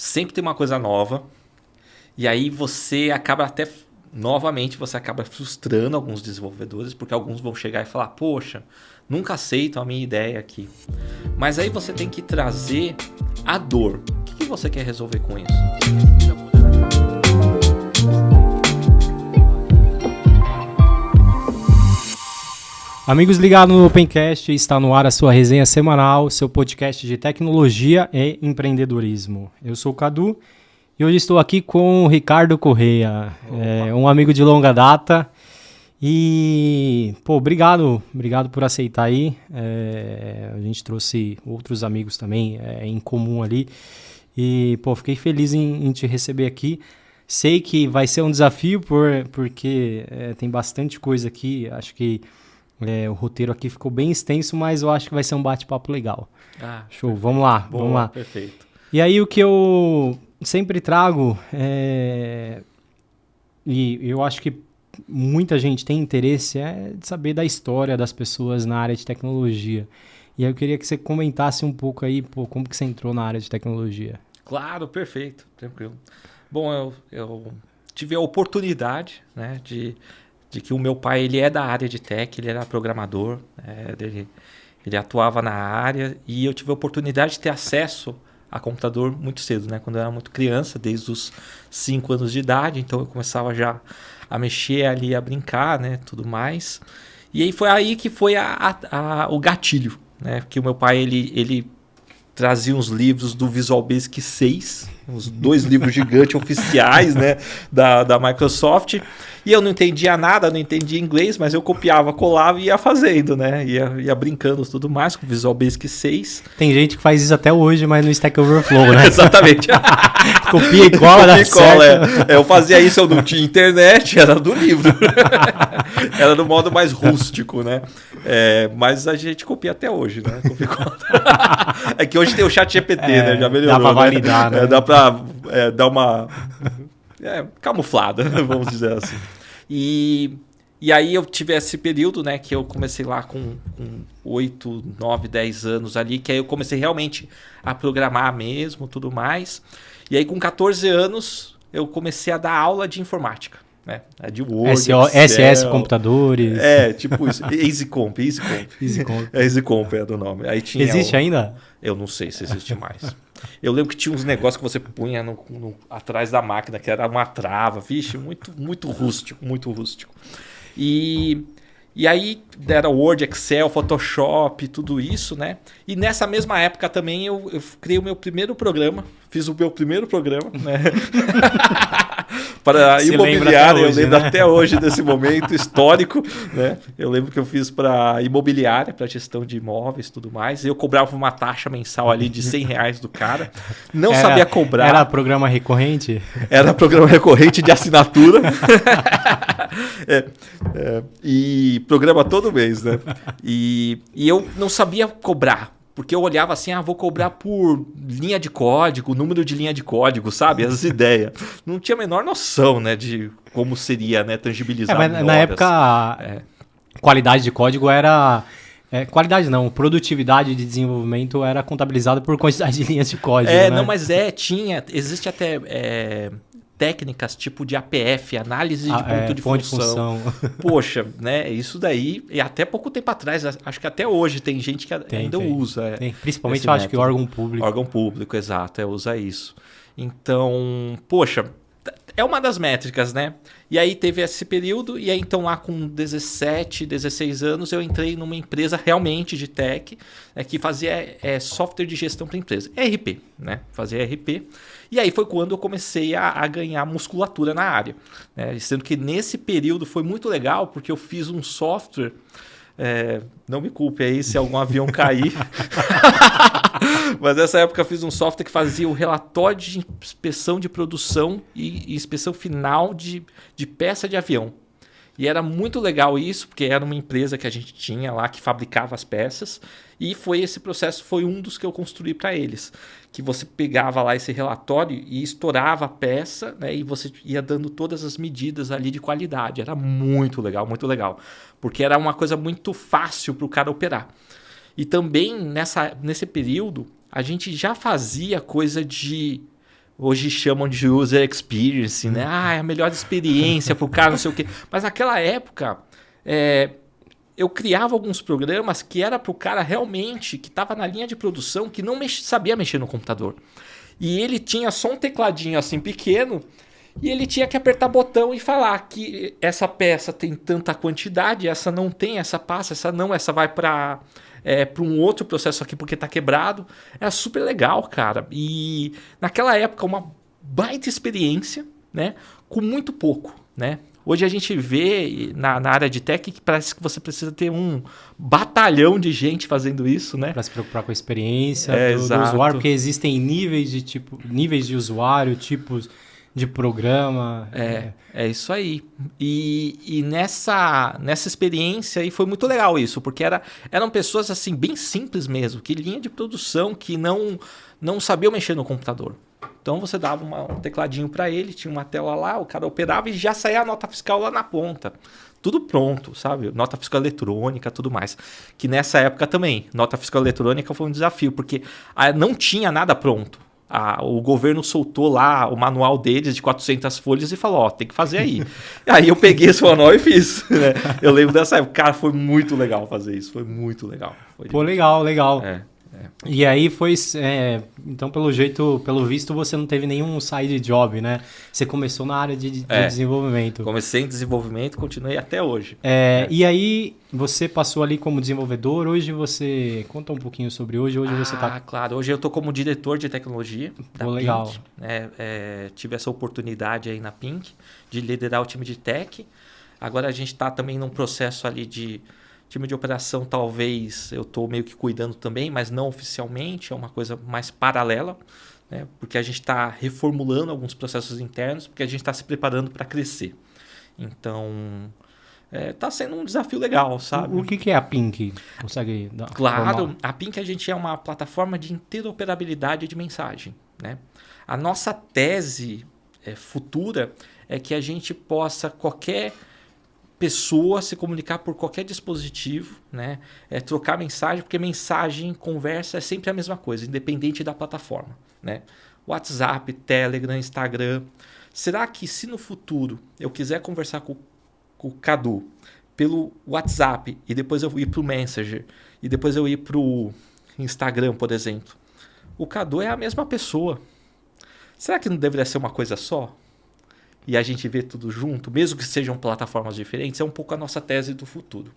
sempre tem uma coisa nova. E aí você acaba até, novamente, você acaba frustrando alguns desenvolvedores, porque alguns vão chegar e falar, poxa, nunca aceitam a minha ideia aqui. Mas aí você tem que trazer a dor. O que você quer resolver com isso? Amigos ligados no Opencast, está no ar a sua resenha semanal, seu podcast de tecnologia e empreendedorismo. Eu sou o Cadu e hoje estou aqui com o Ricardo Correia, um amigo de longa data. E, obrigado por aceitar aí. A gente trouxe outros amigos também em comum ali. E, fiquei feliz em te receber aqui. Sei que vai ser um desafio porque tem bastante coisa aqui, acho que o roteiro aqui ficou bem extenso, mas eu acho que vai ser um bate-papo legal. Show, perfeito. Vamos lá. Perfeito. E aí o que eu sempre trago, e eu acho que muita gente tem interesse, de saber da história das pessoas na área de tecnologia. E aí eu queria que você comentasse um pouco aí, como que você entrou na área de tecnologia. Claro, perfeito, tranquilo. Bom, eu tive a oportunidade, né, de que o meu pai ele é da área de tech, ele era programador, ele atuava na área e eu tive a oportunidade de ter acesso a computador muito cedo, né? Quando eu era muito criança, desde os 5 anos de idade, então eu começava já a mexer ali, a brincar, né? Tudo mais. E aí foi aí que foi o gatilho, né? Porque o meu pai ele trazia uns livros do Visual Basic 6, uns 2 livros gigantes oficiais, né, da Microsoft, e eu não entendia nada, não entendia inglês, mas eu copiava, colava e ia fazendo, né, ia brincando tudo mais com o Visual Basic 6. Tem gente que faz isso até hoje, mas no Stack Overflow, né? Exatamente. Copia e cola, dá certo. Eu fazia isso, eu não tinha internet, era do livro. Era no modo mais rústico, né? Mas a gente copia até hoje, né? É que hoje tem o ChatGPT, né? Já melhorou. Dá pra validar, né? Dá pra dar uma camuflada, vamos dizer assim. E aí eu tive esse período, né? Que eu comecei lá com 8, 9, 10 anos ali, que aí eu comecei realmente a programar mesmo, tudo mais. E aí com 14 anos eu comecei a dar aula de informática. Né? De Word, SS computadores. Tipo isso. EasyComp. EasyComp é do nome. Aí tinha existe ainda? Eu não sei se existe mais. Eu lembro que tinha uns negócios que você punha atrás da máquina, que era uma trava. Vixe, muito rústico, muito rústico. E aí era Word, Excel, Photoshop, tudo isso, né? E nessa mesma época também eu criei o meu primeiro programa. Fiz o meu primeiro programa, né? Para imobiliária, eu lembro até hoje desse momento histórico, né? Eu lembro que eu fiz para imobiliária, para gestão de imóveis e tudo mais. Eu cobrava uma taxa mensal ali de R$100 do cara. Não sabia cobrar. Era programa recorrente? Era programa recorrente de assinatura. E programa todo mês, né? E eu não sabia cobrar. Porque eu olhava assim, vou cobrar por linha de código, número de linha de código, sabe? As ideias. Não tinha a menor noção, né, de como seria, né, tangibilizar. Mas na época, qualidade de código era... qualidade não, produtividade de desenvolvimento era contabilizada por quantidade de linhas de código, né? Não, mas existe até... técnicas tipo de APF, análise de ponto de função. Poxa, né? Isso daí, e até pouco tempo atrás, acho que até hoje tem gente que ainda usa. Principalmente eu acho que órgão público. Órgão público, exato, usa isso. Então, poxa, é uma das métricas, né? E aí teve esse período, e aí então lá com 17, 16 anos, eu entrei numa empresa realmente de tech, que fazia software de gestão para empresa. ERP, né? Fazia ERP. E aí foi quando eu comecei a ganhar musculatura na área. Né? Sendo que nesse período foi muito legal, porque eu fiz um software... não me culpe aí se algum avião cair. Mas nessa época eu fiz um software que fazia o relatório de inspeção de produção e inspeção final de peça de avião. E era muito legal isso, porque era uma empresa que a gente tinha lá que fabricava as peças. E esse processo foi um dos que eu construí para eles. Que você pegava lá esse relatório e estourava a peça, né, e você ia dando todas as medidas ali de qualidade. Era muito legal, porque era uma coisa muito fácil para o cara operar. E também nesse período a gente já fazia coisa de hoje chamam de user experience, né? É a melhor experiência pro cara, não sei o quê. Mas naquela época, eu criava alguns programas que era pro cara realmente, que estava na linha de produção, que não sabia mexer no computador. E ele tinha só um tecladinho assim pequeno, e ele tinha que apertar botão e falar que essa peça tem tanta quantidade, essa não tem, essa passa, essa não, essa vai para um outro processo aqui porque está quebrado. Era super legal, cara. E naquela época uma baita experiência, né, com muito pouco, né? Hoje a gente vê na área de tech que parece que você precisa ter um batalhão de gente fazendo isso, né? Para se preocupar com a experiência do exato. usuário, porque existem níveis de usuário, tipos de programa. É isso aí. E nessa experiência aí foi muito legal isso, porque eram pessoas assim bem simples mesmo, que linha de produção, que não sabiam mexer no computador. Então você dava um tecladinho para ele, tinha uma tela lá, o cara operava e já saía a nota fiscal lá na ponta. Tudo pronto, sabe? Nota fiscal eletrônica, tudo mais. Que nessa época também, nota fiscal eletrônica foi um desafio, porque não tinha nada pronto. O governo soltou lá o manual deles de 400 folhas e falou, tem que fazer aí. Aí eu peguei esse manual e fiz. Né? Eu lembro dessa época. Cara, foi muito legal fazer isso. Foi muito legal. Legal. E aí foi... então, pelo visto, você não teve nenhum side job, né? Você começou na área de desenvolvimento. Comecei em desenvolvimento e continuei até hoje. E aí, você passou ali como desenvolvedor. Hoje você... Conta um pouquinho sobre hoje. Hoje você tá... Claro. Hoje eu tô como diretor de tecnologia da Pink. Legal. Tive essa oportunidade aí na Pink de liderar o time de tech. Agora a gente tá também num processo ali de... Time de operação, talvez, eu estou meio que cuidando também, mas não oficialmente, é uma coisa mais paralela, né? Porque a gente está reformulando alguns processos internos, porque a gente está se preparando para crescer. Então, está sendo um desafio legal, sabe? O que é a Pink? Consegue dar? Claro, a Pink a gente é uma plataforma de interoperabilidade de mensagem, né? A nossa tese futura é que a gente possa, qualquer pessoa se comunicar por qualquer dispositivo, né? Trocar mensagem, porque mensagem, conversa é sempre a mesma coisa, independente da plataforma, né? WhatsApp, Telegram, Instagram. Será que se no futuro eu quiser conversar com o Cadu pelo WhatsApp e depois eu ir para o Messenger e depois eu ir para o Instagram, por exemplo, o Cadu é a mesma pessoa. Será que não deveria ser uma coisa só? E a gente vê tudo junto, mesmo que sejam plataformas diferentes, é um pouco a nossa tese do futuro.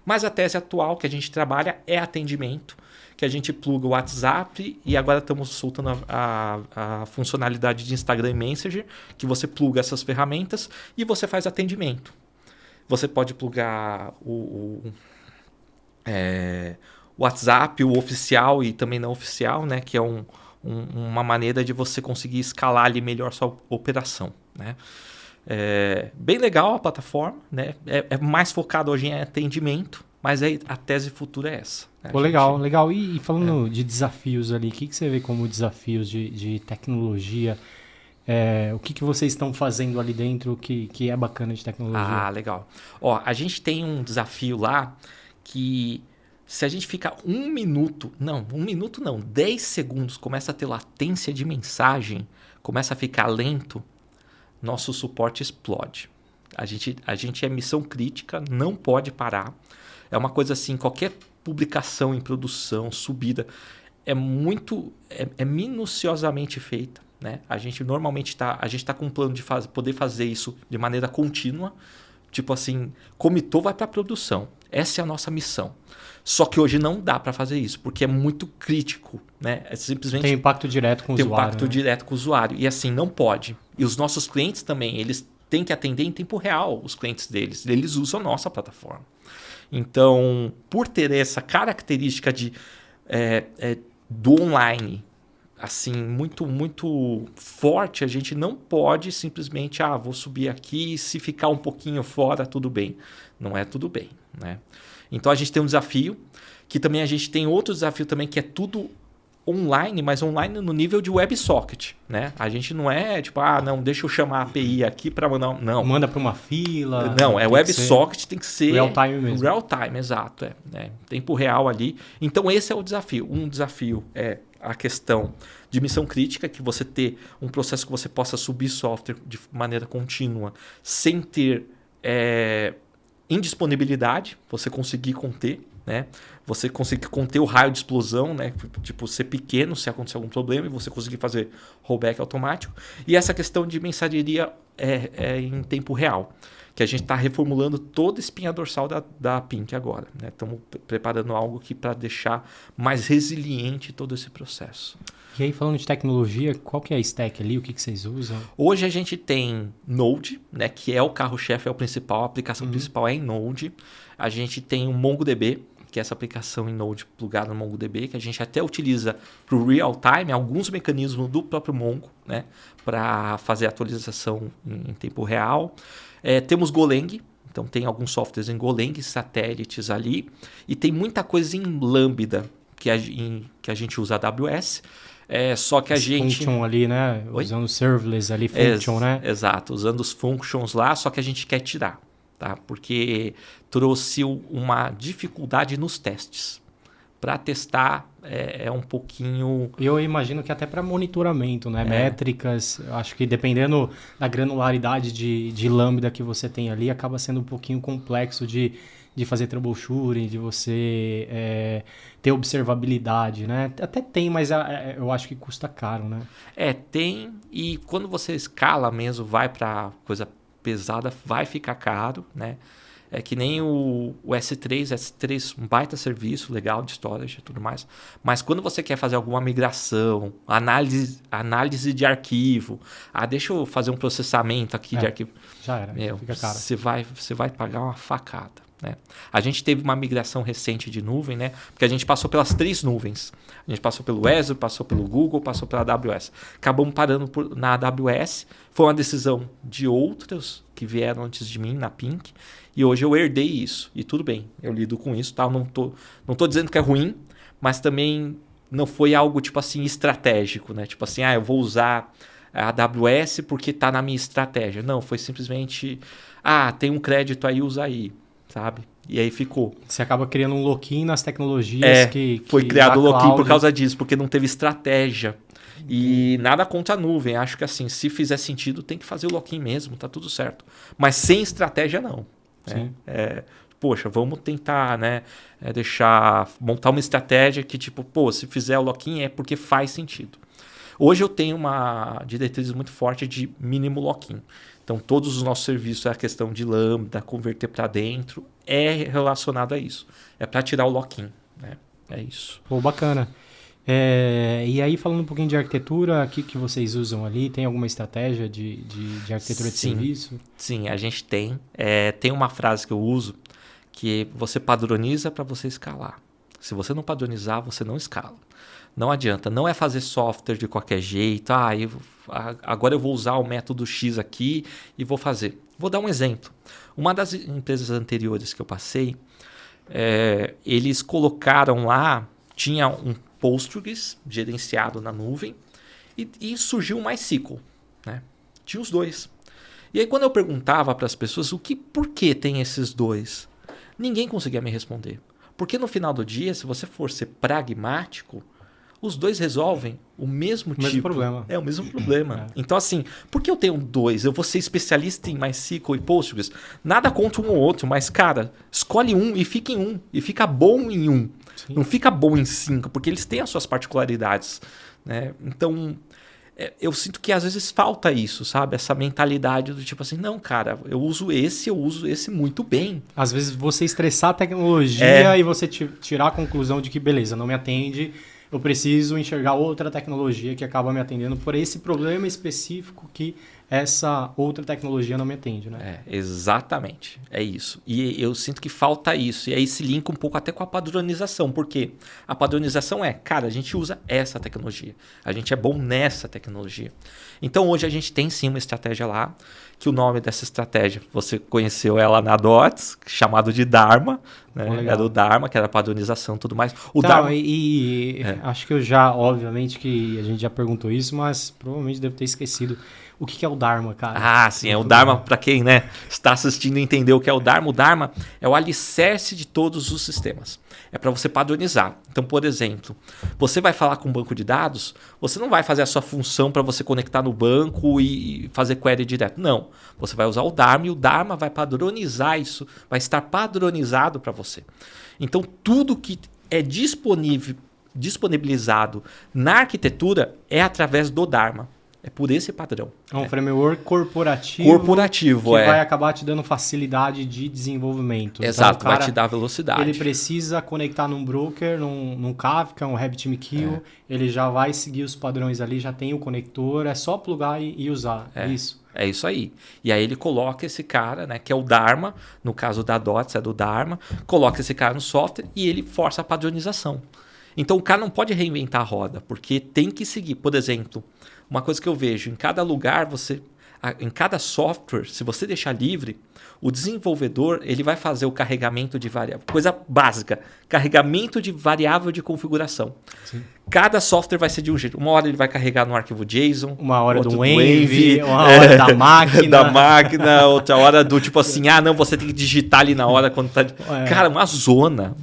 Mas a tese atual que a gente trabalha é atendimento, que a gente pluga o WhatsApp e agora estamos soltando a funcionalidade de Instagram e Messenger, que você pluga essas ferramentas e você faz atendimento. Você pode plugar o WhatsApp, o oficial e também não oficial, né, que é uma maneira de você conseguir escalar ali melhor sua operação, né? Bem legal a plataforma, né? É mais focado hoje em atendimento, mas a tese futura é essa. Né? Legal. E falando de desafios ali, o que você vê como desafios de tecnologia? O que vocês estão fazendo ali dentro que é bacana de tecnologia? Legal. A gente tem um desafio lá que... Se a gente fica 10 segundos, começa a ter latência de mensagem, começa a ficar lento, nosso suporte explode. A gente é missão crítica, não pode parar. É uma coisa assim, qualquer publicação em produção, subida, é minuciosamente feita, né? A gente normalmente está com um plano de poder fazer isso de maneira contínua. Tipo assim, comitou, vai para a produção. Essa é a nossa missão. Só que hoje não dá para fazer isso, porque é muito crítico, né? Simplesmente tem impacto direto com o usuário. Tem impacto direto com o usuário. E assim, não pode. E os nossos clientes também, eles têm que atender em tempo real os clientes deles. Eles usam a nossa plataforma. Então, por ter essa característica do online, assim, muito, muito forte, a gente não pode simplesmente, vou subir aqui e se ficar um pouquinho fora, tudo bem. Não é tudo bem, né? Então a gente tem um desafio, que também a gente tem outro desafio também, que é tudo online, mas online no nível de WebSocket, né? A gente não é tipo, não, deixa eu chamar a API aqui para mandar... Não. Manda para uma fila. Não, WebSocket tem que ser... Real time mesmo. Real time, exato. Tempo real ali. Então esse é o desafio. Um desafio é a questão de missão crítica, que você ter um processo que você possa subir software de maneira contínua, sem ter indisponibilidade, você conseguir conter, né? Você conseguir conter o raio de explosão, né? Tipo, ser pequeno se acontecer algum problema e você conseguir fazer rollback automático. E essa questão de mensageria em tempo real, que a gente está reformulando toda a espinha dorsal da Pink agora, né? Estamos preparando algo para deixar mais resiliente todo esse processo. E aí, falando de tecnologia, qual que é a stack ali? O que vocês usam? Hoje a gente tem Node, né, que é o carro-chefe, é o principal, a aplicação principal é em Node. A gente tem o MongoDB, que é essa aplicação em Node plugada no MongoDB, que a gente até utiliza para o real-time, alguns mecanismos do próprio Mongo, né, para fazer atualização em tempo real. Temos Golang, então tem alguns softwares em Golang, satélites ali, e tem muita coisa em Lambda, que a gente usa a AWS. Só que a gente... Function ali, né? Oi? Usando serverless ali, function, né? Exato, usando os functions lá, só que a gente quer tirar, tá? Porque trouxe uma dificuldade nos testes. Para testar é um pouquinho... Eu imagino que até para monitoramento, né? Métricas, acho que dependendo da granularidade de Lambda que você tem ali, acaba sendo um pouquinho complexo de fazer troubleshooting, de você ter observabilidade, né? Até tem, mas eu acho que custa caro, né? Tem, e quando você escala mesmo, vai para coisa pesada, vai ficar caro, né? É que nem o S3, um baita serviço legal de storage e tudo mais. Mas quando você quer fazer alguma migração, análise de arquivo, deixa eu fazer um processamento aqui de arquivo. Já era, fica caro. Você vai pagar uma facada. Né? A gente teve uma migração recente de nuvem, né? Porque a gente passou pelas 3 nuvens. A gente passou pelo Azure, passou pelo Google, passou pela AWS. Acabamos parando na AWS. Foi uma decisão de outros que vieram antes de mim, na Pink. E hoje eu herdei isso. E tudo bem, eu lido com isso. Tá? Não tô dizendo que é ruim, mas também não foi algo tipo assim estratégico. Né? Tipo assim, eu vou usar a AWS porque está na minha estratégia. Não, foi simplesmente... tem um crédito aí, usa aí. Sabe? E aí ficou. Você acaba criando um lock-in nas tecnologias que foi criado o lock-in por causa disso, porque não teve estratégia. E nada contra a nuvem. Acho que assim, se fizer sentido, tem que fazer o lock-in mesmo, tá tudo certo. Mas sem estratégia, não. Sim. Poxa, vamos tentar, né, montar uma estratégia que, tipo, se fizer o lock-in é porque faz sentido. Hoje eu tenho uma diretriz muito forte de mínimo lock-in. Então, todos os nossos serviços, a questão de Lambda, converter para dentro, é relacionado a isso. É para tirar o lock-in. Né? É isso. Pô, bacana. E aí, falando um pouquinho de arquitetura, o que vocês usam ali? Tem alguma estratégia de arquitetura de serviço? Sim, a gente tem. Tem uma frase que eu uso, que você padroniza para você escalar. Se você não padronizar, você não escala. Não adianta, não é fazer software de qualquer jeito. Agora eu vou usar o método X aqui e vou fazer. Vou dar um exemplo. Uma das empresas anteriores que eu passei, eles colocaram lá, tinha um Postgres gerenciado na nuvem e surgiu um MySQL. Né? Tinha os dois. E aí quando eu perguntava para as pessoas por que tem esses dois, ninguém conseguia me responder. Porque no final do dia, se você for ser pragmático, os dois resolvem o mesmo problema. É o mesmo problema. Então, assim, por que eu tenho 2? Eu vou ser especialista em MySQL e Postgres? Nada contra um ou outro, mas, cara, escolhe um e fica em um. E fica bom em um. Sim. Não fica bom em 5, porque eles têm as suas particularidades. Né? Então, eu sinto que às vezes falta isso, sabe? Essa mentalidade do tipo assim, não, cara, eu uso esse muito bem. Às vezes você estressar a tecnologia e você tirar a conclusão de que, beleza, não me atende... Eu preciso enxergar outra tecnologia que acaba me atendendo por esse problema específico que essa outra tecnologia não me atende, né? Exatamente. É isso. E eu sinto que falta isso. E aí se linka um pouco até com a padronização. Porque a padronização cara, a gente usa essa tecnologia. A gente é bom nessa tecnologia. Então hoje a gente tem sim uma estratégia lá, que o nome dessa estratégia, você conheceu ela na DOTS, chamado de Dharma, né? Era o Dharma, que era a padronização e tudo mais. Dharma... Acho que eu já, obviamente que a gente já perguntou isso, mas provavelmente devo ter esquecido. O que é o Dharma, cara? Ah, sim, é o Dharma, para quem, né, está assistindo e entendeu o que é o Dharma. O Dharma é o alicerce de todos os sistemas. É para você padronizar. Então, por exemplo, você vai falar com um banco de dados, você não vai fazer a sua função para você conectar no banco e fazer query direto. Não. Você vai usar o Dharma e o Dharma vai padronizar isso, vai estar padronizado para você. Então, tudo que é disponibilizado na arquitetura é através do Dharma. É por esse padrão. É um framework corporativo que vai acabar te dando facilidade de desenvolvimento. Exato, então, vai te dar velocidade. Ele precisa conectar num broker, num Kafka, um RabbitMQ, ele já vai seguir os padrões ali, já tem o conector, é só plugar e usar. É isso. É isso aí. E aí ele coloca esse cara, né, que é o Dharma, no caso da DOTS é do Dharma, coloca esse cara no software e ele força a padronização. Então o cara não pode reinventar a roda, porque tem que seguir. Por exemplo, uma coisa que eu vejo, em cada lugar, em cada software, se você deixar livre, o desenvolvedor ele vai fazer o carregamento de variável. Coisa básica, carregamento de variável de configuração. Sim. Cada software vai ser de um jeito. Uma hora ele vai carregar no arquivo JSON. Uma hora do Env, uma hora da máquina. Da máquina, outra hora do tipo assim, não, você tem que digitar ali na hora quando tá... Cara, uma zona.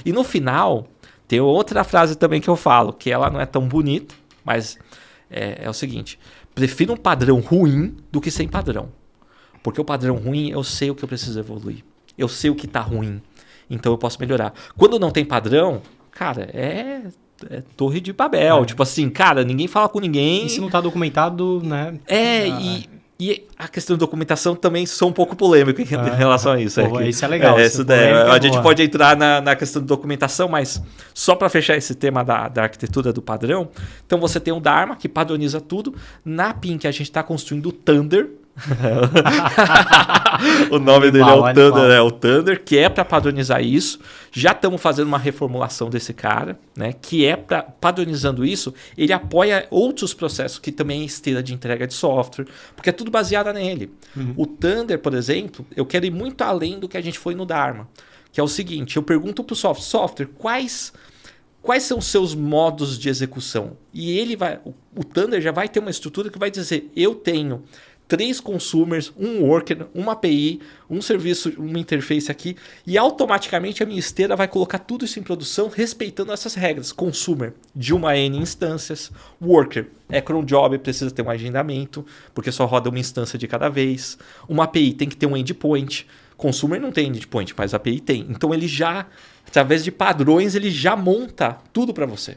E no final, tem outra frase também que eu falo, que ela não é tão bonita, mas... É o seguinte, prefiro um padrão ruim do que sem padrão. Porque o padrão ruim, eu sei o que eu preciso evoluir. Eu sei o que está ruim. Então eu posso melhorar. Quando não tem padrão, cara, é torre de Babel. Tipo assim, cara, ninguém fala com ninguém. E se não está documentado, né? E a questão de documentação também sou um pouco polêmico em relação a isso. Isso é legal. A gente pode entrar na questão de documentação, mas só para fechar esse tema da arquitetura do padrão, então você tem o Dharma, que padroniza tudo. Na Pink a gente está construindo o Thunder. O nome dele é o Thunder, que é para padronizar isso. Já estamos fazendo uma reformulação desse cara, né? Que é para padronizando isso, ele apoia outros processos que também é esteira de entrega de software, porque é tudo baseado nele. O Thunder, por exemplo, eu quero ir muito além do que a gente foi no Dharma, que é o seguinte: eu pergunto para o software quais são os seus modos de execução, e o Thunder já vai ter uma estrutura que vai dizer: eu tenho 3 consumers, um worker, uma API, um serviço, uma interface aqui, e automaticamente a minha esteira vai colocar tudo isso em produção respeitando essas regras. Consumer, de uma N instâncias. Worker, cron job, precisa ter um agendamento, porque só roda uma instância de cada vez. Uma API tem que ter um endpoint. Consumer não tem endpoint, mas a API tem. Então ele já, através de padrões, ele já monta tudo para você.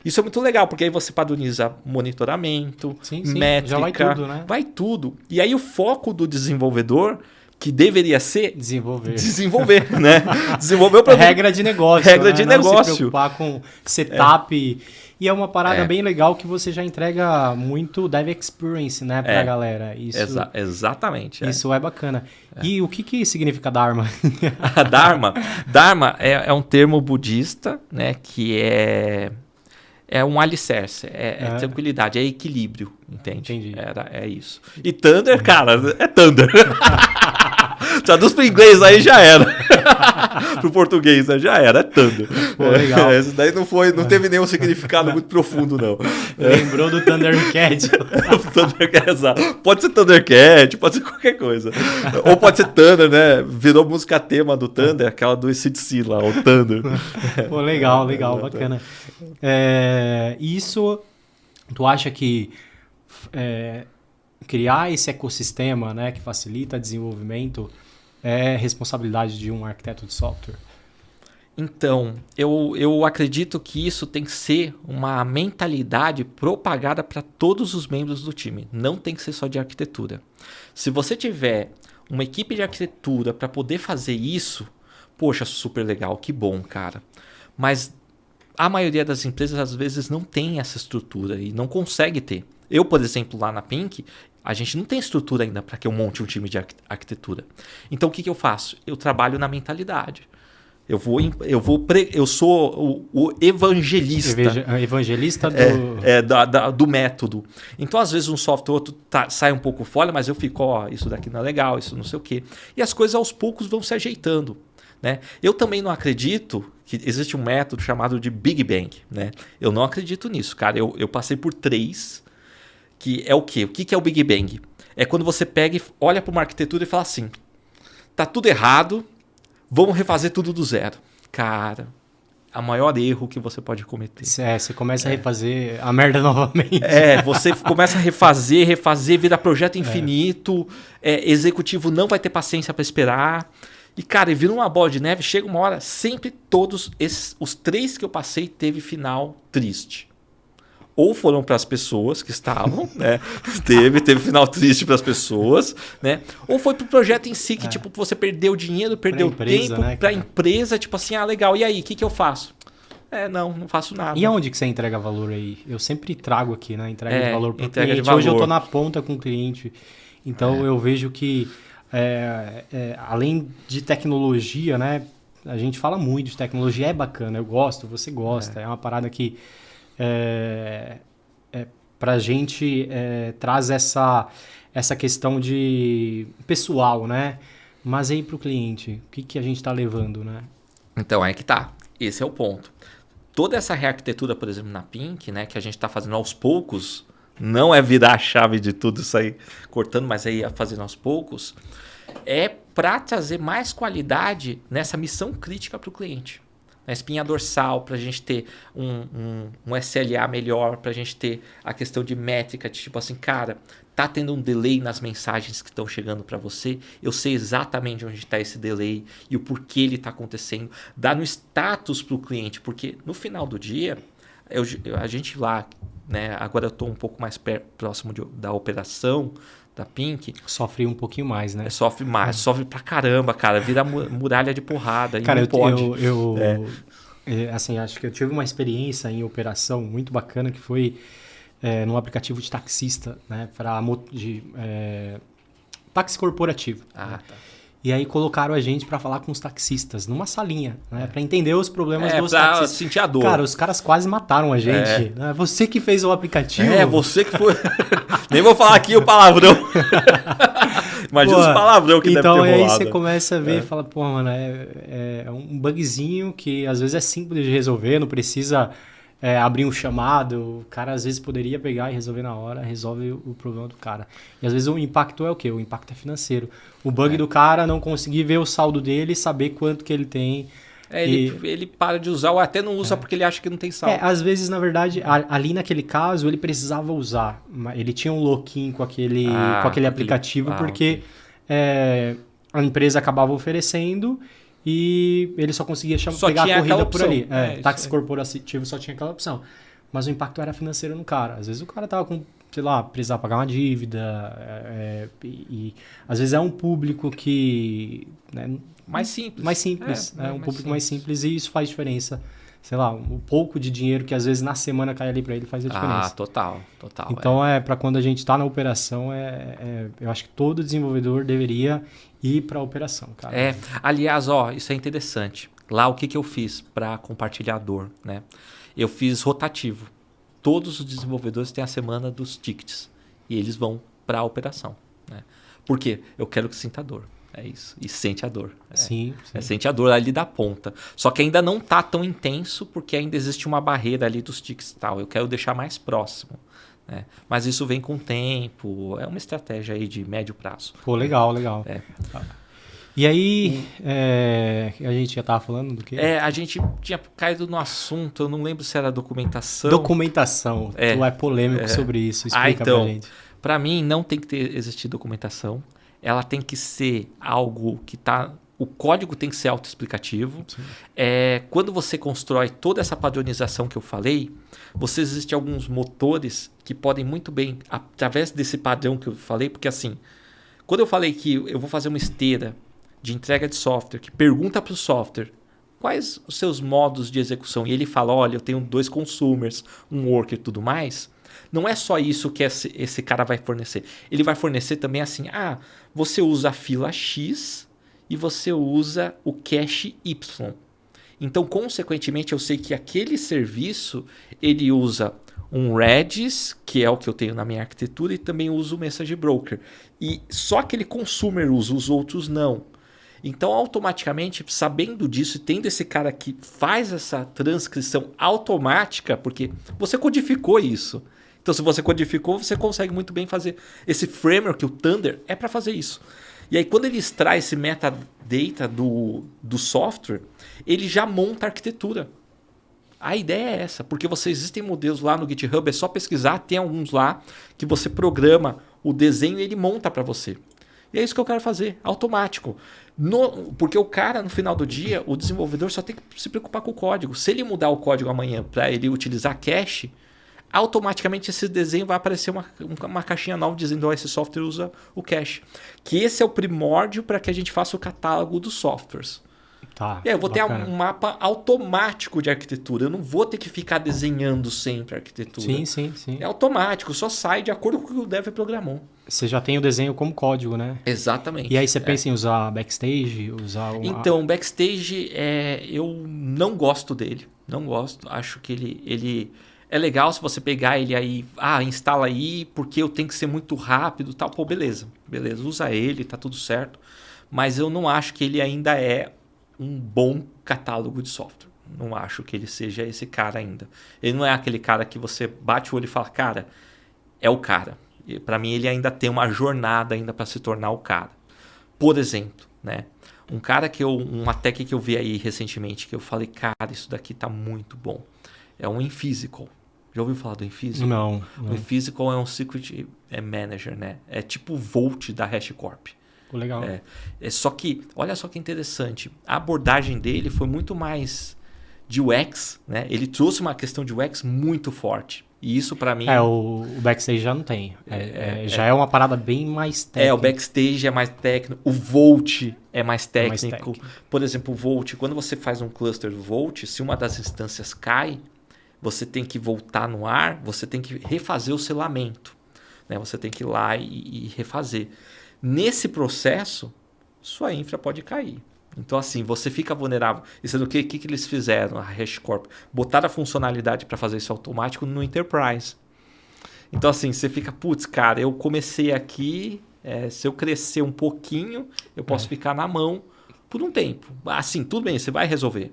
Isso é muito legal, porque aí você padroniza monitoramento, métrica, já vai tudo, né? Vai tudo. E aí o foco do desenvolvedor, que deveria ser... Desenvolver, né? Desenvolver o produto. Regra de negócio. Não se preocupar com setup. E é uma parada bem legal que você já entrega muito dev experience, né, pra galera. Isso, exatamente. Isso é bacana. E o que significa Dharma? Dharma é um termo budista, né, que é um alicerce, é tranquilidade, é equilíbrio, entende? Entendi. É isso. E Thunder, cara, é Thunder. Traduz para o inglês aí já era. Para o português já era, é Thunder. Pô, legal. Isso daí não teve nenhum significado muito profundo, não. Lembrou do Thundercat. Exato. Pode ser Thundercat, pode ser qualquer coisa. Ou pode ser Thunder, né? Virou música tema do Thunder, aquela do AC/DC lá, o Thunder. Pô, legal, bacana. Isso, tu acha que criar esse ecossistema, né, que facilita o desenvolvimento é responsabilidade de um arquiteto de software? Então, eu acredito que isso tem que ser uma mentalidade propagada para todos os membros do time. Não tem que ser só de arquitetura. Se você tiver uma equipe de arquitetura para poder fazer isso, poxa, super legal, que bom, cara. Mas a maioria das empresas às vezes não tem essa estrutura e não consegue ter. Eu, por exemplo, lá na Pink, a gente não tem estrutura ainda para que eu monte um time de arquitetura. Então, o que eu faço? Eu trabalho na mentalidade. Eu sou o evangelista. Evangelista do método. Então, às vezes, um software ou outro sai um pouco fora, mas eu fico, isso daqui não é legal, isso não sei o quê. E as coisas aos poucos vão se ajeitando. Né? Eu também não acredito que existe um método chamado de Big Bang. Né? Eu não acredito nisso, cara. Eu passei por 3, que é o quê? O que é o Big Bang? é quando você pega e olha para uma arquitetura e fala assim, tá tudo errado, vamos refazer tudo do zero. Cara, é o maior erro que você pode cometer. Você começa a refazer a merda novamente. Você começa a refazer, vira projeto infinito, executivo não vai ter paciência para esperar. E, cara, e vira uma bola de neve, chega uma hora, sempre todos os 3 que eu passei teve final triste. Ou foram para as pessoas que estavam, né? Teve final triste para as pessoas, né? Ou foi pro projeto em si, que tipo, você perdeu dinheiro, perdeu empresa, tempo, né, para a cara? empresa, tipo assim, legal, e aí, o que eu faço? Não faço nada. E aonde que você entrega valor aí? Eu sempre trago aqui, né? Entrega de valor para o entrega de cliente. Hoje eu valor. tô na ponta com o cliente. Então eu vejo que, além de tecnologia, né? A gente fala muito de tecnologia, é bacana, eu gosto, você gosta. É uma parada que pra gente traz essa questão de pessoal, né? Mas aí pro cliente, o que a gente tá levando, né? Então, é que tá. Esse é o ponto. Toda essa rearquitetura, por exemplo, na Pink, né, que a gente está fazendo aos poucos, não é virar a chave de tudo isso aí cortando, mas aí fazendo aos poucos, é para trazer mais qualidade nessa missão crítica para o cliente. Na espinha dorsal, para a gente ter um SLA melhor, para a gente ter a questão de métrica, de tipo assim, cara, tá tendo um delay nas mensagens que estão chegando para você, eu sei exatamente onde está esse delay e o porquê ele está acontecendo, dá no status para o cliente, porque no final do dia, a gente lá, né, agora eu estou um pouco mais próximo da operação da Pink. Sofre um pouquinho mais, né? Sofre mais, sofre pra caramba, cara, vira muralha de porrada. Cara, e não pode. Assim, acho que eu tive uma experiência em operação muito bacana que foi num aplicativo de taxista, né? Táxi corporativo. Tá. E aí colocaram a gente para falar com os taxistas numa salinha, né? Para entender os problemas dos pra taxistas. sentir a dor. Cara, os caras quase mataram a gente. Né? Você que fez o aplicativo. Você que foi. Nem vou falar aqui o palavrão. Imagina os palavrão que deve ter rolado. Então aí você começa a ver e fala, pô, mano, é um bugzinho que às vezes é simples de resolver, não precisa abrir um chamado. O cara às vezes poderia pegar e resolver na hora, resolve o problema do cara. E às vezes o impacto é o quê? O impacto é financeiro. O bug do cara não conseguir ver o saldo dele e saber quanto que ele tem. Ele para de usar ou até não usa porque ele acha que não tem saldo. Às vezes, na verdade, ali naquele caso, ele precisava usar. Ele tinha um login com aquele aplicativo porque a empresa acabava oferecendo e ele só conseguia pegar a corrida por ali. Táxi corporativo só tinha aquela opção. Mas o impacto era financeiro no cara. Às vezes o cara tava com, sei lá, precisava pagar uma dívida. E às vezes é um público que... Né, mais simples. Um público mais simples e isso faz diferença. Sei lá, um pouco de dinheiro que às vezes na semana cai ali para ele faz a diferença. Total. Então, para quando a gente está na operação, eu acho que todo desenvolvedor deveria ir para a operação, cara. Aliás, isso é interessante. Lá, o que eu fiz para compartilhar a dor, né? Eu fiz rotativo. Todos os desenvolvedores têm a semana dos tickets e eles vão para a operação, né? Por quê? Eu quero que sinta dor. É isso. E sente a dor. Sim. Sente a dor ali da ponta. Só que ainda não tá tão intenso porque ainda existe uma barreira ali dos tics e tal. Eu quero deixar mais próximo. Né? Mas isso vem com o tempo. É uma estratégia aí de médio prazo. Pô, legal. E aí, a gente já tava falando do quê? A gente tinha caído no assunto. Eu não lembro se era documentação. Documentação. Tu é polêmico sobre isso. Explica pra gente. Pra mim, não tem que existir documentação. Ela tem que ser algo que tá... O código tem que ser autoexplicativo. Quando você constrói toda essa padronização que eu falei, existem alguns motores que podem muito bem, através desse padrão que eu falei, porque assim, quando eu falei que eu vou fazer uma esteira de entrega de software, que pergunta para o software quais os seus modos de execução, e ele fala, olha, eu tenho 2 consumers, um worker e tudo mais... Não é só isso que esse cara vai fornecer. Ele vai fornecer também assim, você usa a fila X e você usa o cache Y. Então, consequentemente, eu sei que aquele serviço, ele usa um Redis, que é o que eu tenho na minha arquitetura, e também usa o Message Broker. E só aquele consumer usa, os outros não. Então, automaticamente, sabendo disso e tendo esse cara que faz essa transcrição automática, porque você codificou isso. Então, se você codificou, você consegue muito bem fazer. Esse framework, o Thunder, é para fazer isso. E aí, quando ele extrai esse metadata do software, ele já monta a arquitetura. A ideia é essa, porque existem modelos lá no GitHub, é só pesquisar, tem alguns lá que você programa o desenho e ele monta para você. E é isso que eu quero fazer, automático. Porque o cara, no final do dia, o desenvolvedor só tem que se preocupar com o código. Se ele mudar o código amanhã para ele utilizar cache, automaticamente esse desenho vai aparecer uma caixinha nova dizendo que esse software usa o cache. Que esse é o primórdio para que a gente faça o catálogo dos softwares. Tá, e aí eu vou bacana. ter um mapa automático de arquitetura. Eu não vou ter que ficar desenhando sempre a arquitetura. Sim. É automático, só sai de acordo com o que o dev programou. Você já tem o desenho como código, né? Exatamente. E aí você pensa em usar Backstage, usar Então, o Backstage, eu não gosto dele. Não gosto. Acho que ele é legal se você pegar ele aí, instala aí, porque eu tenho que ser muito rápido e tal. Pô, beleza, usa ele, tá tudo certo. Mas eu não acho que ele ainda é um bom catálogo de software. Não acho que ele seja esse cara ainda. Ele não é aquele cara que você bate o olho e fala, cara, é o cara. Para mim, ele ainda tem uma jornada ainda para se tornar o cara. Por exemplo, né? Uma tech que eu vi aí recentemente, que eu falei, cara, isso daqui tá muito bom. É um InPhysical. Já ouviu falar do InPhysical? Não. O InPhysical é um Secret Manager, né? É tipo o Vault da HashiCorp. Legal. Só que, olha só que interessante, a abordagem dele foi muito mais de UX, né? Ele trouxe uma questão de UX muito forte. E isso para mim... O Backstage já não tem. Já é uma parada bem mais técnica. O Backstage é mais técnico. O Vault é mais técnico. Por exemplo, o Vault, quando você faz um cluster do Vault, se uma das instâncias cai, você tem que voltar no ar, você tem que refazer o selamento. Né? Você tem que ir lá e refazer. Nesse processo, sua infra pode cair. Então, assim, você fica vulnerável. Isso é do que eles fizeram, a HashiCorp? Botaram a funcionalidade para fazer isso automático no Enterprise. Então, assim, você fica, putz, cara, eu comecei aqui, se eu crescer um pouquinho, eu posso ficar na mão por um tempo. Assim, tudo bem, você vai resolver.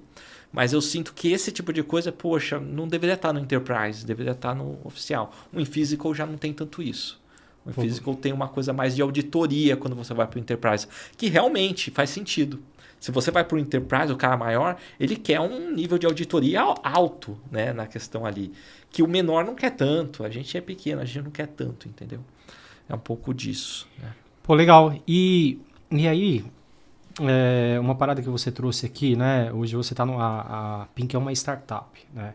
Mas eu sinto que esse tipo de coisa, poxa, não deveria estar no Enterprise, deveria estar no oficial. O InPhysical já não tem tanto isso. O InPhysical tem uma coisa mais de auditoria quando você vai para o Enterprise, que realmente faz sentido. Se você vai para o Enterprise, o cara maior, ele quer um nível de auditoria alto, né, na questão ali. Que o menor não quer tanto. A gente é pequeno, a gente não quer tanto, entendeu? É um pouco disso. Né? Pô, legal. E aí, uma parada que você trouxe aqui, né? Hoje você está a Pink é uma startup, né?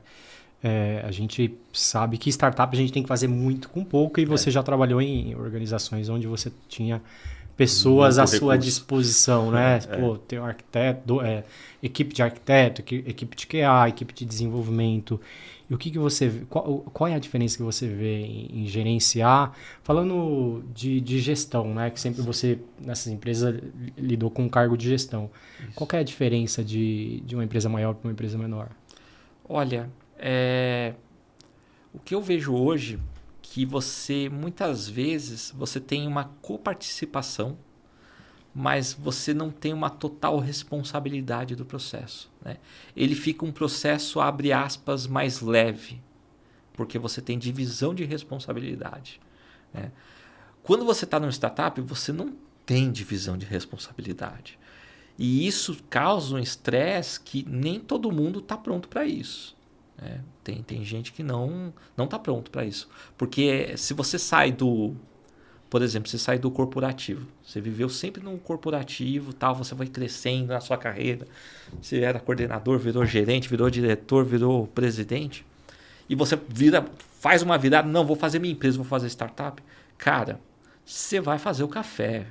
A gente sabe que startup a gente tem que fazer muito com pouco e você já trabalhou em organizações onde você tinha pessoas à sua disposição, né? Pô, tem um arquiteto, equipe de arquiteto, equipe de QA, equipe de desenvolvimento. E o que você vê, qual é a diferença que você vê em gerenciar? Falando de gestão, né? Que sempre você, nessas empresas, lidou com um cargo de gestão. Isso. Qual que é a diferença de uma empresa maior para uma empresa menor? Olha, o que eu vejo hoje que você, muitas vezes, você tem uma coparticipação, mas você não tem uma total responsabilidade do processo. Né? Ele fica um processo, abre aspas, mais leve, porque você tem divisão de responsabilidade. Né? Quando você está numa startup, você não tem divisão de responsabilidade. E isso causa um estresse que nem todo mundo está pronto para isso. Tem gente que não está pronto para isso. Porque se você sai por exemplo, você sai do corporativo, você viveu sempre no corporativo, tal, você vai crescendo na sua carreira, você era coordenador, virou gerente, virou diretor, virou presidente, e você faz uma virada, não, vou fazer minha empresa, vou fazer startup. Cara, você vai fazer o café,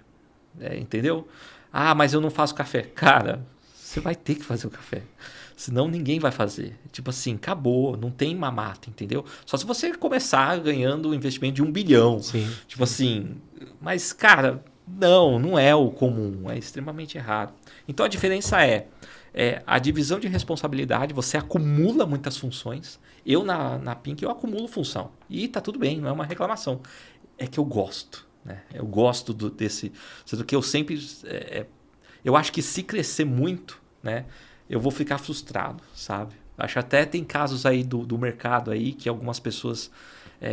entendeu? Ah, mas eu não faço café. Cara, você vai ter que fazer o café. Senão ninguém vai fazer. Tipo assim, acabou, não tem mamata, entendeu? Só se você começar ganhando um investimento de 1 bilhão. Sim, tipo assim, mas cara, não é o comum, é extremamente errado. Então a diferença é a divisão de responsabilidade, você acumula muitas funções. Eu na Pink eu acumulo função. E tá tudo bem, não é uma reclamação. É que eu gosto, né? Eu gosto desse... Sendo que eu sempre... eu acho que se crescer muito, né? Eu vou ficar frustrado, sabe? Acho até tem casos aí do mercado aí que algumas pessoas,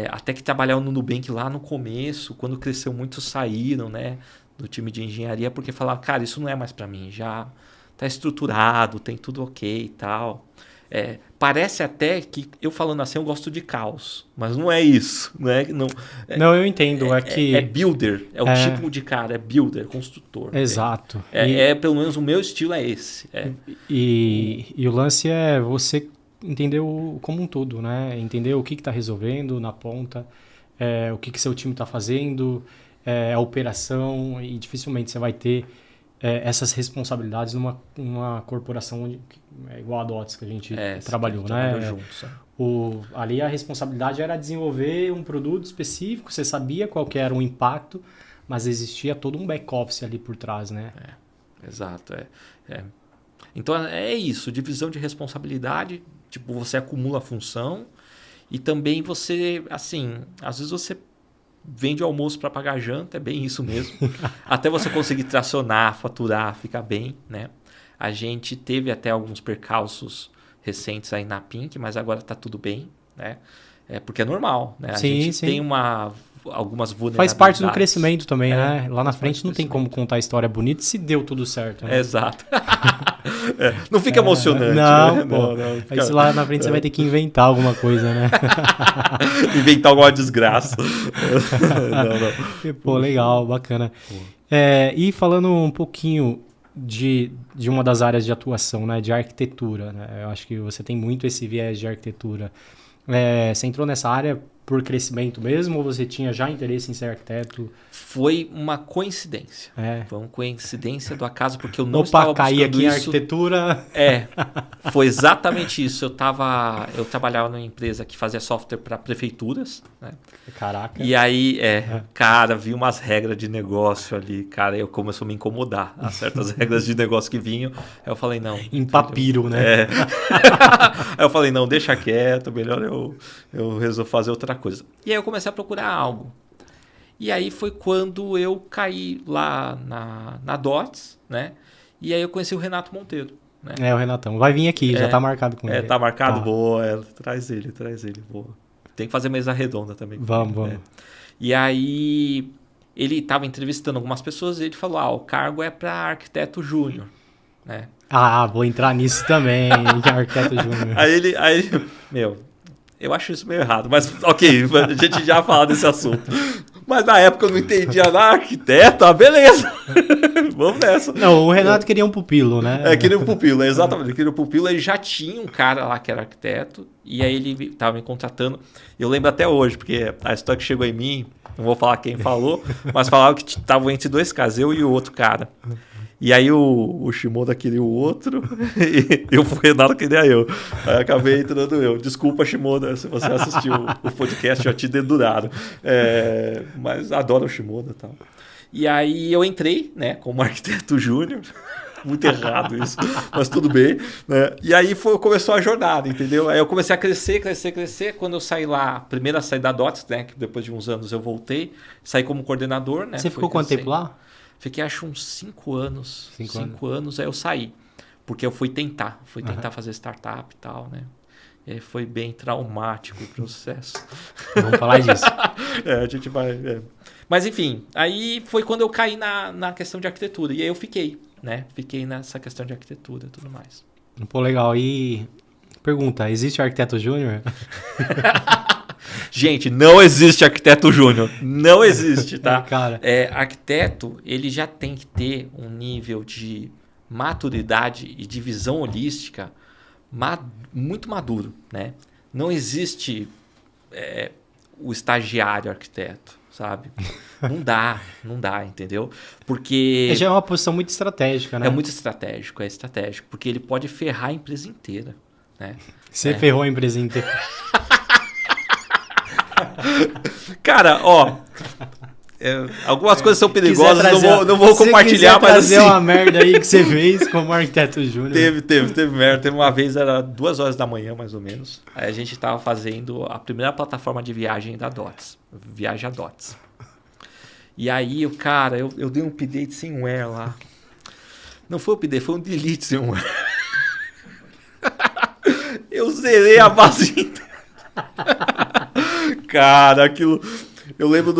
até que trabalhavam no Nubank lá no começo, quando cresceu muito, saíram, né, do time de engenharia, porque falaram, cara, isso não é mais para mim, já tá estruturado, tem tudo ok e tal. Parece até que eu falando assim, eu gosto de caos, mas não é isso. Não, eu entendo. É builder, é o tipo de cara, é builder, construtor. Exato. Pelo menos o meu estilo é esse. E o lance é você entender como um todo, né? Entender o que está resolvendo na ponta, o que seu time está fazendo, a operação, e dificilmente você vai ter essas responsabilidades numa corporação igual a DOTS que a gente trabalhou, né? Juntos, ali a responsabilidade era desenvolver um produto específico, você sabia qual que era o impacto, mas existia todo um back-office ali por trás, né? Exato. Então é isso, divisão de responsabilidade, tipo, você acumula a função e também você, assim, às vezes você vende almoço para pagar janta, é bem isso mesmo. Até você conseguir tracionar, faturar, ficar bem, né? A gente teve até alguns percalços recentes aí na Pink, mas agora tá tudo bem, né? Porque é normal, né? A gente tem algumas vulnerabilidades. Faz parte do crescimento também, né? Lá na frente não tem como contar a história bonita se deu tudo certo. Né? Exato. Não fica emocionante. Não, né? pô. Não fica... Aí lá na frente você vai ter que inventar alguma coisa, né? Inventar alguma desgraça. não. Pô, legal, bacana. E falando um pouquinho de uma das áreas de atuação, né? De arquitetura, né? Eu acho que você tem muito esse viés de arquitetura. Você entrou nessa área por crescimento mesmo ou você tinha já interesse em ser arquiteto? Foi uma coincidência. Foi uma coincidência do acaso, porque eu não estava buscando caí aqui isso. Em arquitetura. Foi exatamente isso. Eu trabalhava numa empresa que fazia software para prefeituras, né? Caraca. E aí, cara, vi umas regras de negócio ali, cara, eu começou a me incomodar. As certas regras de negócio que vinham. Aí eu falei, não. Em papiro, né? Aí eu falei, não, deixa quieto, melhor eu resolvo fazer outra coisa. E aí eu comecei a procurar algo. E aí foi quando eu caí lá na DOTS, né? E aí eu conheci o Renato Monteiro. Né? O Renatão. Vai vir aqui, já tá marcado com ele. Tá marcado? Boa, traz ele. Boa. Tem que fazer mesa redonda também. Vamos. E aí ele estava entrevistando algumas pessoas e ele falou, o cargo é para arquiteto júnior, né? Vou entrar nisso também, arquiteto júnior. Aí ele, eu acho isso meio errado, mas ok, a gente já fala desse assunto. Mas na época eu não entendia nada, arquiteto, beleza. Vamos nessa. Não, o Renato queria um pupilo, né? Queria um pupilo, exatamente. Ele queria um pupilo, ele já tinha um cara lá que era arquiteto, e aí ele estava me contratando. Eu lembro até hoje, porque a história que chegou em mim, não vou falar quem falou, mas falava que estavam entre dois caras, eu e o outro cara. E aí o Shimoda queria o outro e o Renato queria eu. Aí acabei entrando eu. Desculpa, Shimoda, se você assistiu o podcast, eu te deduraram. Mas adoro o Shimoda e tal. E aí eu entrei, né, como arquiteto júnior. Muito errado isso, mas tudo bem. Né? E aí começou a jornada, entendeu? Aí eu comecei a crescer. Quando eu saí lá, primeiro a sair da DOTS, né, que depois de uns anos eu voltei, saí como coordenador. Né? Você ficou quanto tempo lá? Fiquei acho uns 5 anos. 5 anos, aí eu saí. Porque eu fui tentar fazer startup e tal, né? E aí foi bem traumático o processo. Vamos falar disso. A gente vai... Mas enfim, aí foi quando eu caí na questão de arquitetura. E aí eu fiquei, né? Fiquei nessa questão de arquitetura e tudo mais. Pô, legal. E pergunta, existe arquiteto júnior? Gente, não existe arquiteto júnior. Não existe, tá? Cara. Arquiteto, ele já tem que ter um nível de maturidade e de visão holística muito maduro, né? Não existe o estagiário arquiteto, sabe? Não dá, entendeu? Porque... Já é uma posição muito estratégica, né? É muito estratégico, porque ele pode ferrar a empresa inteira, né? Você ferrou a empresa inteira. Cara, algumas coisas são perigosas, não vou compartilhar, mas trazer uma merda aí que você fez como arquiteto júnior. Teve merda. Teve uma vez, era 2 horas da manhã, mais ou menos. Aí a gente tava fazendo a primeira plataforma de viagem da DOTS. Viagem a DOTS. E aí, eu dei um update sem where lá. Não foi um update, foi um delete sem where. Eu zerei a base inteira. Cara, aquilo... Eu lembro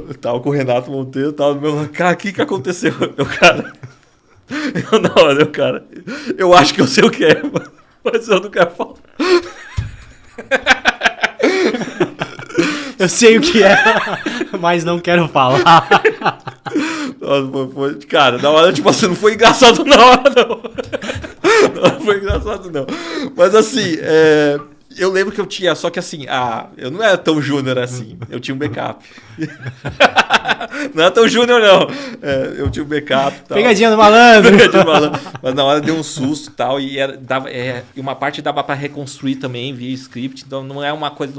eu tava com o Renato Monteiro, tava no meu lado. Cara, o que aconteceu? Eu acho que eu sei o que é, mas eu não quero falar. Eu sei o que é, mas não quero falar. Nossa, cara, na hora, tipo assim, não foi engraçado na hora, não. Não foi engraçado, não. Mas assim, eu lembro que eu tinha, só que assim, eu não era tão júnior assim. Eu tinha um backup. Não era tão júnior, não. Eu tinha um backup e tal. Pegadinha do malandro. Pegadinha do malandro. Mas na hora deu um susto e tal. E uma parte dava pra reconstruir também via script. Então não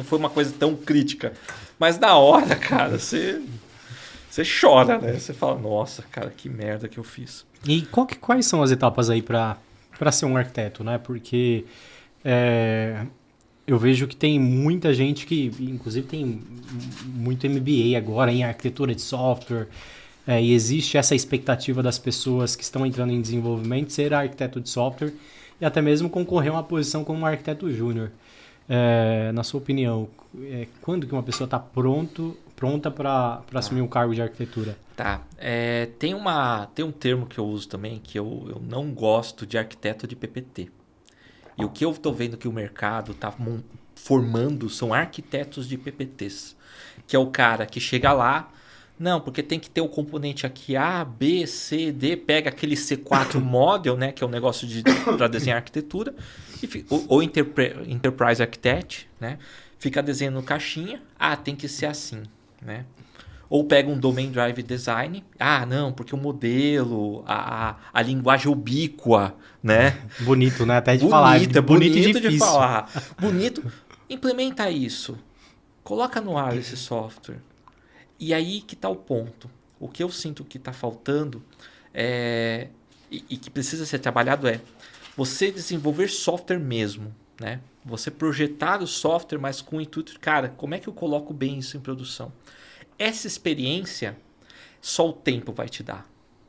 foi uma coisa tão crítica. Mas na hora, cara, você chora, né? Você fala, nossa, cara, que merda que eu fiz. E quais são as etapas aí para ser um arquiteto, né? Porque eu vejo que tem muita gente que, inclusive, tem muito MBA agora em arquitetura de software, e existe essa expectativa das pessoas que estão entrando em desenvolvimento ser arquiteto de software e até mesmo concorrer a uma posição como arquiteto júnior. Na sua opinião, quando que uma pessoa está pronta para assumir um cargo de arquitetura? Tá. Tem um termo que eu uso também, que eu não gosto de arquiteto de PPT. E o que eu estou vendo que o mercado está formando são arquitetos de PPTs. Que é o cara que chega lá, não, porque tem que ter o componente aqui A, B, C, D, pega aquele C4 model, né, que é um negócio para desenhar arquitetura, ou Enterprise Architect, né, fica desenhando caixinha, tem que ser assim, né? Ou pega um Domain Drive Design. Não, porque o modelo, a linguagem ubíqua, né? Bonito, né? Até de falar. Bonito e de falar. Bonito. Implementa isso. Coloca no ar esse software. E aí que está o ponto. O que eu sinto que está faltando e que precisa ser trabalhado você desenvolver software mesmo, né? Você projetar o software, mas com o intuito de, cara, como é que eu coloco bem isso em produção? Essa experiência só o tempo vai te dar.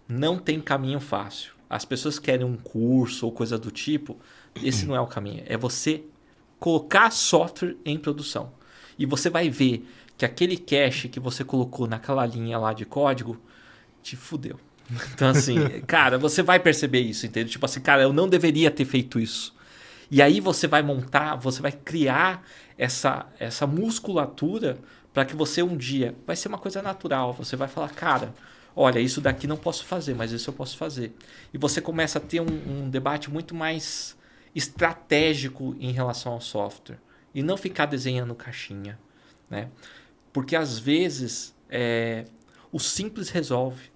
Não tem caminho fácil. As pessoas querem um curso ou coisa do tipo. Esse não é o caminho. É você colocar software em produção. E você vai ver que aquele cache que você colocou naquela linha lá de código te fudeu. Então assim, cara, você vai perceber isso, entendeu? Tipo assim, cara, eu não deveria ter feito isso. E aí você vai montar, você vai criar essa musculatura para que você um dia, vai ser uma coisa natural, você vai falar, cara, olha, isso daqui não posso fazer, mas isso eu posso fazer. E você começa a ter um debate muito mais estratégico em relação ao software. E não ficar desenhando caixinha, né? Porque às vezes o simples resolve.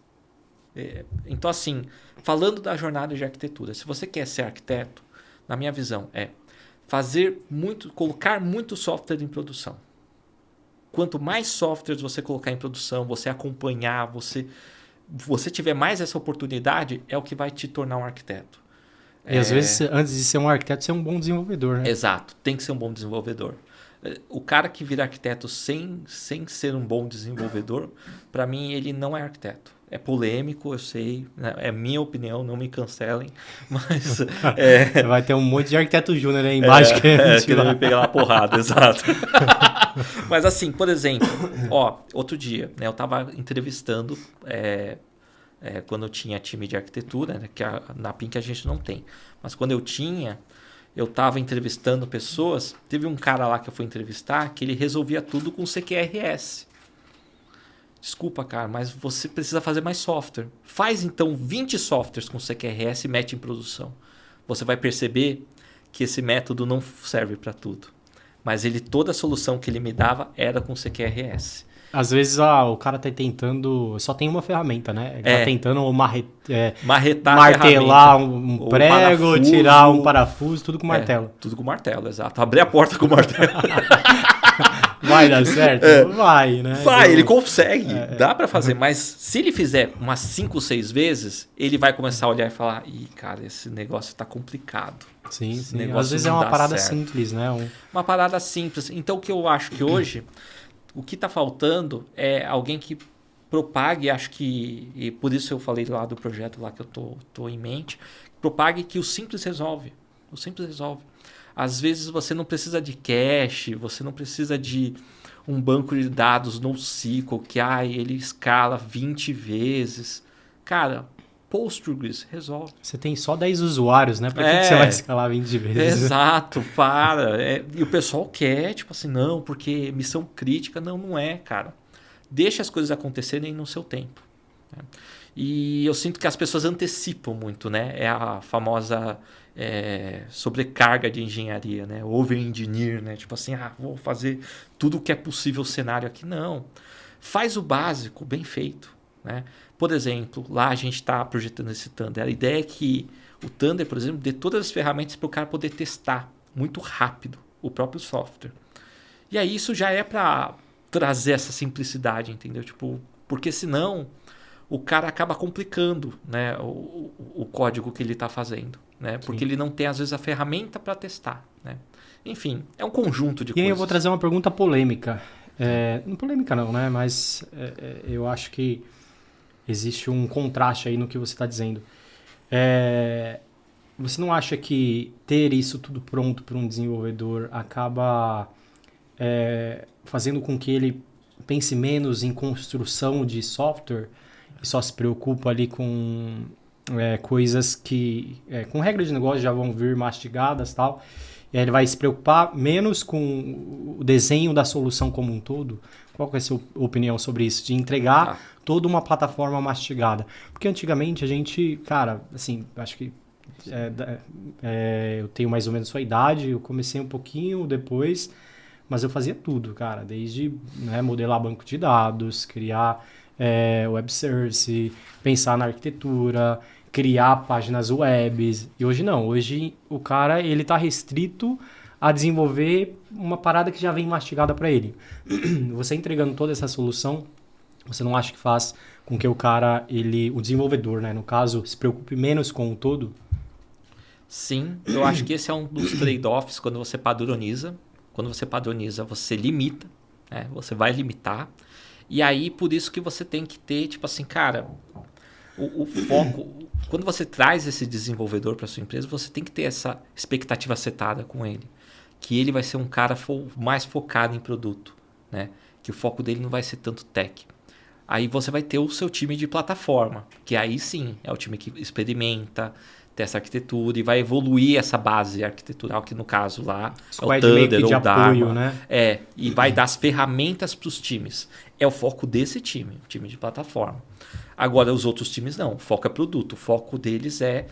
Então assim, falando da jornada de arquitetura, se você quer ser arquiteto, na minha visão, colocar muito software em produção. Quanto mais softwares você colocar em produção, você acompanhar, você tiver mais essa oportunidade, é o que vai te tornar um arquiteto. E às vezes, antes de ser um arquiteto, ser um bom desenvolvedor, né? Exato, tem que ser um bom desenvolvedor. O cara que vira arquiteto sem ser um bom desenvolvedor, para mim, ele não é arquiteto. É polêmico, eu sei, né? É minha opinião, não me cancelem, mas... Vai ter um monte de arquiteto júnior aí embaixo querendo me pegar uma porrada, exato. Mas assim, por exemplo, outro dia, né, eu estava entrevistando, quando eu tinha time de arquitetura, né, que na Pink a gente não tem, mas quando eu estava entrevistando pessoas, teve um cara lá que eu fui entrevistar que ele resolvia tudo com CQRS. Desculpa, cara, mas você precisa fazer mais software. Faz então 20 softwares com CQRS e mete em produção. Você vai perceber que esse método não serve para tudo. Mas toda a solução que ele me dava era com CQRS. Às vezes o cara tá tentando... Só tem uma ferramenta, né? Ele tá tentando martelar um prego, tirar um parafuso, tudo com martelo. Tudo com martelo, exato. Abrir a porta com martelo. Vai dar certo? Vai, né? Vai, ele consegue. Dá para fazer. Mas se ele fizer umas 5, 6 vezes, ele vai começar a olhar e falar, cara, esse negócio tá complicado. Sim. Às vezes é uma parada simples, né? Uma parada simples. Então, o que eu acho que hoje... O que está faltando é alguém que propague, acho que, e por isso eu falei lá do projeto lá que eu tô em mente, propague que o simples resolve. O simples resolve. Às vezes você não precisa de cache, você não precisa de um banco de dados NoSQL que ele escala 20 vezes. Cara, Postgres resolve. Você tem só 10 usuários, né? Pra que você vai escalar 20 vezes? Exato, para. E o pessoal quer, tipo assim, não, porque missão crítica. Não, não é, cara. Deixa as coisas acontecerem no seu tempo. Né? E eu sinto que as pessoas antecipam muito, né? É a famosa sobrecarga de engenharia, né? Over-engineer, né? Tipo assim, vou fazer tudo o que é possível o cenário aqui. Não. Faz o básico bem feito, né? Por exemplo, lá a gente está projetando esse Thunder. A ideia é que o Thunder, por exemplo, dê todas as ferramentas para o cara poder testar muito rápido o próprio software. E aí isso já é para trazer essa simplicidade, entendeu? Tipo, porque senão o cara acaba complicando, né, o código que ele está fazendo, né? Porque ele não tem, às vezes, a ferramenta para testar, né? Enfim, é um conjunto de coisas. E aí eu vou trazer uma pergunta polêmica. Não polêmica não, né? Mas eu acho que existe um contraste aí no que você está dizendo. Você não acha que ter isso tudo pronto para um desenvolvedor acaba fazendo com que ele pense menos em construção de software e só se preocupa ali com coisas que, com regras de negócio, já vão vir mastigadas e tal, e aí ele vai se preocupar menos com o desenho da solução como um todo? Qual que é a sua opinião sobre isso? De entregar toda uma plataforma mastigada. Porque antigamente a gente, cara, assim, acho que eu tenho mais ou menos a sua idade, eu comecei um pouquinho depois, mas eu fazia tudo, cara, desde modelar banco de dados, criar web service, pensar na arquitetura, criar páginas web. E hoje não, hoje o cara ele tá restrito a desenvolver uma parada que já vem mastigada para ele. Você entregando toda essa solução, você não acha que faz com que o cara, o desenvolvedor, né, no caso, se preocupe menos com o todo? Sim, eu acho que esse é um dos trade-offs quando você padroniza. Quando você padroniza, você limita, né? Você vai limitar. E aí, por isso que você tem que ter, tipo assim, cara, o foco. Quando você traz esse desenvolvedor para sua empresa, você tem que ter essa expectativa setada com ele. Que ele vai ser um cara mais focado em produto, né? Que o foco dele não vai ser tanto tech. Aí você vai ter o seu time de plataforma, que aí sim é o time que experimenta, testa arquitetura e vai evoluir essa base arquitetural, que no caso lá Squad é o Thunder ou de o apoio, Dharma. né? E vai dar as ferramentas para os times. É o foco desse time, o time de plataforma. Agora, os outros times não. O foco é produto. O foco deles é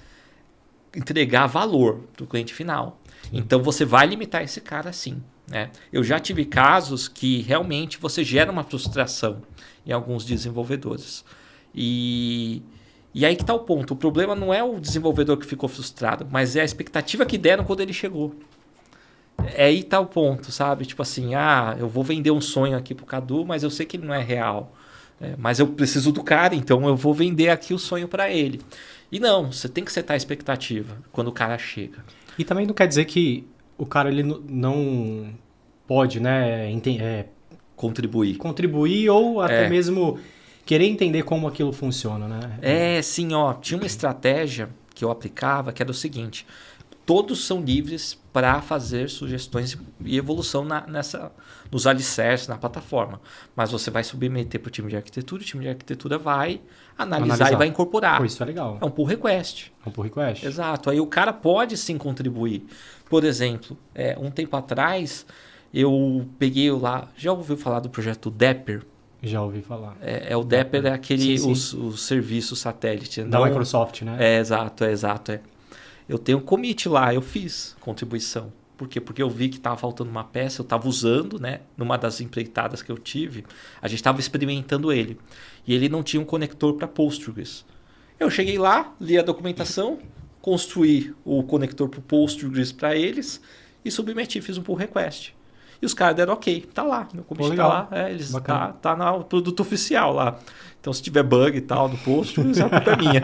entregar valor para o cliente final. Sim. Então, você vai limitar esse cara sim. Né? Eu já tive casos que realmente você gera uma frustração em alguns desenvolvedores. E aí que está o ponto. O problema não é o desenvolvedor que ficou frustrado, mas é a expectativa que deram quando ele chegou. Aí está o ponto, sabe? Tipo assim, eu vou vender um sonho aqui pro Cadu, mas eu sei que ele não é real. Mas eu preciso do cara, então eu vou vender aqui o sonho para ele. E não, você tem que setar a expectativa quando o cara chega. E também não quer dizer que o cara ele não pode, né, contribuir ou até mesmo querer entender como aquilo funciona, né? Sim, tinha uma estratégia que eu aplicava que era o seguinte: todos são livres para fazer sugestões e evolução nos alicerces, na plataforma. Mas você vai submeter para o time de arquitetura, o time de arquitetura vai analisar e vai incorporar. Pô, isso é legal. É um pull request. É um pull request. Exato. Aí o cara pode sim contribuir. Por exemplo, um tempo atrás, eu peguei lá... Já ouviu falar do projeto Dapper? Já ouvi falar. O Dapper é aquele... Sim. Os serviços satélite. Da Microsoft, né? Exato. Eu tenho um commit lá, eu fiz contribuição. Por quê? Porque eu vi que estava faltando uma peça, eu estava usando, né? Numa das empreitadas que eu tive, a gente estava experimentando ele. E ele não tinha um conector para Postgres. Eu cheguei lá, li a documentação, construí o conector para o Postgres para eles e submeti, fiz um pull request. E os caras deram ok, tá lá, meu commit tá lá, tá no produto oficial lá. Então se tiver bug e tal no Postgres, a culpa é minha.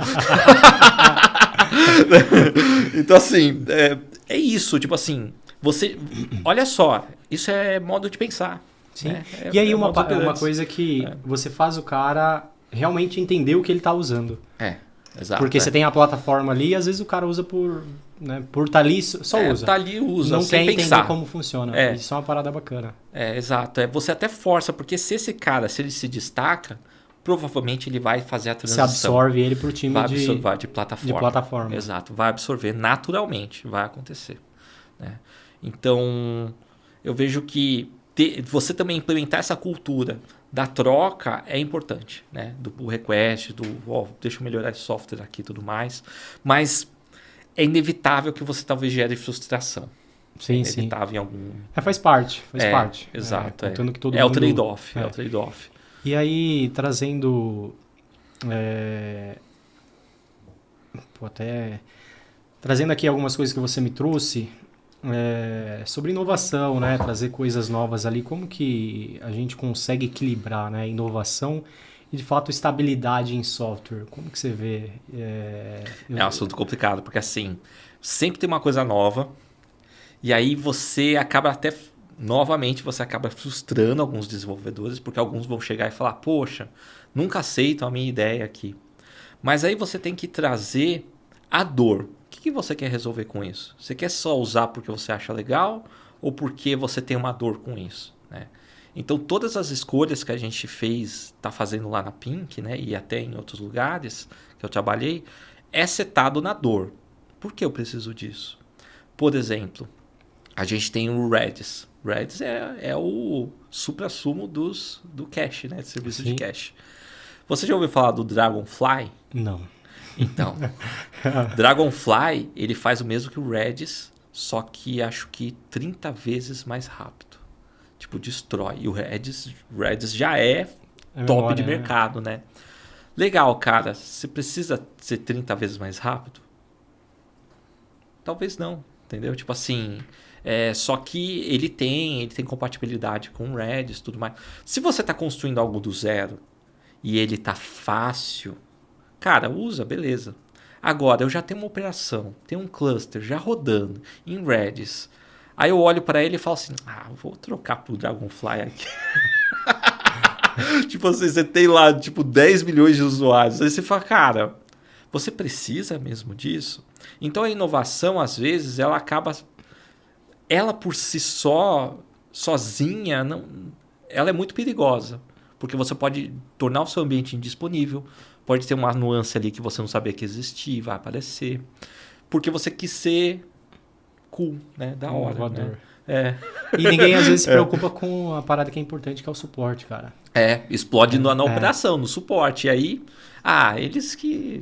Então assim, é isso, tipo assim, você, olha só, isso é modo de pensar. Sim. E aí uma coisa que você faz o cara realmente entender o que ele está usando. Exato. Porque você tem a plataforma ali e às vezes o cara usa por né, por estar ali, só usa. Tá ali, usa, não sem quer pensar. entender como funciona. Isso é uma parada bacana. Exato. Você até força, porque se esse cara, se ele se destaca, provavelmente ele vai fazer a transição. Você absorve ele pro time de plataforma. De plataforma. Exato. Vai absorver naturalmente. Vai acontecer. Né? Então, eu vejo que você também implementar essa cultura da troca é importante. Né? Do pull request, deixa eu melhorar esse software aqui e tudo mais. Mas é inevitável que você talvez gere frustração. Sim, inevitável em algum... faz parte. Exato. Contando que todo mundo... o trade-off. É o trade-off. E aí, trazendo... Trazendo aqui algumas coisas que você me trouxe sobre inovação, né? Trazer coisas novas ali. Como que a gente consegue equilibrar, né? Inovação e, de fato, estabilidade em software? Como que você vê? É um assunto complicado, porque assim, sempre tem uma coisa nova e aí você acaba até... Novamente, você acaba frustrando alguns desenvolvedores, porque alguns vão chegar e falar, poxa, nunca aceitam a minha ideia aqui. Mas aí você tem que trazer a dor. O que você quer resolver com isso? Você quer só usar porque você acha legal ou porque você tem uma dor com isso? Né? Então, todas as escolhas que a gente está fazendo lá na Pink, né, e até em outros lugares que eu trabalhei, é setado na dor. Por que eu preciso disso? Por exemplo, a gente tem o Redis. Redis é o supra-sumo do cache, né? De serviço de cache. Você já ouviu falar do Dragonfly? Não. Então, Dragonfly, ele faz o mesmo que o Redis, só que acho que 30 vezes mais rápido. Tipo, destrói. E o Redis já é top de mercado, né? Legal, cara. Você precisa ser 30 vezes mais rápido? Talvez não, entendeu? Tipo assim... só que ele tem compatibilidade com o Redis e tudo mais. Se você está construindo algo do zero e ele está fácil, cara, usa, beleza. Agora, eu já tenho uma operação, tenho um cluster já rodando em Redis. Aí eu olho para ele e falo assim, vou trocar pro Dragonfly aqui. Tipo assim, você tem lá tipo 10 milhões de usuários. Aí você fala, cara, você precisa mesmo disso? Então a inovação, às vezes, ela acaba... Ela por si sozinha, ela é muito perigosa. Porque você pode tornar o seu ambiente indisponível, pode ter uma nuance ali que você não sabia que existia, vai aparecer. Porque você quis ser cool, né? Da hora. Né? E ninguém às vezes se preocupa com a parada que é importante, que é o suporte, cara. Explode na operação, no suporte. E aí, eles que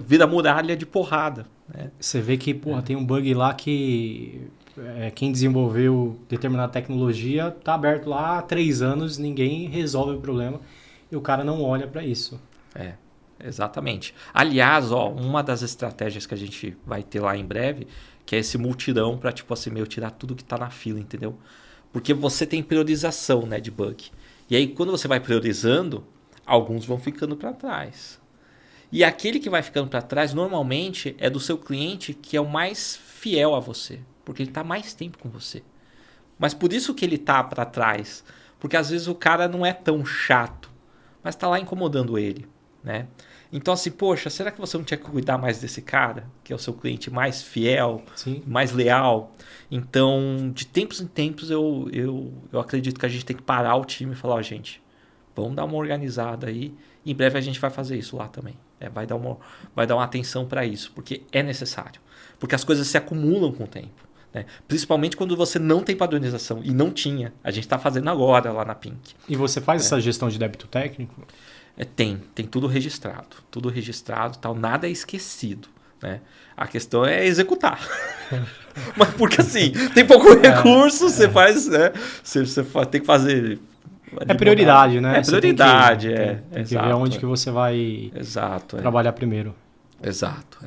vira muralha de porrada. Né? Você vê que, tem um bug lá que... quem desenvolveu determinada tecnologia está aberto lá há 3 anos, ninguém resolve o problema e o cara não olha para isso. Exatamente. Aliás, uma das estratégias que a gente vai ter lá em breve, que é esse multirão para tipo assim, tirar tudo que está na fila, entendeu? Porque você tem priorização, né, de bug. E aí quando você vai priorizando, alguns vão ficando para trás. E aquele que vai ficando para trás, normalmente, é do seu cliente que é o mais fiel a você. Porque ele está mais tempo com você. Mas por isso que ele está para trás. Porque às vezes o cara não é tão chato, mas está lá incomodando ele. Né? Então assim, poxa, será que você não tinha que cuidar mais desse cara? Que é o seu cliente mais fiel, Sim. mais leal. Então, de tempos em tempos, eu acredito que a gente tem que parar o time e falar, gente, vamos dar uma organizada aí. Em breve a gente vai fazer isso lá também. Vai dar uma atenção para isso, porque é necessário. Porque as coisas se acumulam com o tempo. Né? Principalmente quando você não tem padronização. E não tinha. A gente está fazendo agora lá na Pink. E você faz essa gestão de débito técnico? Tem tudo registrado. Tudo registrado, tal, nada é esquecido. Né? A questão é executar. Mas porque assim, tem pouco recurso, você faz, né? Você tem que fazer... É prioridade, né? É prioridade, tem que ver onde que você vai trabalhar primeiro. Exato,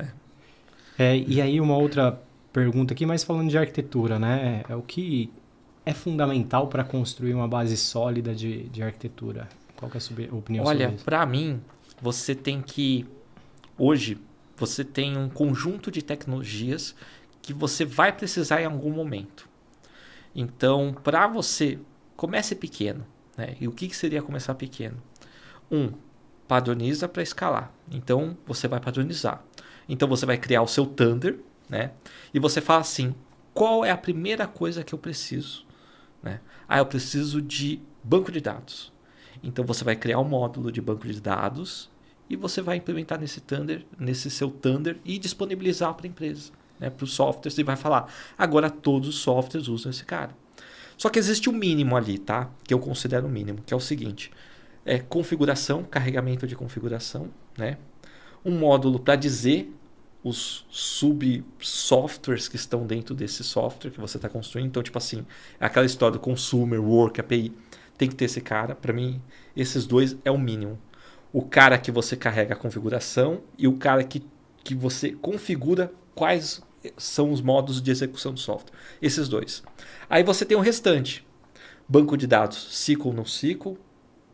E aí uma outra pergunta aqui, mas falando de arquitetura, né? O que é fundamental para construir uma base sólida de arquitetura? Qual que é a sua opinião sobre isso? Olha, para mim, você tem que... Hoje, você tem um conjunto de tecnologias que você vai precisar em algum momento. Então, para você... Comece pequeno. Né? E o que seria começar pequeno? Padroniza para escalar. Então, você vai padronizar. Então, você vai criar o seu Thunder, né? E você fala assim, qual é a primeira coisa que eu preciso? Né? Eu preciso de banco de dados. Então você vai criar um módulo de banco de dados e você vai implementar nesse seu Thunder e disponibilizar para a empresa, né? Para os softwares e vai falar, agora todos os softwares usam esse cara. Só que existe um mínimo ali, tá? Que eu considero o mínimo, que é o seguinte, configuração, carregamento de configuração, né? Um módulo para dizer os sub-softwares que estão dentro desse software que você está construindo. Então, tipo assim, aquela história do consumer, work, API, tem que ter esse cara. Para mim, esses dois é o mínimo. O cara que você carrega a configuração e o cara que você configura quais são os modos de execução do software. Esses dois. Aí você tem o restante. Banco de dados, SQL, NoSQL,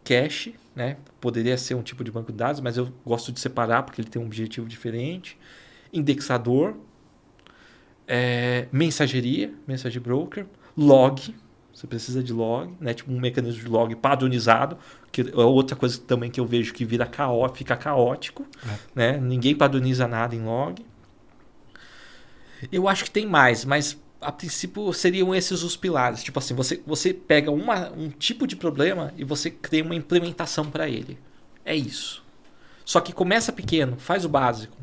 cache, né? Poderia ser um tipo de banco de dados, mas eu gosto de separar porque ele tem um objetivo diferente. Indexador, mensageria, message broker, log, você precisa de log, né? Tipo um mecanismo de log padronizado, que é outra coisa também que eu vejo que fica caótico, né? Ninguém padroniza nada em log. Eu acho que tem mais, mas a princípio seriam esses os pilares. Tipo assim, você pega um tipo de problema e você cria uma implementação para ele. É isso. Só que começa pequeno, faz o básico.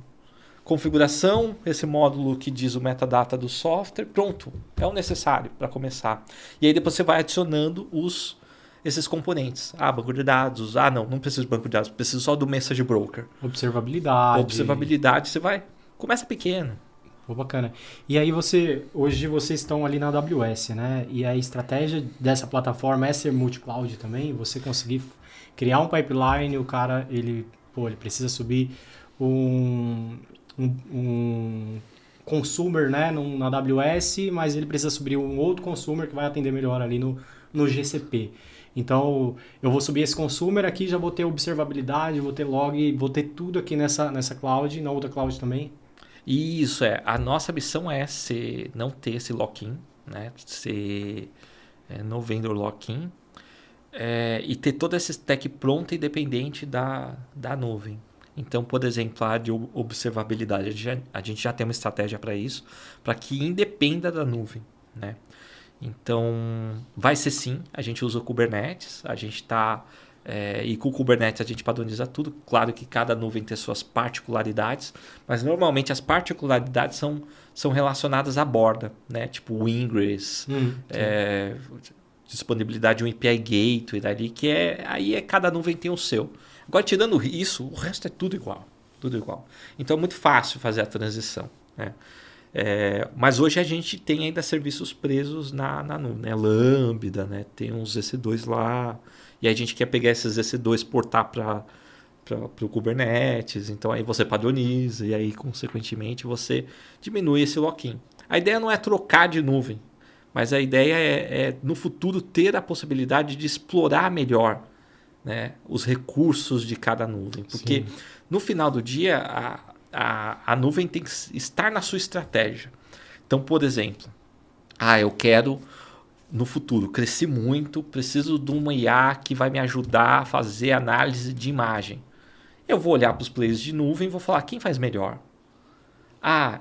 Configuração, esse módulo que diz o metadata do software, pronto, é o necessário para começar. E aí depois você vai adicionando esses componentes. Banco de dados, não preciso de banco de dados, preciso só do message broker. Observabilidade, começa pequeno. Pô, bacana. E aí hoje vocês estão ali na AWS, né? E a estratégia dessa plataforma é ser multi-cloud também? Você conseguir criar um pipeline, o cara, ele precisa subir um consumer, né, na AWS, mas ele precisa subir um outro consumer que vai atender melhor ali no GCP. Então, eu vou subir esse consumer aqui, já vou ter observabilidade, vou ter log, vou ter tudo aqui nessa cloud, na outra cloud também. Isso a nossa missão é não ter esse lock-in, né, ser no vendor lock-in, e ter toda essa stack pronta e dependente da nuvem. Então, por exemplo, a de observabilidade, a gente já tem uma estratégia para isso, para que independa da nuvem, né? Então, vai ser sim, a gente usa o Kubernetes, a gente está... e com o Kubernetes a gente padroniza tudo. Claro que cada nuvem tem suas particularidades, mas normalmente as particularidades são relacionadas à borda, né? Tipo o Ingress, disponibilidade de um API Gateway dali, que aí cada nuvem tem o seu. Agora, tirando isso, o resto é tudo igual. Tudo igual. Então, é muito fácil fazer a transição, né? Mas hoje a gente tem ainda serviços presos na nuvem, né? Lambda, né? Tem uns EC2 lá. E aí a gente quer pegar esses EC2 portar para o Kubernetes. Então, aí você padroniza e aí, consequentemente, você diminui esse lock-in. A ideia não é trocar de nuvem, mas a ideia é no futuro, ter a possibilidade de explorar melhor, né, os recursos de cada nuvem. Porque Sim. no final do dia, a nuvem tem que estar na sua estratégia. Então, por exemplo, eu quero, no futuro, crescer muito, preciso de uma IA que vai me ajudar a fazer análise de imagem. Eu vou olhar para os players de nuvem e vou falar, quem faz melhor?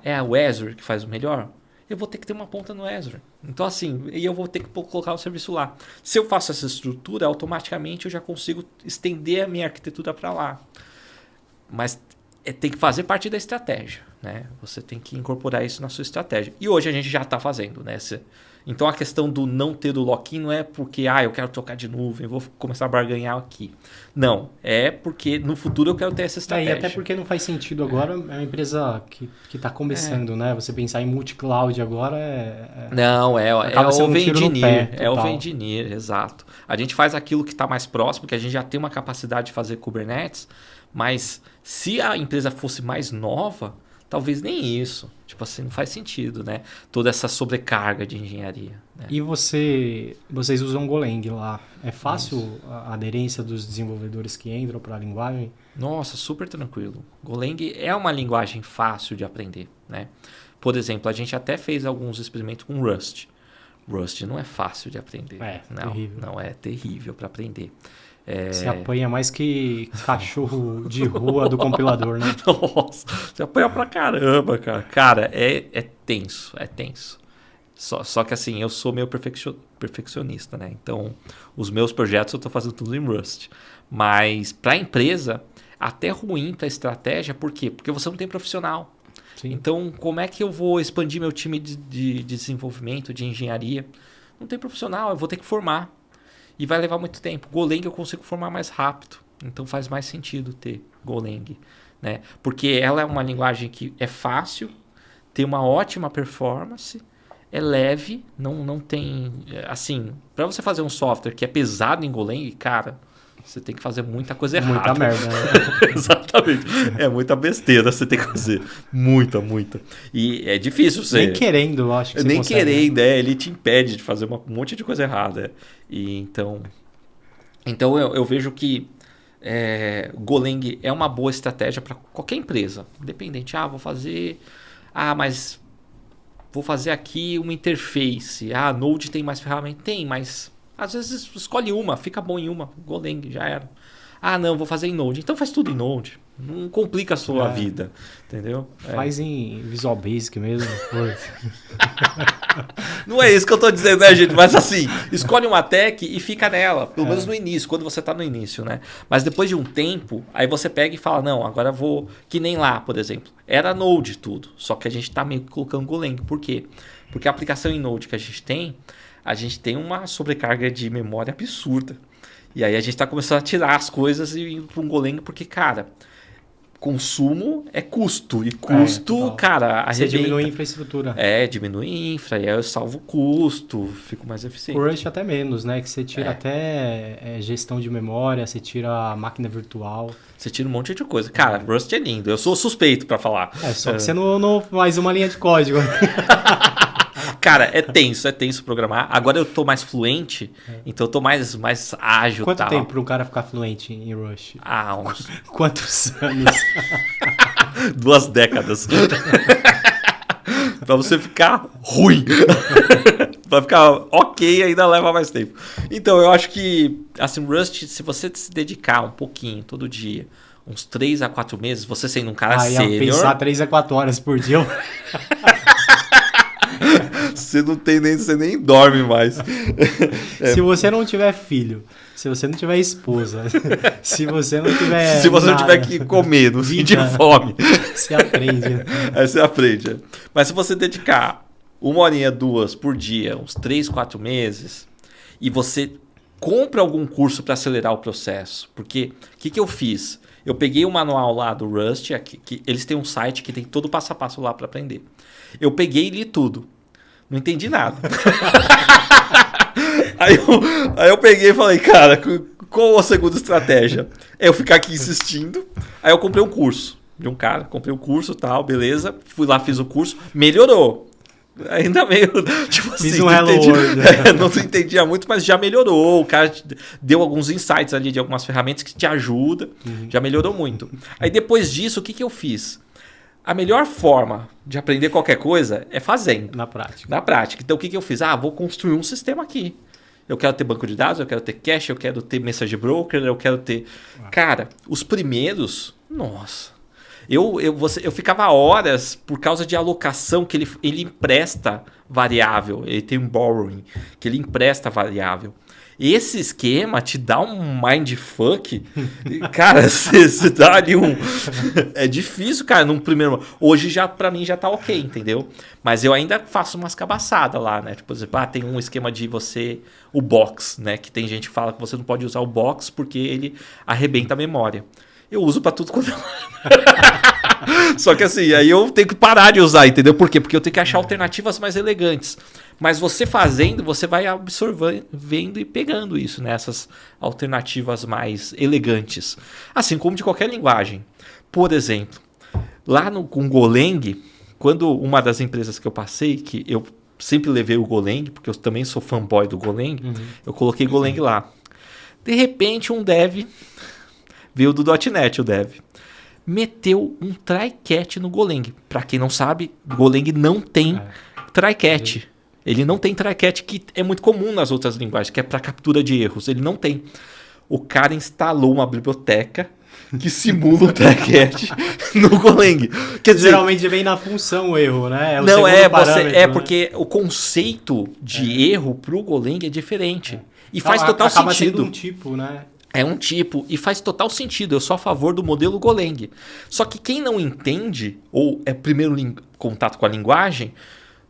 É o Azure que faz o melhor? Eu vou ter que ter uma ponta no Azure. Então, assim, eu vou ter que colocar o serviço lá. Se eu faço essa estrutura, automaticamente eu já consigo estender a minha arquitetura para lá. Mas tem que fazer parte da estratégia, né? Você tem que incorporar isso na sua estratégia. E hoje a gente já está fazendo, né? Então, a questão do não ter o lock-in não é porque eu quero trocar de nuvem, vou começar a barganhar aqui. Não, é porque no futuro eu quero ter essa estratégia. E até porque não faz sentido agora, é uma empresa que está começando, né? Você pensar em multi-cloud agora Não, é o Vendeneer, é o Vendeneer, exato. A gente faz aquilo que está mais próximo, que a gente já tem uma capacidade de fazer Kubernetes, mas se a empresa fosse mais nova, talvez nem isso. Tipo assim, não faz sentido, né? Toda essa sobrecarga de engenharia. Né? E vocês usam Golang lá. É fácil a aderência dos desenvolvedores que entram para a linguagem? Nossa, super tranquilo. Golang é uma linguagem fácil de aprender, né? Por exemplo, a gente até fez alguns experimentos com Rust. Rust não é fácil de aprender. Terrível. Não é terrível para aprender. Você apanha mais que cachorro de rua do compilador, né? Nossa, você apanha pra caramba, cara. Cara, é tenso, é tenso. Só que assim, eu sou meio perfeccionista, né? Então, os meus projetos eu tô fazendo tudo em Rust. Mas pra empresa, até ruim pra estratégia, por quê? Porque você não tem profissional. Sim. Então, como é que eu vou expandir meu time de desenvolvimento, de engenharia? Não tem profissional, eu vou ter que formar. E vai levar muito tempo. Golang eu consigo formar mais rápido. Então faz mais sentido ter Golang, né? Porque ela é uma linguagem que é fácil, tem uma ótima performance, é leve, não tem... Assim, para você fazer um software que é pesado em Golang, cara, você tem que fazer muita coisa errada. Muita merda, né? Exatamente. É muita besteira você tem que fazer. Muita. E é difícil você... Nem querendo, eu acho que você Nem consegue, querendo, ele te impede de fazer um monte de coisa errada. E então eu vejo que Golang é uma boa estratégia para qualquer empresa. Independente. Mas vou fazer aqui uma interface. Node tem mais ferramenta? Tem, mas às vezes escolhe uma, fica bom em uma. Golang, já era. Não, vou fazer em Node. Então faz tudo em Node. Não complica a sua vida, entendeu? Faz em Visual Basic mesmo. Não é isso que eu tô dizendo, né, gente? Mas assim, escolhe uma tech e fica nela. Pelo menos no início, quando você tá no início, né? Mas depois de um tempo, aí você pega e fala, não, agora vou... Que nem lá, por exemplo. Era Node tudo. Só que a gente tá meio que colocando Golang. Por quê? Porque a aplicação em Node que a gente tem uma sobrecarga de memória absurda. E aí a gente tá começando a tirar as coisas e ir para um Golang, porque, cara, consumo é custo. E custo, cara, você diminui a infraestrutura. Diminui infra, e aí eu salvo custo, fico mais eficiente. O Rust até menos, né? Que você tira até gestão de memória, você tira a máquina virtual. Você tira um monte de coisa. Cara, Rust é lindo. Eu sou suspeito pra falar. Só que você não faz uma linha de código. Cara, é tenso programar. Agora eu tô mais fluente, então eu tô mais ágil. Quanto tempo para um cara ficar fluente em Rust? Uns... Quantos anos? 2 décadas. Pra você ficar ruim. Pra ficar ok, ainda leva mais tempo. Então, eu acho que, assim, Rust, se você se dedicar um pouquinho, todo dia, uns 3 a 4 meses, você sendo um cara sênior... pensar 3 a 4 horas por dia... Você nem dorme mais. Se você não tiver filho, se você não tiver esposa, se você não tiver... Se você não tiver que comer, no fim de fome. Você aprende. Aí você aprende. Mas se você dedicar 1 horinha, 2 por dia, uns 3, 4 meses, e você compra algum curso para acelerar o processo. Porque o que eu fiz? Eu peguei o manual lá do Rust, que eles têm um site que tem todo o passo a passo lá para aprender. Eu peguei e li tudo. Não entendi nada. Aí eu peguei e falei, cara, qual a segunda estratégia? É eu ficar aqui insistindo. Aí eu comprei um curso de um cara. Comprei um curso e tal, beleza. Fui lá, fiz o curso. Melhorou. Ainda meio, tipo assim, fiz um Hello World. Não entendia muito, mas já melhorou. O cara deu alguns insights ali de algumas ferramentas que te ajudam. Já melhorou muito. Aí depois disso, o que eu fiz? A melhor forma de aprender qualquer coisa é fazendo. Na prática. Na prática. Então, o que eu fiz? Vou construir um sistema aqui. Eu quero ter banco de dados, eu quero ter cache, eu quero ter message broker, eu quero ter... Cara, os primeiros... Nossa. Eu ficava horas por causa de alocação, que ele empresta variável. Ele tem um borrowing, que ele empresta variável. Esse esquema te dá um mindfuck. Cara, você dá ali um... É difícil, cara, num primeiro... Hoje, pra mim, já tá ok, entendeu? Mas eu ainda faço umas cabaçadas lá, né? Tipo, por exemplo, tem um esquema de você... O box, né? Que tem gente que fala que você não pode usar o box porque ele arrebenta a memória. Eu uso pra tudo quanto... Só que assim, aí eu tenho que parar de usar, entendeu? Por quê? Porque eu tenho que achar alternativas mais elegantes. Mas você fazendo, você vai absorvendo e pegando isso, né? Essas alternativas mais elegantes. Assim como de qualquer linguagem. Por exemplo, lá com Golang, quando uma das empresas que eu passei, que eu sempre levei o Golang, porque eu também sou fanboy do Golang, eu coloquei Golang lá. De repente, um dev, veio do .NET o dev, meteu um try-catch no Golang. Para quem não sabe, Golang não tem try-catch. Ele não tem try-catch, que é muito comum nas outras linguagens, que é para captura de erros. Ele não tem. O cara instalou uma biblioteca que simula o try-catch no Golang. Quer dizer, Geralmente vem na função o erro, né? O não segundo é, parâmetro, né? porque o conceito de erro pro Golang é diferente. E faz Acaba total sendo sentido. um tipo, né? É um tipo, e faz total sentido. Eu sou a favor do modelo Golang. Só que quem não entende, ou é primeiro contato com a linguagem,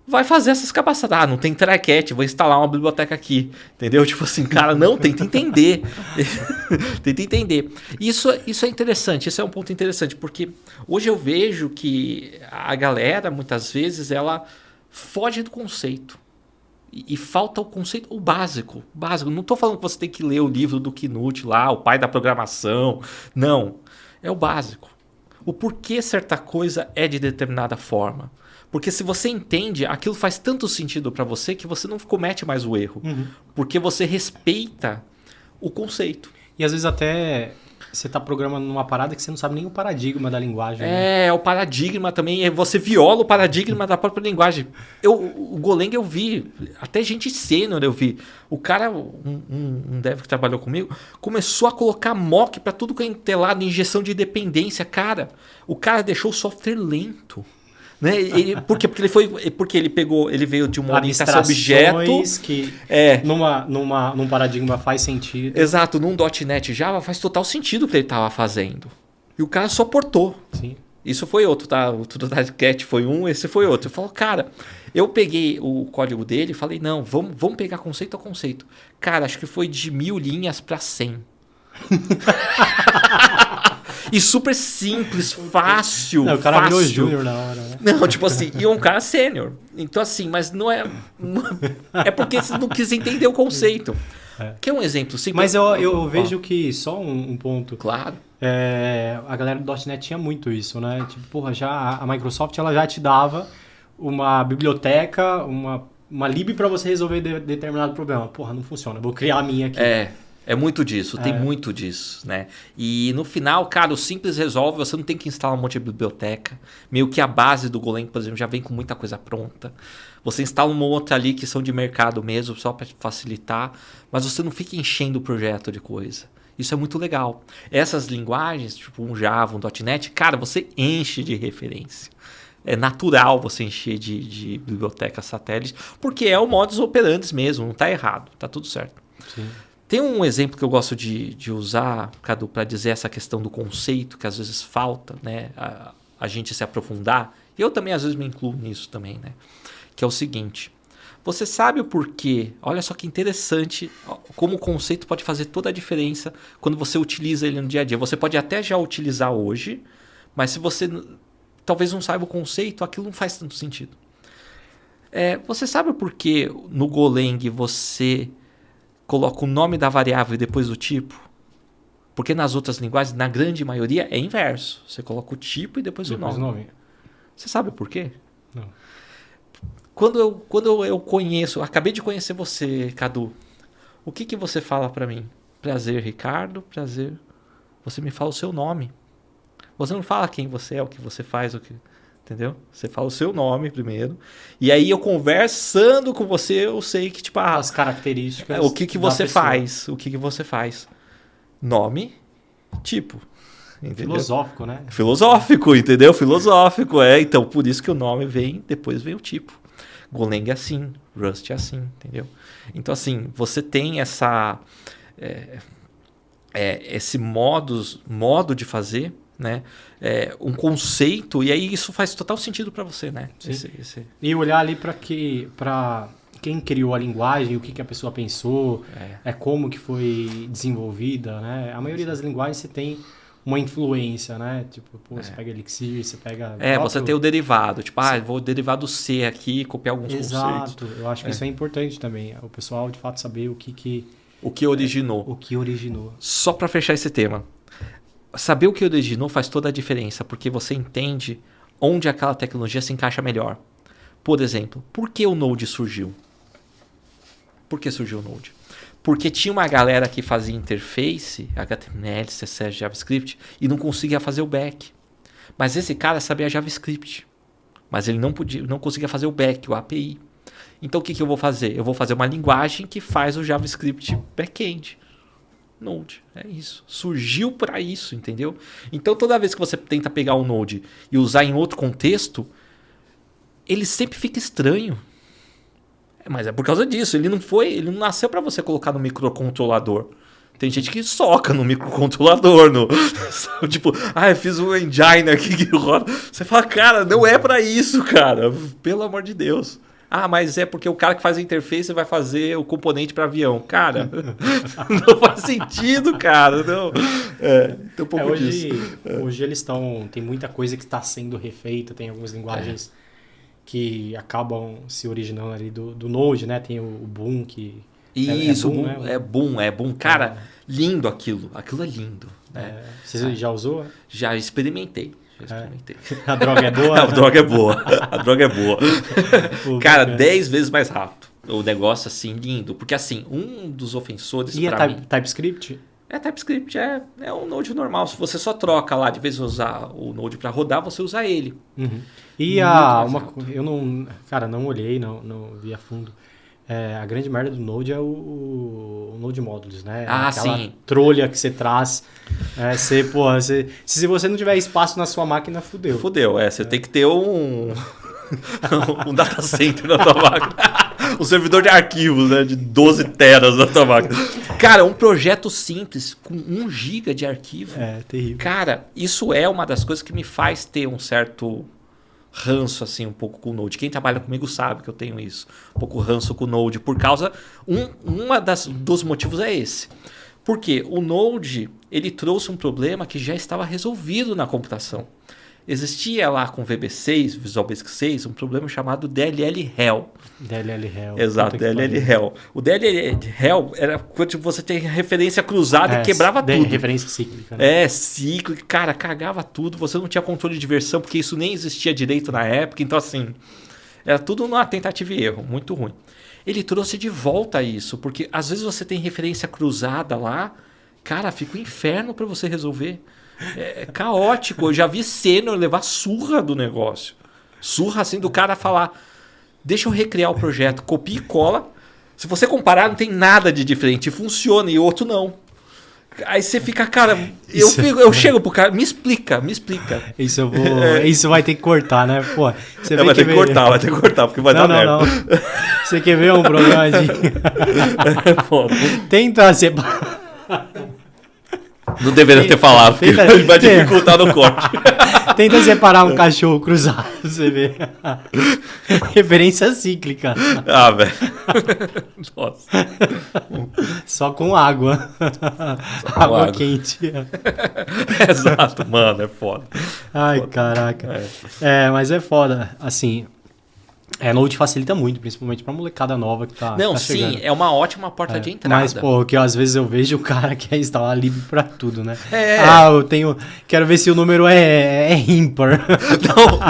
vai fazer essas capacidades. Ah, não tem try-catch, vou instalar uma biblioteca aqui. Entendeu? Tipo assim, cara, não, tenta entender. Tenta entender. Isso é interessante, isso é um ponto interessante, porque hoje eu vejo que a galera, muitas vezes, ela foge do conceito. E falta o conceito, o básico. Básico. Não estou falando que você tem que ler o livro do Knut lá, o pai da programação. Não. É o básico. O porquê certa coisa é de determinada forma. Porque se você entende, aquilo faz tanto sentido para você que você não comete mais o erro. Porque você respeita o conceito. E às vezes até você tá programando numa parada que você não sabe nem o paradigma da linguagem. Né? O paradigma também. Você viola o paradigma da própria linguagem. O Golang eu vi, até gente sênior eu vi. O cara, um dev que trabalhou comigo, começou a colocar mock para tudo que é entelado, injeção de dependência. Cara, o cara deixou o software lento. Né? Por quê? Porque ele veio de uma orientação objeto que num paradigma faz sentido. Exato, num .NET Java faz total sentido o que ele estava fazendo. E o cara só portou. Sim. Isso foi outro, tá? O try-catch foi um, esse foi outro. Eu falo, cara, eu peguei o código dele e falei, não, vamos pegar conceito a conceito. Cara, acho que foi de 1000 linhas para 100. E super simples, fácil. Não, o cara fácil. virou júnior na hora, né? Não, tipo assim, e um cara sênior. Então assim, mas não é... É porque você não quis entender o conceito. Que é um exemplo simples. Mas eu vejo que só um ponto. Claro. A galera do .NET tinha muito isso, né? Tipo, porra, já a Microsoft ela já te dava uma biblioteca, uma lib para você resolver determinado problema. Porra, não funciona, vou criar a minha aqui. É muito disso, tem muito disso, né? E no final, cara, o simples resolve, você não tem que instalar um monte de biblioteca. Meio que a base do Golang, por exemplo, já vem com muita coisa pronta. Você instala uma outra ali que são de mercado mesmo, só para facilitar, mas você não fica enchendo o projeto de coisa. Isso é muito legal. Essas linguagens, tipo um Java, um .NET, cara, você enche de referência. É natural você encher de biblioteca satélite, porque é o modus operandi mesmo, não está errado, está tudo certo. Sim. Tem um exemplo que eu gosto de usar, Cadu, para dizer essa questão do conceito, que às vezes falta, né, a gente se aprofundar. E eu também às vezes me incluo nisso também, né? Que é o seguinte: você sabe o porquê? Olha só que interessante como o conceito pode fazer toda a diferença quando você utiliza ele no dia a dia. Você pode até já utilizar hoje, mas se você talvez não saiba o conceito, aquilo não faz tanto sentido. Você sabe o porquê no Golang você coloca o nome da variável e depois o tipo? Porque nas outras linguagens, na grande maioria, é inverso. Você coloca o tipo e depois o nome. Você sabe por quê? Não. Quando eu conheço, acabei de conhecer você, Cadu, o que você fala para mim? Prazer, Ricardo, prazer. Você me fala o seu nome. Você não fala quem você é, o que você faz, entendeu? Você fala o seu nome primeiro. E aí eu conversando com você, eu sei que tipo as características. O que você faz? O que você faz? Nome, tipo. Entendeu? Filosófico, né? Filosófico, entendeu? Filosófico, Então, por isso que o nome vem, depois vem o tipo. Golang é assim, Rust é assim, entendeu? Então, assim, você tem esse modo de fazer, né? Um conceito, e aí isso faz total sentido para você, né? E olhar ali para quem criou a linguagem, o que a pessoa pensou, como que foi desenvolvida, né? A maioria das linguagens você tem uma influência, né? Tipo, você pega Elixir, você pega... você tem o derivado. Tipo, vou derivar do C aqui, copiar alguns conceitos. Exato. Eu acho que isso é importante também. O pessoal, de fato, saber o que originou. O que originou. Só para fechar esse tema. Saber o que originou faz toda a diferença, porque você entende onde aquela tecnologia se encaixa melhor. Por exemplo, por que o Node surgiu? Por que surgiu o Node? Porque tinha uma galera que fazia interface, HTML, CSS, JavaScript, e não conseguia fazer o back. Mas esse cara sabia JavaScript. Mas ele não conseguia fazer o back, o API. Então o que eu vou fazer? Eu vou fazer uma linguagem que faz o JavaScript back-end. Node. É isso. Surgiu para isso, entendeu? Então toda vez que você tenta pegar o Node e usar em outro contexto, ele sempre fica estranho. Mas é por causa disso. Ele não nasceu para você colocar no microcontrolador. Tem gente que soca no microcontrolador. Tipo, eu fiz um engine aqui que roda. Você fala, cara, não é para isso, cara. Pelo amor de Deus. Mas é porque o cara que faz a interface vai fazer o componente para avião. Cara, não faz sentido, cara. Não. Tem um pouco disso. Hoje eles estão... Tem muita coisa que está sendo refeita. Tem algumas linguagens que acabam se originando ali do Node, né? Tem o Boom que... Isso, Boom, né? É Boom. Cara, lindo aquilo. Aquilo é lindo. Né? Você já usou? Já experimentei. A droga é boa? A droga é boa. Cara, 10 vezes mais rápido. O negócio, assim, lindo. Porque, assim, um dos ofensores pra mim... TypeScript? TypeScript é um Node normal. Se você só troca lá, de vez em usar o Node para rodar, você usa ele. Uhum. E eu não olhei, não vi a fundo. A grande merda do Node é o Node Modules, né? Aquela sim. Trolha que você traz. Se você não tiver espaço na sua máquina, fudeu. Você tem que ter um data center na tua máquina. Um servidor de arquivos, né? De 12 teras na tua máquina. Cara, um projeto simples com 1 GB de arquivo. Terrível. Cara, isso é uma das coisas que me faz ter um certo... ranço assim um pouco com o Node. Quem trabalha comigo sabe que eu tenho isso. Um pouco ranço com o Node por causa... dos motivos é esse. Porque o Node, ele trouxe um problema que já estava resolvido na computação. Existia lá com VB6, Visual Basic 6, um problema chamado DLL-Hell. DLL-Hell. Exato, DLL-Hell. O DLL-Hell era quando você tem referência cruzada e quebrava tudo. Referência cíclica. Né? Cíclica. Cara, cagava tudo. Você não tinha controle de versão, porque isso nem existia direito na época. Então, assim, era tudo numa tentativa e erro. Muito ruim. Ele trouxe de volta isso, porque às vezes você tem referência cruzada lá, cara, fica um inferno para você resolver. É caótico. Eu já vi sênior levar surra do negócio. Surra assim do cara falar, deixa eu recriar o projeto, copia e cola. Se você comparar, não tem nada de diferente. Funciona e o outro não. Aí você fica, cara, eu chego pro cara, me explica. Isso vai ter que cortar, né? Pô, você vai ter que cortar, porque vai dar merda. Não. Você quer ver um problema de... Tenta separar... Não deveria ter falado, porque vai dificultar no corte. Tenta separar um cachorro cruzado, você vê. Referência cíclica. Velho. Nossa. Só com água. Água quente. Exato, mano, é foda. Ai, caraca. Mas é foda, assim... Node facilita muito, principalmente pra molecada nova que tá chegando. Sim, é uma ótima porta de entrada. Mas, que às vezes eu vejo o cara que quer instalar lib pra tudo, né? Quero ver se o número é ímpar.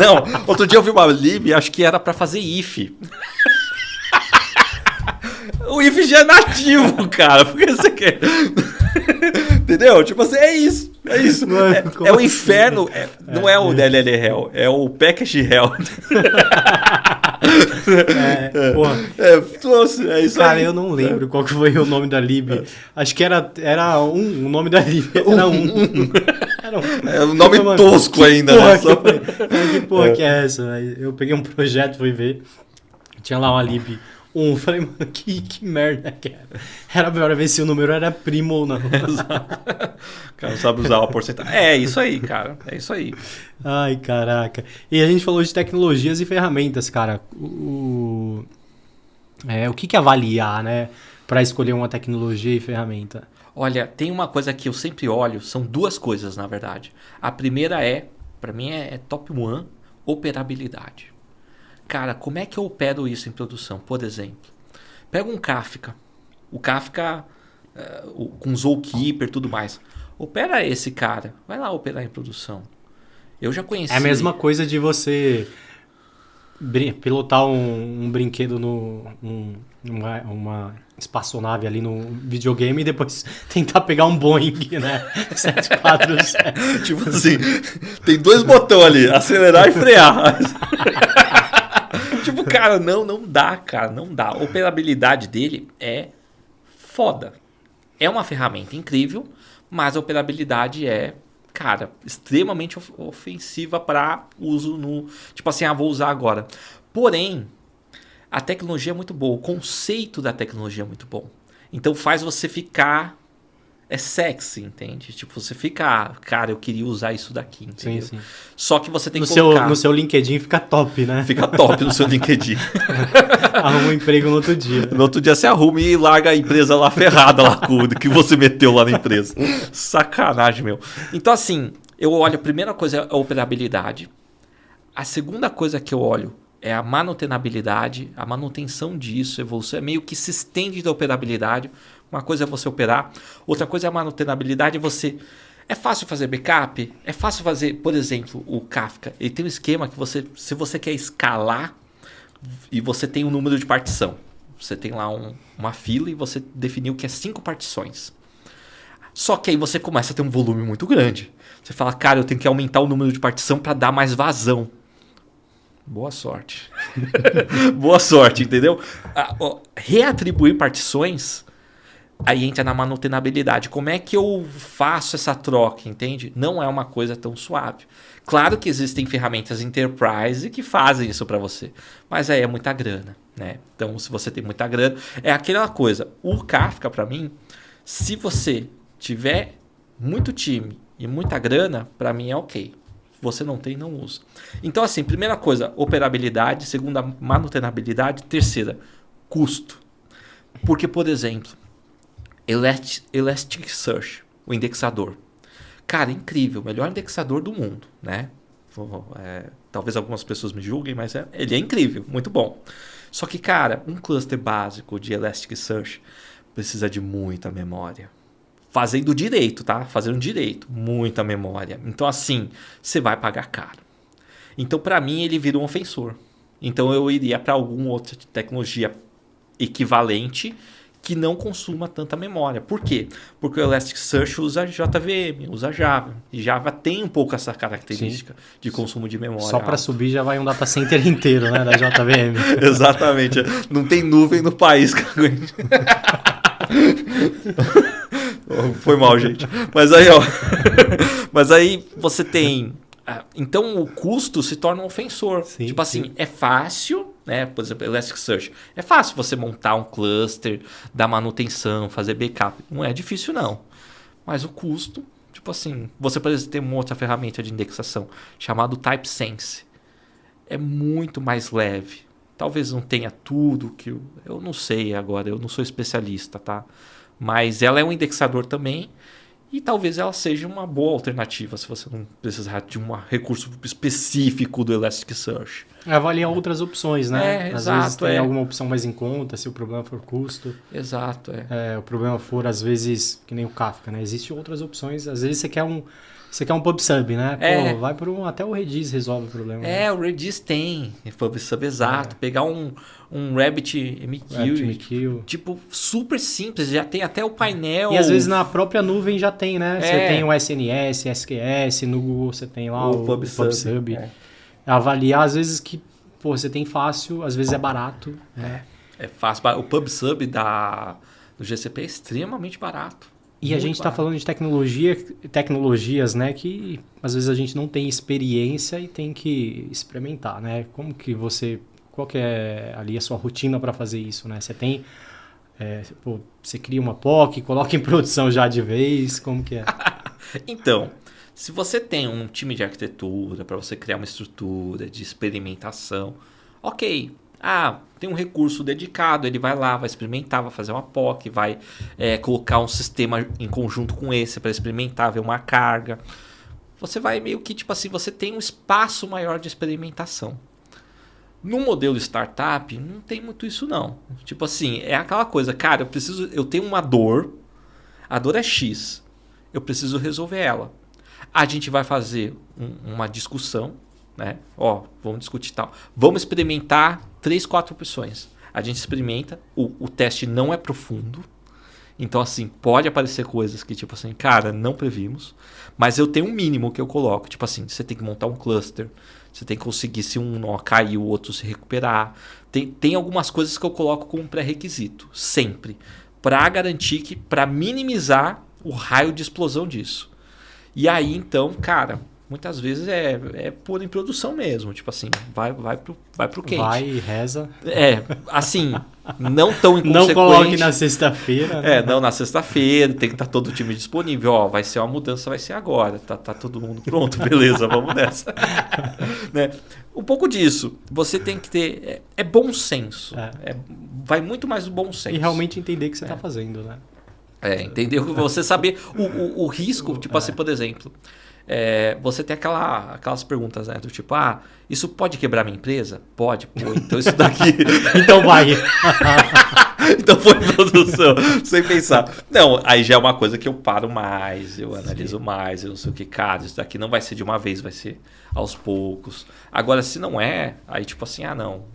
Não. Outro dia eu vi uma lib, acho que era pra fazer if. O if já é nativo, cara. Por que você quer? Entendeu? Tipo assim, é isso. Mano, é o inferno. Não é o DLL Hell, é o Package Hell. É isso. Cara, aí. eu não lembro qual que foi o nome da lib. Acho que era o nome da lib. Era um. É um nome tosco ainda, né? Que porra que é essa? Eu peguei um projeto, fui ver. Tinha lá uma lib. Falei, mano, que merda que era. Era melhor ver se o número era primo ou não. O cara não sabe usar a porcentagem. É isso aí, cara. É isso aí. Ai, caraca. E a gente falou de tecnologias e ferramentas, cara. O que avaliar, né? Para escolher uma tecnologia e ferramenta? Olha, tem uma coisa que eu sempre olho. São 2 coisas, na verdade. A primeira para mim é top 1, operabilidade. Cara, como é que eu opero isso em produção? Por exemplo, pega um Kafka. O Kafka com Zookeeper e tudo mais. Opera esse cara. Vai lá operar em produção. Eu já conheci... É a mesma coisa de você pilotar um brinquedo uma espaçonave ali no videogame e depois tentar pegar um Boeing, né? 747. Tipo assim, tem 2 botões ali, acelerar e frear. Tipo, cara, não dá, cara, não dá. A operabilidade dele é foda. É uma ferramenta incrível, mas a operabilidade é, cara, extremamente ofensiva para uso no... Tipo assim, vou usar agora. Porém, a tecnologia é muito boa, o conceito da tecnologia é muito bom. Então faz você ficar... É sexy, entende? Tipo, você fica... cara, eu queria usar isso daqui, entendeu? Sim. Só que você tem No que colocar... no seu LinkedIn fica top, né? Fica top no seu LinkedIn. Arruma um emprego no outro dia. No outro dia você arruma e larga a empresa lá ferrada lá com o que você meteu lá na empresa. Sacanagem, meu. Então, assim, eu olho, a primeira coisa é a operabilidade. A segunda coisa que eu olho é a manutenabilidade, a manutenção disso, a evolução. É meio que se estende da operabilidade. Uma coisa é você operar, outra coisa é a manutenabilidade. É fácil fazer backup? É fácil fazer, por exemplo, o Kafka. Ele tem um esquema que se você quer escalar e você tem um número de partição. Você tem lá uma fila e você definiu que é 5 partições. Só que aí você começa a ter um volume muito grande. Você fala, cara, eu tenho que aumentar o número de partição para dar mais vazão. Boa sorte. Boa sorte, entendeu? Reatribuir partições, aí entra na manutenabilidade. Como é que eu faço essa troca, entende? Não é uma coisa tão suave. Claro que existem ferramentas enterprise que fazem isso para você, mas aí é muita grana, né? Então, se você tem muita grana, é aquela coisa. O Kafka, para mim, se você tiver muito time e muita grana, para mim é ok. Você não tem, não usa. Então, assim, primeira coisa, operabilidade. Segunda, manutenabilidade. Terceira, custo. Porque, por exemplo, Elasticsearch, o indexador. Cara, incrível. Melhor indexador do mundo, né? Talvez algumas pessoas me julguem, mas ele é incrível. Muito bom. Só que, cara, um cluster básico de Elasticsearch precisa de muita memória. Fazendo direito, tá? Fazendo direito. Muita memória. Então, assim, você vai pagar caro. Então, para mim, ele vira um ofensor. Então, eu iria para alguma outra tecnologia equivalente que não consuma tanta memória. Por quê? Porque o Elasticsearch usa JVM, usa Java. E Java tem um pouco essa característica de consumo de memória. Só para subir já vai um data center inteiro, né? Da JVM. Exatamente. Não tem nuvem no país. Foi mal, gente. Mas aí você tem... Então o custo se torna um ofensor. Sim, tipo assim, sim. é fácil, né? Por exemplo, Elasticsearch. É fácil você montar um cluster, dar manutenção, fazer backup. Não é difícil, não. Mas o custo, tipo assim, você precisa ter uma outra ferramenta de indexação chamado TypeSense. É muito mais leve. Talvez não tenha tudo que eu não sei agora, eu não sou especialista, tá? Mas ela é um indexador também e talvez ela seja uma boa alternativa se você não precisar de um recurso específico do Elasticsearch. Avaliar outras opções, né? Às Exato, vezes tem alguma opção mais em conta, se o problema for custo. Exato, O problema for, às vezes, que nem o Kafka, né? Existem outras opções. Às vezes você quer um PubSub, né? Pô, vai por até o Redis resolve o problema. Né? O Redis tem PubSub, exato. Pegar um RabbitMQ, tipo, super simples, já tem até o painel. E às vezes na própria nuvem já tem, né? Você tem o SNS, SQS, no Google você tem lá o PubSub. Avaliar, às vezes que você tem fácil, às vezes é barato. Né? É fácil. O PubSub do GCP é extremamente barato. E a gente está falando de tecnologias, né, que às vezes a gente não tem experiência e tem que experimentar, né? Qual que é ali a sua rotina para fazer isso, né? Você tem, você cria uma POC, coloca em produção já de vez, como que é? Então, se você tem um time de arquitetura para você criar uma estrutura de experimentação, ok. Tem um recurso dedicado, ele vai lá, vai experimentar, vai fazer uma POC, vai colocar um sistema em conjunto com esse para experimentar, ver uma carga. Você vai meio que, tipo assim, você tem um espaço maior de experimentação. No modelo startup, não tem muito isso não. Tipo assim, é aquela coisa, cara, eu tenho uma dor, a dor é X, eu preciso resolver ela. A gente vai fazer uma discussão, né? Vamos discutir tal. Vamos experimentar 3, 4 opções. A gente experimenta, o teste não é profundo. Então, assim, pode aparecer coisas que, tipo assim, cara, não previmos. Mas eu tenho um mínimo que eu coloco. Tipo assim, você tem que montar um cluster. Você tem que conseguir, se um nó cair, o outro se recuperar. Tem algumas coisas que eu coloco como pré-requisito. Sempre. para garantir para minimizar o raio de explosão disso. E aí, então, cara, muitas vezes é pôr em produção mesmo. Tipo assim, vai pro quente. Vai e reza. Assim, não tão inconsequente. Não coloque na sexta-feira. Né? Não na sexta-feira. Tem que estar todo o time disponível. Ó, vai ser uma mudança, vai ser agora. Tá todo mundo pronto? Beleza, vamos nessa. Né? Um pouco disso. Você tem que ter... É bom senso. Vai muito mais do bom senso. E realmente entender o que você está fazendo, né? Entendeu? Você saber o risco, tipo assim, por exemplo... você tem aquelas perguntas, né? Do tipo, isso pode quebrar minha empresa? Pode, pô, então isso daqui... Então vai. Então foi produção, sem pensar. Não, aí já é uma coisa que eu paro mais, eu analiso mais, eu não sei o que, cara, isso daqui não vai ser de uma vez, vai ser aos poucos. Agora, se não aí tipo assim, não,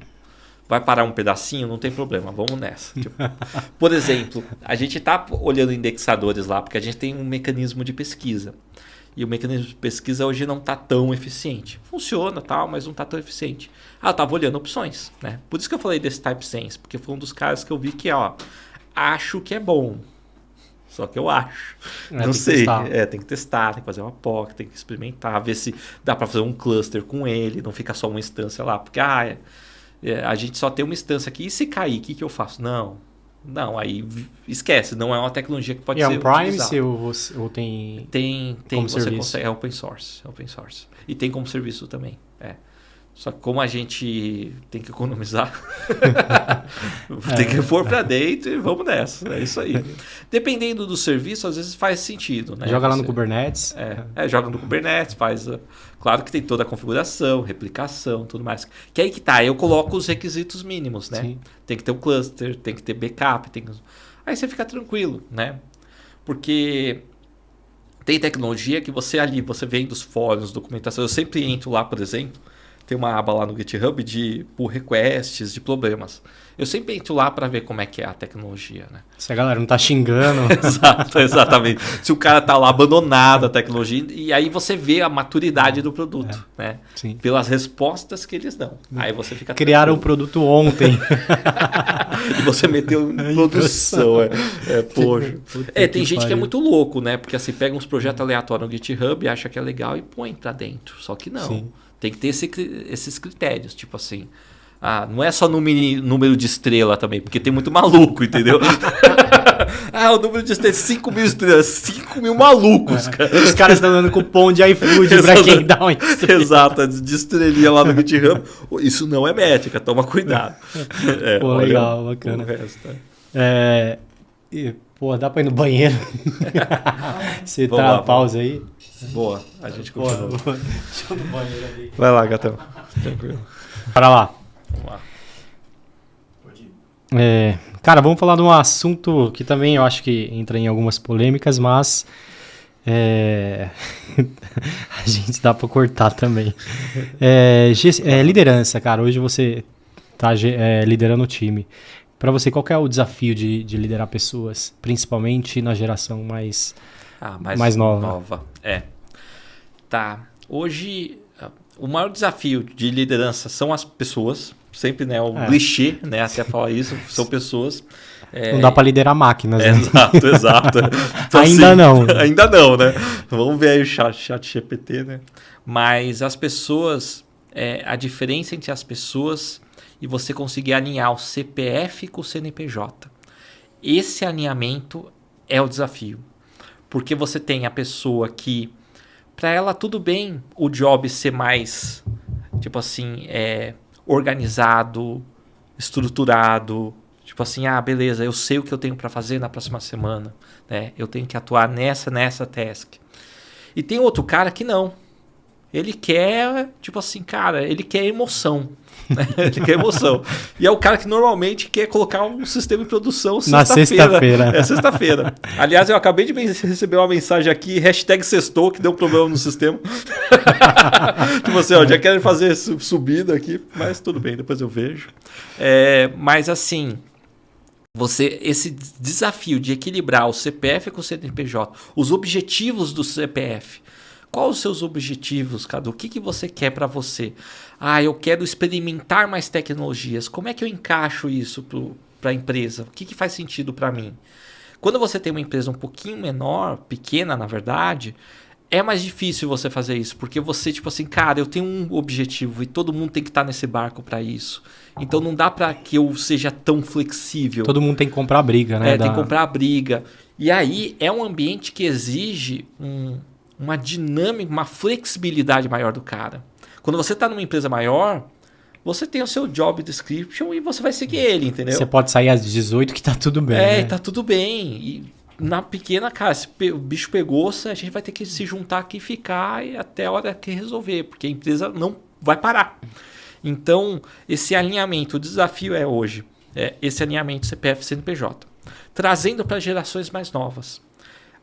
vai parar um pedacinho, não tem problema, vamos nessa. Tipo, por exemplo, a gente tá olhando indexadores lá, porque a gente tem um mecanismo de pesquisa. E o mecanismo de pesquisa hoje não está tão eficiente. Funciona, tal, mas não está tão eficiente. Eu estava olhando opções, né? Por isso que eu falei desse Type Sense, porque foi um dos caras que eu vi que, acho que é bom. Só que eu acho. Não sei. Tem que testar, tem que fazer uma POC, tem que experimentar, ver se dá para fazer um cluster com ele, não fica só uma instância lá. Porque, a gente só tem uma instância aqui, e se cair, o que eu faço? Não, aí esquece, não é uma tecnologia que pode ser utilizada. É on-premise ou tem como você serviço? É open source. E tem como serviço também. Só que como a gente tem que economizar, tem que pôr para dentro e vamos nessa. É isso aí. Dependendo do serviço, às vezes faz sentido. Né? Joga lá no Kubernetes. Joga no Kubernetes, faz... Claro que tem toda a configuração, replicação, tudo mais. Que aí que tá, eu coloco os requisitos mínimos, né? Sim. Tem que ter um cluster, tem que ter backup, aí você fica tranquilo, né? Porque tem tecnologia que você vem dos fóruns, documentação. Eu sempre entro lá, por exemplo, tem uma aba lá no GitHub de pull requests, de problemas. Eu sempre entro lá para ver como é que é a tecnologia, né? Se a galera não tá xingando. Exatamente. Se o cara tá lá abandonado a tecnologia, e aí você vê a maturidade do produto, né? Sim. Pelas respostas que eles dão. Aí você fica Criaram o produto ontem. E você meteu em produção. Poxa. Tem gente que é muito louco, né? Porque assim, pega uns projetos aleatórios no GitHub, acha que é legal e põe pra dentro. Só que não. Sim. Tem que ter esses critérios, tipo assim... não é só número de estrela também, porque tem muito maluco, entendeu? O número de estrelas, 5.000 estrelas, 5.000 malucos, cara. Os caras estão dando cupom de iFood pra quem dá uma estrela. Exato, de estrelinha lá no GitHub. Isso não é métrica, toma cuidado. Pô, legal, bacana. Dá pra ir no banheiro? Você tá na pausa aí? Boa, a gente continua. Deixa eu ir no banheiro ali. Vai lá, gatão. Tranquilo. Para lá. Vamos lá. Cara, vamos falar de um assunto que também eu acho que entra em algumas polêmicas, mas a gente dá para cortar também. Liderança, cara. Hoje você está liderando o time. Para você, qual que é o desafio de liderar pessoas, principalmente na geração mais nova? Tá. Hoje, o maior desafio de liderança são as pessoas. Sempre, né? O clichê, né? Até falar isso, são pessoas. Não dá para liderar máquinas, né? Exato. Então, ainda não. Ainda não, né? Vamos ver aí o chat GPT, né? Mas as pessoas, a diferença entre as pessoas e você conseguir alinhar o CPF com o CNPJ. Esse alinhamento é o desafio. Porque você tem a pessoa que, para ela tudo bem o job ser mais, tipo assim, organizado, estruturado, tipo assim, beleza, eu sei o que eu tenho para fazer na próxima semana, né? Eu tenho que atuar nessa task. E tem outro cara que não. Ele quer, tipo assim, cara, ele quer emoção. Ele quer emoção. E é o cara que normalmente quer colocar um sistema de produção na sexta-feira. Sexta-feira. Aliás, eu acabei de receber uma mensagem aqui, #sextou, que deu um problema no sistema. Tipo assim, já querem fazer subida aqui, mas tudo bem, depois eu vejo. Mas assim, esse desafio de equilibrar o CPF com o CNPJ, os objetivos do CPF. Quais os seus objetivos, Cadu? O que você quer para você? Eu quero experimentar mais tecnologias. Como é que eu encaixo isso para a empresa? O que faz sentido para mim? Quando você tem uma empresa um pouquinho menor, pequena na verdade, é mais difícil você fazer isso, porque você, tipo assim, cara, eu tenho um objetivo e todo mundo tem que estar nesse barco para isso. Então não dá para que eu seja tão flexível. Todo mundo tem que comprar a briga, né? Tem que comprar a briga. E aí é um ambiente que exige uma dinâmica, uma flexibilidade maior do cara. Quando você está numa empresa maior, você tem o seu job description e você vai seguir ele, entendeu? Você pode sair às 18 que tá tudo bem. né? Tá tudo bem. E na pequena, cara, se o bicho pegou, a gente vai ter que se juntar aqui e ficar até a hora que resolver, porque a empresa não vai parar. Então, esse alinhamento, o desafio é hoje, esse alinhamento CPF-CNPJ, trazendo para gerações mais novas.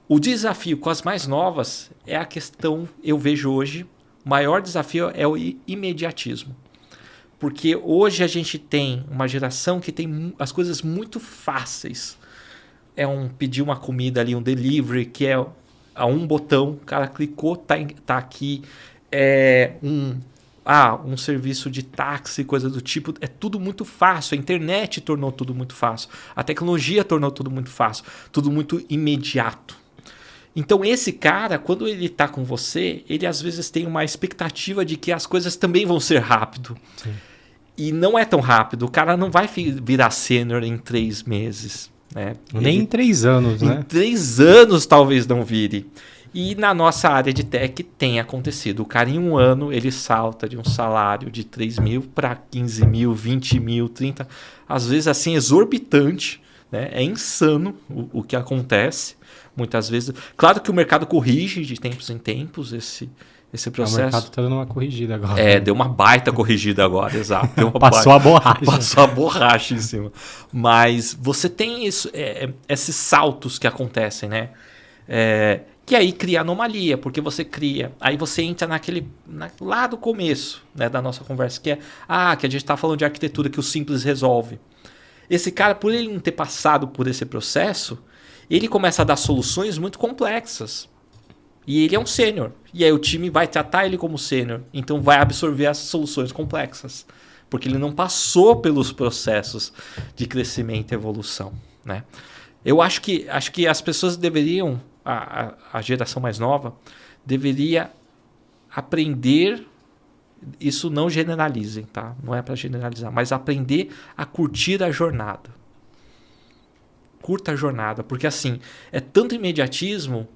O desafio com as mais novas é a questão, eu vejo hoje, o maior desafio é o imediatismo. Porque hoje a gente tem uma geração que tem as coisas muito fáceis. Pedir uma comida ali, um delivery, que é a um botão, o cara clicou, tá aqui. Um serviço de táxi, coisa do tipo, é tudo muito fácil. A internet tornou tudo muito fácil. A tecnologia tornou tudo muito fácil. Tudo muito imediato. Então esse cara, quando ele está com você, ele às vezes tem uma expectativa de que as coisas também vão ser rápido. Sim. E não é tão rápido. O cara não vai virar sênior em 3 meses. Né? Nem em 3 anos, né? Em 3 anos talvez não vire. E na nossa área de tech tem acontecido. O cara em 1 ano ele salta de um salário de 3 mil para 15 mil, 20 mil, 30. Às vezes assim exorbitante. Né? É insano o que acontece. Muitas vezes. Claro que o mercado corrige de tempos em tempos esse processo. O mercado está dando uma corrigida agora. Deu uma baita corrigida agora, exato. Passou a borracha. Passou a borracha em cima. Mas você tem isso, esses saltos que acontecem, né? Que aí cria anomalia, porque você cria. Aí você entra lá do começo, né, da nossa conversa, que a gente está falando de arquitetura que o simples resolve. Esse cara, por ele não ter passado por esse processo, ele começa a dar soluções muito complexas. E ele é um sênior. E aí o time vai tratar ele como sênior. Então vai absorver as soluções complexas. Porque ele não passou pelos processos de crescimento e evolução. Né? Eu acho que as pessoas deveriam, a geração mais nova, deveria aprender, isso não generalizem, tá? Não é para generalizar, mas aprender a curtir a jornada. Curta a jornada, porque assim, é tanto imediatismo.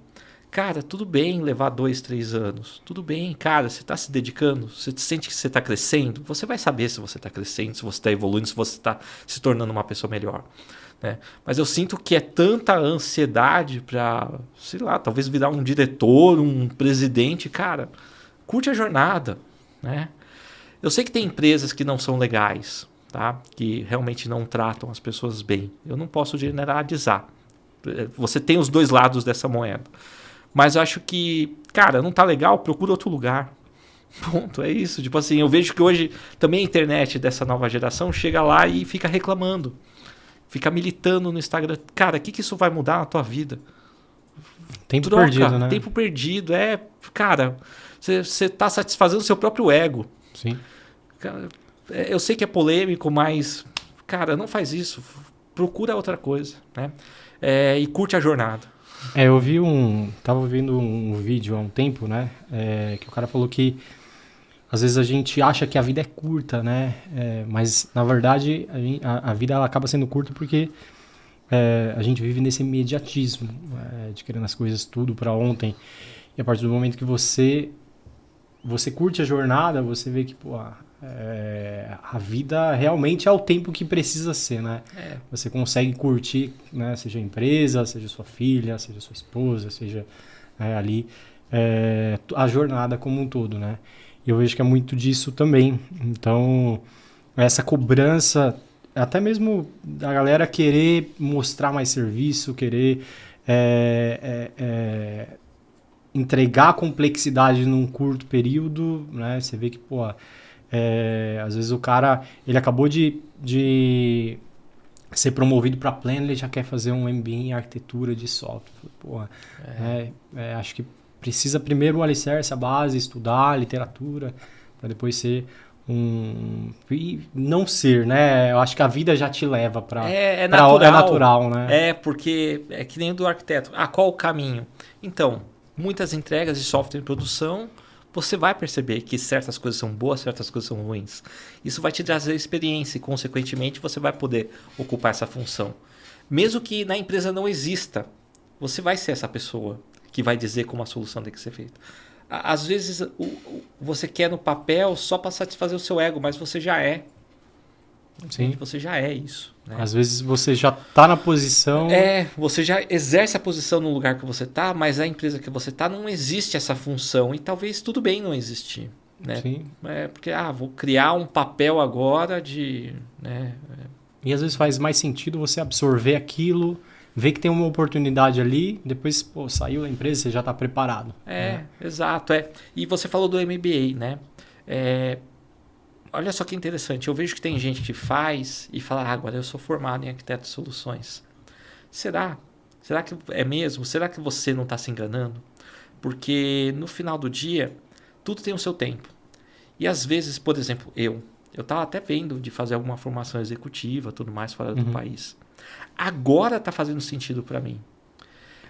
Cara, tudo bem levar 2, 3 anos. Tudo bem, cara, você está se dedicando, você sente que você está crescendo, você vai saber se você está crescendo, se você está evoluindo, se você está se tornando uma pessoa melhor. Né? Mas eu sinto que é tanta ansiedade para, sei lá, talvez virar um diretor, um presidente. Cara, curte a jornada. Né? Eu sei que tem empresas que não são legais, tá? Que realmente não tratam as pessoas bem. Eu não posso generalizar. Você tem os 2 lados dessa moeda. Mas eu acho que, cara, não tá legal, procura outro lugar. Ponto, é isso. Tipo assim, eu vejo que hoje também a internet dessa nova geração chega lá e fica reclamando. Fica militando no Instagram. Cara, o que isso vai mudar na tua vida? Tempo perdido, né? Tempo perdido. Cara, você tá satisfazendo o seu próprio ego. Sim. Cara, eu sei que é polêmico, mas, cara, não faz isso. Procura outra coisa, né? E curte a jornada. Eu tava vendo um vídeo há um tempo, né? Que o cara falou que às vezes a gente acha que a vida é curta, né? Mas na verdade a vida ela acaba sendo curta porque a gente vive nesse imediatismo, de querendo as coisas tudo para ontem. E a partir do momento que você curte a jornada, você vê que a vida realmente é o tempo que precisa ser, né? Você consegue curtir, né? Seja a empresa, seja sua filha, seja sua esposa, seja ali a jornada como um todo, né? E eu vejo que é muito disso também. Então, essa cobrança, até mesmo da galera querer mostrar mais serviço, querer entregar complexidade num curto período, né? Você vê que, às vezes o cara, ele acabou de ser promovido para pleno, ele já quer fazer um MBA em arquitetura de software. Acho que precisa primeiro o alicerce, a base, estudar literatura, para depois ser e não ser, né? Eu acho que a vida já te leva para É natural. É natural, né? É, porque é que nem o do arquiteto. Qual o caminho? Então, muitas entregas de software em produção, você vai perceber que certas coisas são boas, certas coisas são ruins. Isso vai te trazer experiência e, consequentemente, você vai poder ocupar essa função. Mesmo que na empresa não exista, você vai ser essa pessoa que vai dizer como a solução tem que ser feita. Às vezes você quer no papel só para satisfazer o seu ego, mas você já é. Sim. Você já é isso. Né? Às vezes você já está na posição... Você já exerce a posição no lugar que você está, mas a empresa que você está não existe essa função. E talvez tudo bem não existir. Né? Sim. Porque vou criar um papel agora de... Né? E às vezes faz mais sentido você absorver aquilo... Ver que tem uma oportunidade ali, depois saiu da empresa, você já está preparado. Exato. E você falou do MBA, né? Olha só que interessante. Eu vejo que tem gente que faz e fala, agora eu sou formado em arquiteto de soluções. Será? Será que é mesmo? Será que você não está se enganando? Porque no final do dia, tudo tem o seu tempo. E às vezes, por exemplo, eu estava até vendo de fazer alguma formação executiva, tudo mais fora do país. Agora está fazendo sentido para mim.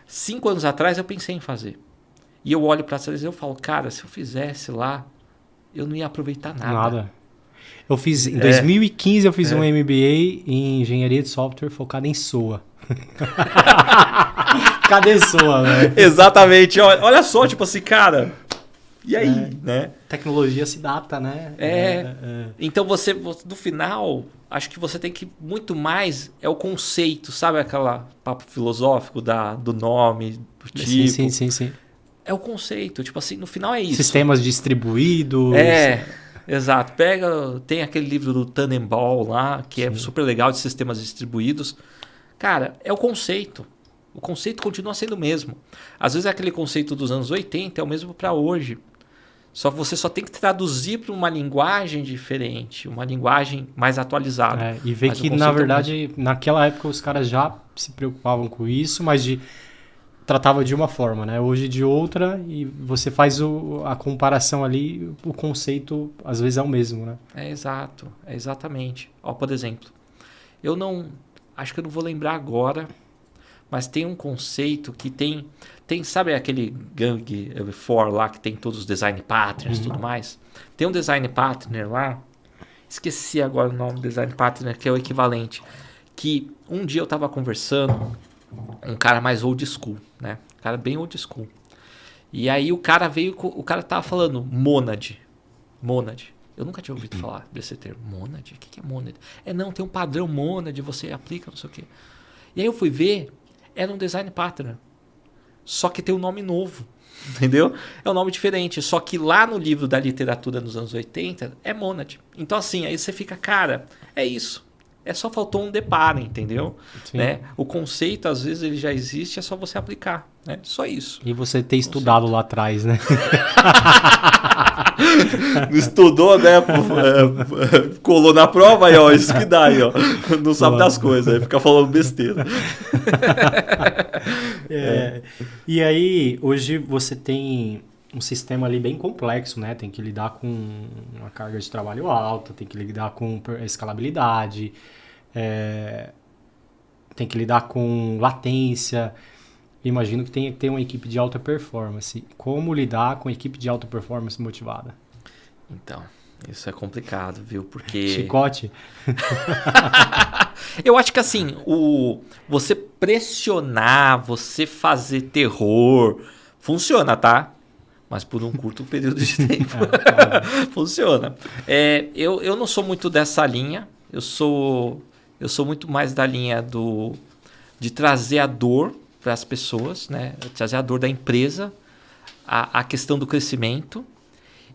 5 anos atrás eu pensei em fazer. E eu olho para trás e eu falo, cara, se eu fizesse lá, eu não ia aproveitar nada. Eu fiz, em 2015 eu fiz um MBA em engenharia de software focado em SOA. Cadê SOA, né? Exatamente. Olha só, tipo assim, cara... E aí, né? Tecnologia se data, né? Então você, no final, acho que você tem que muito mais é o conceito, sabe aquela papo filosófico do nome, do tipo. Sim. É o conceito, tipo assim, no final é isso. Sistemas distribuídos. Exato. Tem aquele livro do Tannenbaum lá, que é super legal, de sistemas distribuídos. Cara, é o conceito. O conceito continua sendo o mesmo. Às vezes aquele conceito dos anos 80 é o mesmo para hoje. Você só tem que traduzir para uma linguagem diferente, uma linguagem mais atualizada. E ver que, na verdade, naquela época os caras já se preocupavam com isso, mas tratava de uma forma, né? Hoje de outra, e você faz a comparação ali, o conceito às vezes é o mesmo, né? Exato, exatamente. Por exemplo, acho que eu não vou lembrar agora, mas tem um conceito que tem, sabe aquele Gang 4 lá que tem todos os design patterns e tudo mais? Tem um design pattern lá, esqueci agora o nome do design pattern, que é o equivalente, que um dia eu estava conversando, um cara mais old school, né? Um cara bem old school. E aí o cara tava falando monad. Eu nunca tinha ouvido falar desse termo. Monad? O que é monad? Não, tem um padrão monad, você aplica, não sei o quê. E aí eu fui ver, era um design pattern. Só que tem um nome novo, entendeu? É um nome diferente. Só que lá no livro da literatura nos anos 80 é monad. Então assim, aí você fica, cara, é isso. Só faltou um deparo, entendeu? Né? O conceito, às vezes, ele já existe, é só você aplicar. Né? Só isso. E você ter estudado lá atrás, né? Estudou, né? Colou na prova, aí, ó. Isso que dá, aí, ó. Não sabe das coisas, aí fica falando besteira. E aí, hoje você tem um sistema ali bem complexo, né? Tem que lidar com uma carga de trabalho alta, tem que lidar com escalabilidade, tem que lidar com latência. Imagino que tem que ter uma equipe de alta performance. Como lidar com equipe de alta performance motivada? Então, isso é complicado, viu? Porque... Chicote? Eu acho que assim, você pressionar, você fazer terror, funciona, tá? Mas por um curto período de tempo. Funciona. Eu não sou muito dessa linha. Eu sou muito mais da linha de trazer a dor para as pessoas, né? Trazer a dor da empresa, a questão do crescimento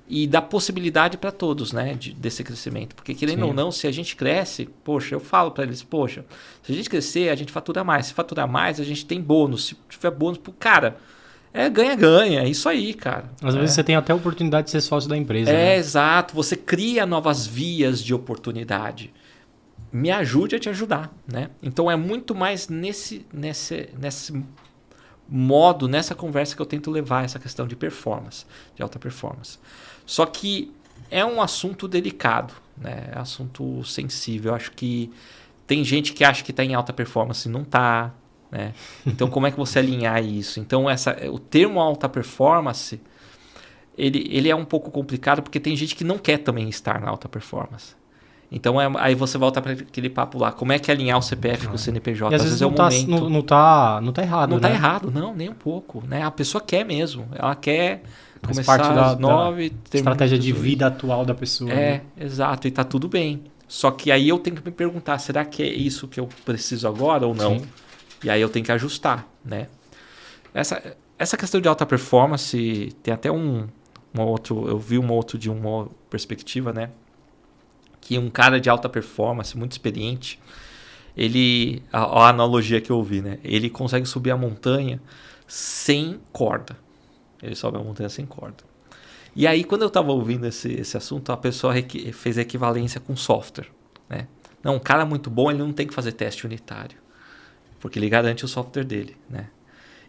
e da possibilidade para todos, né? Desse crescimento. Porque querendo ou não, se a gente cresce, poxa, eu falo para eles, poxa, se a gente crescer, a gente fatura mais. Se faturar mais, a gente tem bônus. Se tiver bônus, ganha, é isso aí, cara. Às vezes você tem até a oportunidade de ser sócio da empresa. Né? Exato. Você cria novas vias de oportunidade. Me ajude a te ajudar, né? Então é muito mais nesse modo, nessa conversa que eu tento levar essa questão de performance, de alta performance. Só que é um assunto delicado, né? É um assunto sensível. Eu acho que tem gente que acha que está em alta performance e não está, né? Então, como é que você alinhar isso? Então, o termo alta performance, ele é um pouco complicado porque tem gente que não quer também estar na alta performance. Então, aí você volta para aquele papo lá. Como é que alinhar o CPF com o CNPJ? E às vezes é o momento. Não tá errado, Não né? tá errado, não, nem um pouco. Né? A pessoa quer mesmo. Ela quer Faz começar parte às 9... estratégia de vida atual da pessoa. Exato. E tá tudo bem. Só que aí eu tenho que me perguntar, será que é isso que eu preciso agora ou não? Sim. E aí eu tenho que ajustar, né? Essa questão de alta performance, tem até um outro... Eu vi um outro de uma perspectiva, né? Que um cara de alta performance, muito experiente, a analogia que eu ouvi, né? Ele consegue subir a montanha sem corda. Ele sobe a montanha sem corda. E aí, quando eu estava ouvindo esse assunto, a pessoa fez a equivalência com software, né? Não, um cara muito bom, ele não tem que fazer teste unitário, porque ele garante o software dele, né?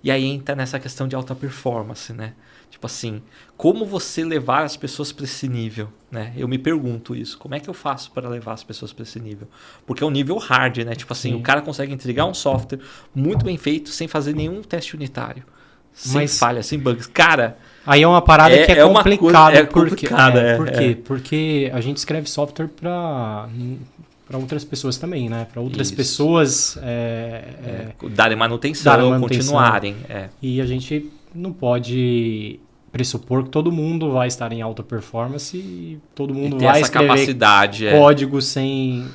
E aí entra nessa questão de alta performance, né? Tipo assim, como você levar as pessoas para esse nível, né? Eu me pergunto isso. Como é que eu faço para levar as pessoas para esse nível? Porque é um nível hard, né? Tipo assim, o cara consegue entregar um software muito bem feito sem fazer nenhum teste unitário. Sem falha, sem bugs. Cara... Aí é uma parada que é complicada. Por quê? Porque a gente escreve software para outras pessoas também, né? Para outras pessoas... darem manutenção, continuarem. E a gente não pode pressupor que todo mundo vai estar em alta performance e todo mundo vai essa escrever capacidade, código sem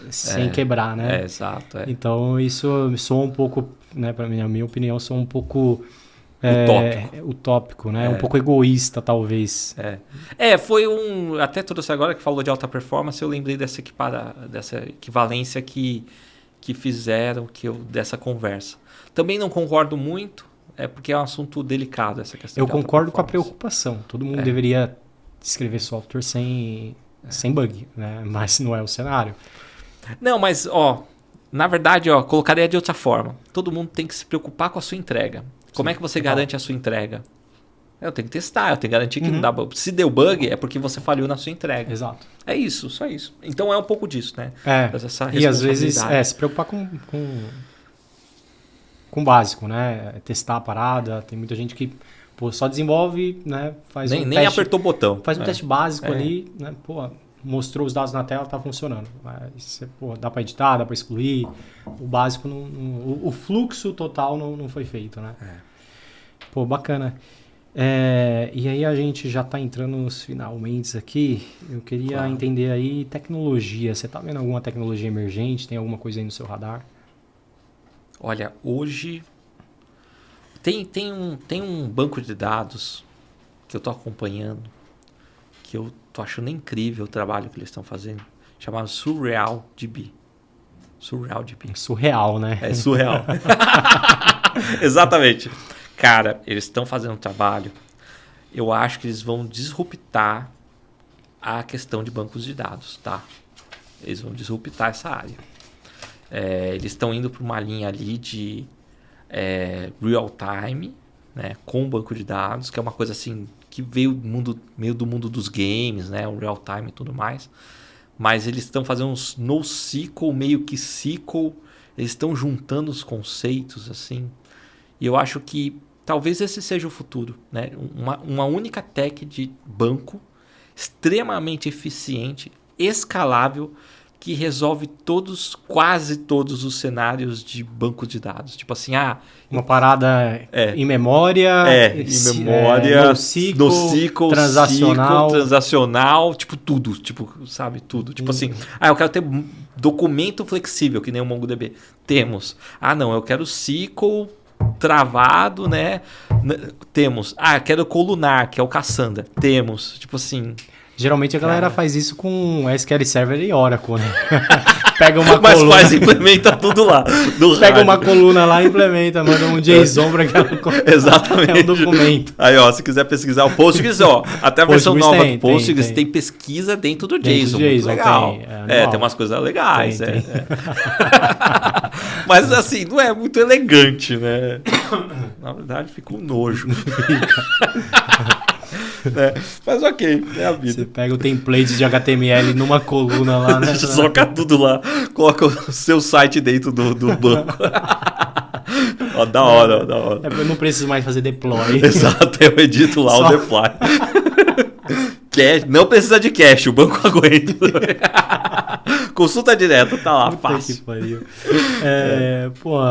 quebrar, né? Exato. Então isso soa um pouco, né, para mim, a minha opinião, soa um pouco utópico, né? Um pouco egoísta, talvez. Foi até trouxe agora que falou de alta performance, eu lembrei dessa equivalência que fizeram dessa conversa. Também não concordo muito. Porque é um assunto delicado essa questão. Eu concordo com a preocupação. Todo mundo deveria escrever software sem bug, né? Mas não é o cenário. Não, mas na verdade, colocaria de outra forma. Todo mundo tem que se preocupar com a sua entrega. Como é que você garante a sua entrega? Eu tenho que testar, eu tenho que garantir que não dá bug. Se deu bug, é porque você falhou na sua entrega. Exato. É isso, só isso. Então é um pouco disso, né? Essa e às vezes se preocupar com o básico, né? Testar a parada. Tem muita gente que só desenvolve, né? Faz nem teste, apertou o botão. Faz um teste básico ali, né? Mostrou os dados na tela, tá funcionando. Mas, dá para editar, dá para excluir. O básico, o fluxo total não foi feito, né? Bacana. E aí a gente já está entrando nos finalmente aqui. Eu queria entender aí tecnologia. Você está vendo alguma tecnologia emergente? Tem alguma coisa aí no seu radar? Olha, hoje tem um banco de dados que eu estou acompanhando, que eu estou achando incrível o trabalho que eles estão fazendo, chamado SurrealDB. SurrealDB. Surreal, né? É surreal. Exatamente. Cara, eles estão fazendo um trabalho, eu acho que eles vão disruptar a questão de bancos de dados, tá? Eles vão disruptar essa área. Eles estão indo para uma linha ali de real time, né, com banco de dados, que é uma coisa assim que veio meio do mundo dos games, né, o real time e tudo mais. Mas eles estão fazendo uns NoSQL, meio que SQL, eles estão juntando os conceitos assim. E eu acho que talvez esse seja o futuro, né? Uma única tech de banco extremamente eficiente, escalável, que resolve quase todos os cenários de banco de dados. Tipo assim, uma parada em memória, no SQL, transacional, tipo tudo, sabe, tudo. Tipo assim, eu quero ter documento flexível, que nem o MongoDB. Temos. Não, eu quero SQL travado, né? Temos. Quero colunar, que é o Cassandra. Temos. Tipo assim... Geralmente a galera faz isso com SQL Server e Oracle, né? Pega uma Mas coluna... implementa tudo lá. Pega uma coluna lá e implementa, manda um JSON para aquela coluna. Exatamente. É um documento. Aí, se quiser pesquisar o Postgres, até a versão nova do Postgres tem pesquisa dentro do JSON. Muito legal. Tem umas coisas legais. Mas assim, não é muito elegante, né? Na verdade, fica um nojo. né? Mas ok, é a vida. Você pega o template de HTML numa coluna lá, né? Soca tudo lá, coloca o seu site dentro do banco. Ó, da hora, da hora. Eu não preciso mais fazer deploy. Exato, eu edito lá o deploy. Cache, não precisa de cache, o banco aguenta. Consulta direto, tá lá, fácil. Que pariu.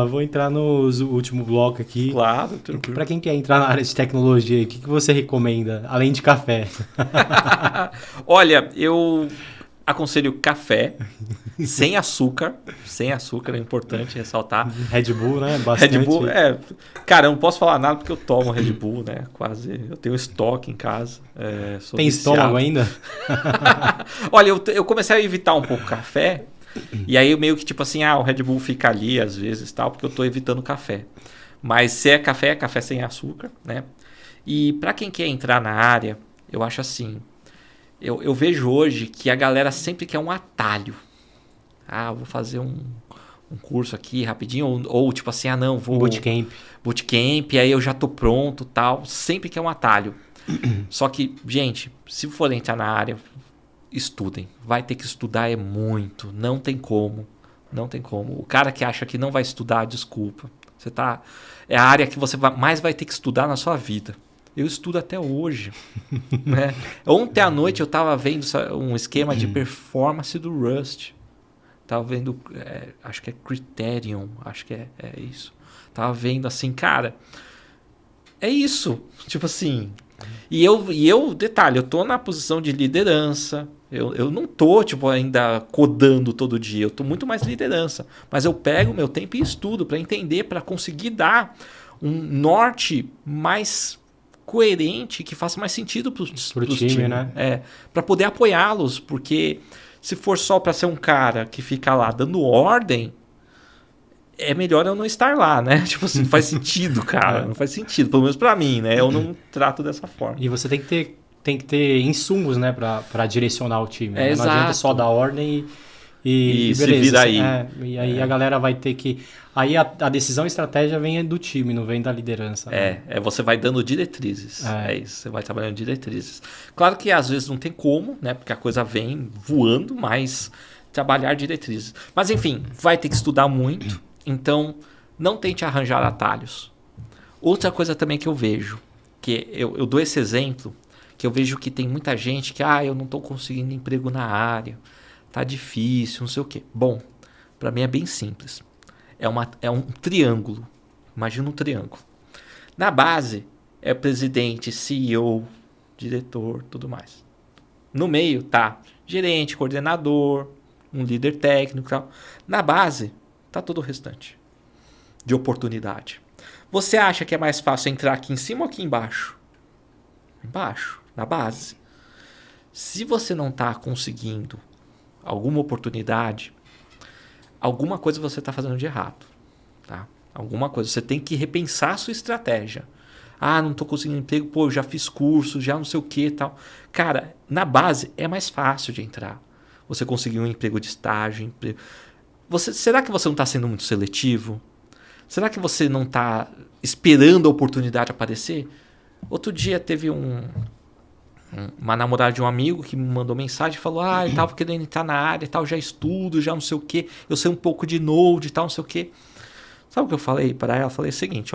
Vou entrar no último bloco aqui. Claro, tranquilo. Pra quem quer entrar na área de tecnologia, o que você recomenda, além de café? Olha, eu aconselho café sem açúcar. Sem açúcar, é importante ressaltar. Red Bull, né? Bastante. Red Bull, cara, eu não posso falar nada porque eu tomo Red Bull, né? Quase. Eu tenho estoque em casa. Tem estômago ainda? Olha, eu comecei a evitar um pouco café. E aí meio que tipo assim, o Red Bull fica ali às vezes tal, porque eu tô evitando café. Mas se é café sem açúcar, né? E pra quem quer entrar na área, eu acho assim. Eu vejo hoje que a galera sempre quer um atalho. Vou fazer um curso aqui rapidinho. Ou tipo assim, não, vou... Bootcamp, aí eu já tô pronto tal. Sempre quer um atalho. Só que, gente, se for entrar na área, estudem. Vai ter que estudar muito. Não tem como. Não tem como. O cara que acha que não vai estudar, desculpa. É a área que você mais vai ter que estudar na sua vida. Eu estudo até hoje. Né? Ontem à noite eu estava vendo um esquema de performance do Rust. Estava vendo, acho que é Criterion, acho que é isso. Estava vendo assim, cara, é isso. Tipo assim. E eu, detalhe, eu tô na posição de liderança. Eu não tô tipo, ainda codando todo dia. Eu tô muito mais liderança. Mas eu pego o meu tempo e estudo para entender, para conseguir dar um norte mais coerente, que faça mais sentido pro time, né? Para poder apoiá-los, porque se for só para ser um cara que fica lá dando ordem, é melhor eu não estar lá, né? Tipo assim, não faz sentido, cara. Não faz sentido, pelo menos para mim, né? Eu não trato dessa forma. E você tem que ter insumos, né, para direcionar o time. Né? Não Exato. adianta só dar ordem e beleza, se vira aí. E aí a galera vai ter que... Aí a decisão e estratégia vem do time, não vem da liderança. Né? Você vai dando diretrizes. É isso, você vai trabalhando diretrizes. Claro que às vezes não tem como, né? Porque a coisa vem voando, mas trabalhar diretrizes. Mas enfim, vai ter que estudar muito. Então, não tente arranjar atalhos. Outra coisa também que eu vejo, que eu dou esse exemplo, que eu vejo que tem muita gente que, eu não estou conseguindo emprego na área, tá difícil, não sei o quê. Bom, para mim é bem simples. É um triângulo. Imagina um triângulo. Na base, é presidente, CEO, diretor, tudo mais. No meio tá gerente, coordenador, um líder técnico e tal. Na base, tá todo o restante de oportunidade. Você acha que é mais fácil entrar aqui em cima ou aqui embaixo? Embaixo, na base. Se você não está conseguindo alguma oportunidade, alguma coisa você está fazendo de errado. Tá? Alguma coisa. Você tem que repensar a sua estratégia. Não estou conseguindo emprego, eu já fiz curso, já não sei o que e tal. Cara, na base é mais fácil de entrar. Você conseguir um emprego de estágio. Será que você não está sendo muito seletivo? Será que você não está esperando a oportunidade aparecer? Outro dia teve uma namorada de um amigo que me mandou mensagem e falou: eu estava querendo entrar na área e tal, já estudo, já não sei o que, eu sei um pouco de Node e tal, não sei o que. Sabe o que eu falei para ela? Eu falei o seguinte,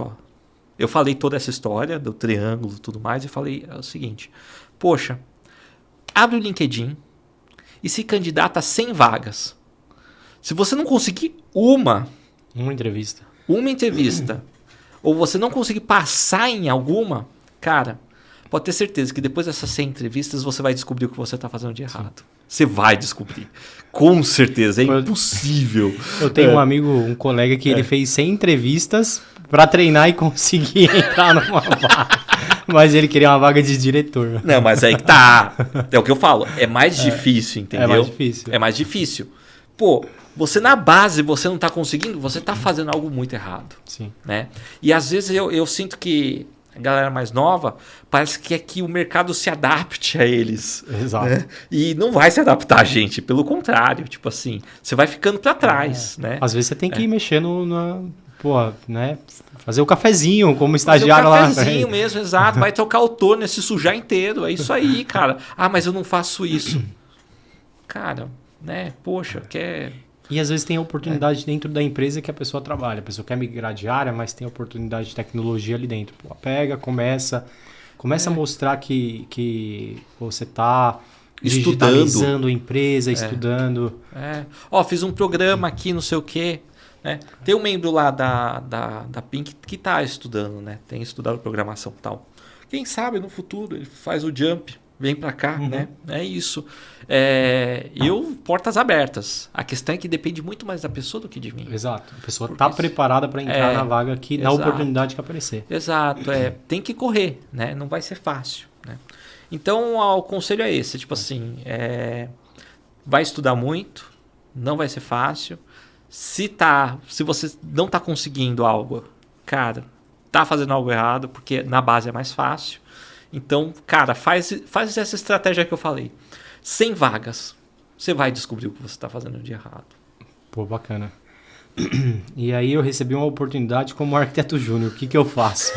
eu falei toda essa história do triângulo e tudo mais e falei o seguinte: poxa, abre o LinkedIn e se candidata a 100 vagas. Se você não conseguir uma entrevista, ou você não conseguir passar em alguma, cara, pode ter certeza que depois dessas 100 entrevistas você vai descobrir o que você está fazendo de errado. Sim. Você vai descobrir. Com certeza. É impossível. Eu tenho um amigo, um colega que ele fez 100 entrevistas para treinar e conseguir entrar numa vaga. Mas ele queria uma vaga de diretor. Não, mas aí que tá. É o que eu falo. É mais difícil, entendeu? É mais difícil. Pô, você na base, você não tá conseguindo, você tá fazendo algo muito errado. Sim. Né? E às vezes eu sinto que a galera mais nova parece que é que o mercado se adapte a eles. Exato. Né? E não vai se adaptar, gente. Pelo contrário, tipo assim, você vai ficando para trás. Né? Às vezes você tem que ir mexendo pô, né? Fazer o cafezinho como estagiário lá. Fazer o cafezinho mesmo, exato. Vai trocar o torno, se sujar inteiro. É isso aí, cara. Ah, mas eu não faço isso. Cara, né? Poxa, quer... E às vezes tem oportunidade dentro da empresa que a pessoa trabalha. A pessoa quer migrar de área, mas tem oportunidade de tecnologia ali dentro. Pô, pega, começa a mostrar que você está digitalizando a empresa, estudando. Ó, fiz um programa aqui, não sei o quê. Né? Tem um membro lá da Pink que está estudando, né? Tem estudado programação e tal. Quem sabe no futuro ele faz o jump, vem para cá, né? É isso. Portas abertas. A questão é que depende muito mais da pessoa do que de mim. Exato. A pessoa está preparada para entrar na vaga na oportunidade que aparecer. Exato. Tem que correr, né? Não vai ser fácil, né? Então, o conselho é esse. Tipo assim, vai estudar muito, não vai ser fácil. Se você não está conseguindo algo, cara, tá fazendo algo errado, porque na base é mais fácil. Então, cara, faz essa estratégia que eu falei. 100 vagas, você vai descobrir o que você está fazendo de errado. Pô, bacana. E aí eu recebi uma oportunidade como arquiteto júnior. O que eu faço?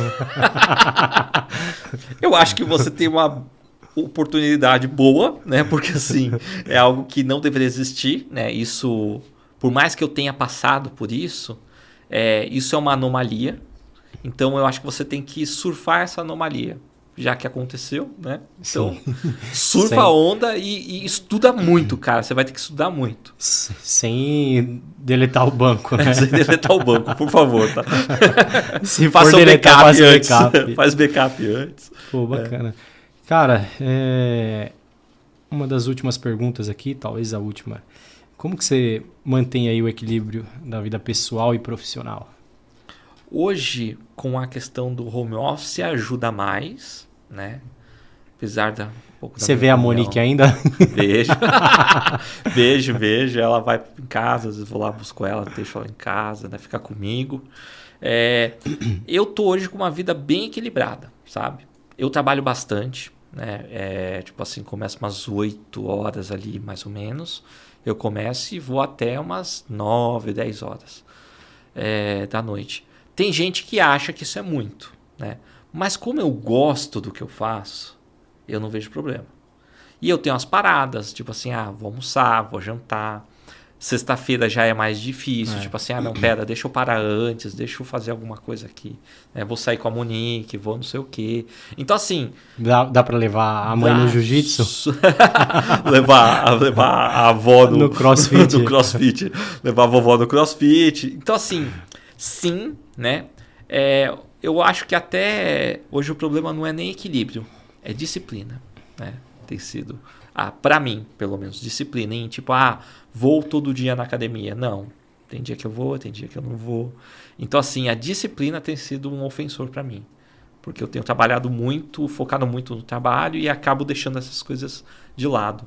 Eu acho que você tem uma oportunidade boa, né? Porque assim, é algo que não deveria existir, né? Isso, por mais que eu tenha passado por isso, isso é uma anomalia. Então eu acho que você tem que surfar essa anomalia, já que aconteceu, né? Então, surfa a onda e estuda muito, cara. Você vai ter que estudar muito. Sem deletar o banco, né? Sem deletar o banco, por favor, tá? Se faça for deletar, backup antes. Faz backup antes. Pô, bacana. Cara, uma das últimas perguntas aqui, talvez a última. Como que você mantém aí o equilíbrio da vida pessoal e profissional? Hoje, com a questão do home office, ajuda mais, né? Apesar da... Você vê a Monique ainda? Vejo. Ela vai em casa, às vezes vou lá, busco ela, deixo ela em casa, né? Fica comigo. Eu tô hoje com uma vida bem equilibrada, sabe? Eu trabalho bastante, né? Tipo assim, começo umas 8 horas ali, mais ou menos. Eu começo e vou até umas 9, 10 horas da noite. Tem gente que acha que isso é muito, né? Mas como eu gosto do que eu faço, eu não vejo problema. E eu tenho umas paradas, tipo assim, vou almoçar, vou jantar. Sexta-feira já é mais difícil, tipo assim, não, pera, deixa eu parar antes, deixa eu fazer alguma coisa aqui. Vou sair com a Monique, vou não sei o quê. Então, assim... Dá pra levar a mãe no jiu-jitsu? levar a avó no crossfit. No crossfit. Levar a vovó no crossfit. Então, assim, sim, né? Eu acho que até hoje o problema não é nem equilíbrio, é disciplina, né? Tem sido, pra mim, pelo menos, disciplina em tipo, vou todo dia na academia. Não, tem dia que eu vou, tem dia que eu não vou. Então, assim, a disciplina tem sido um ofensor para mim, porque eu tenho trabalhado muito, focado muito no trabalho e acabo deixando essas coisas de lado.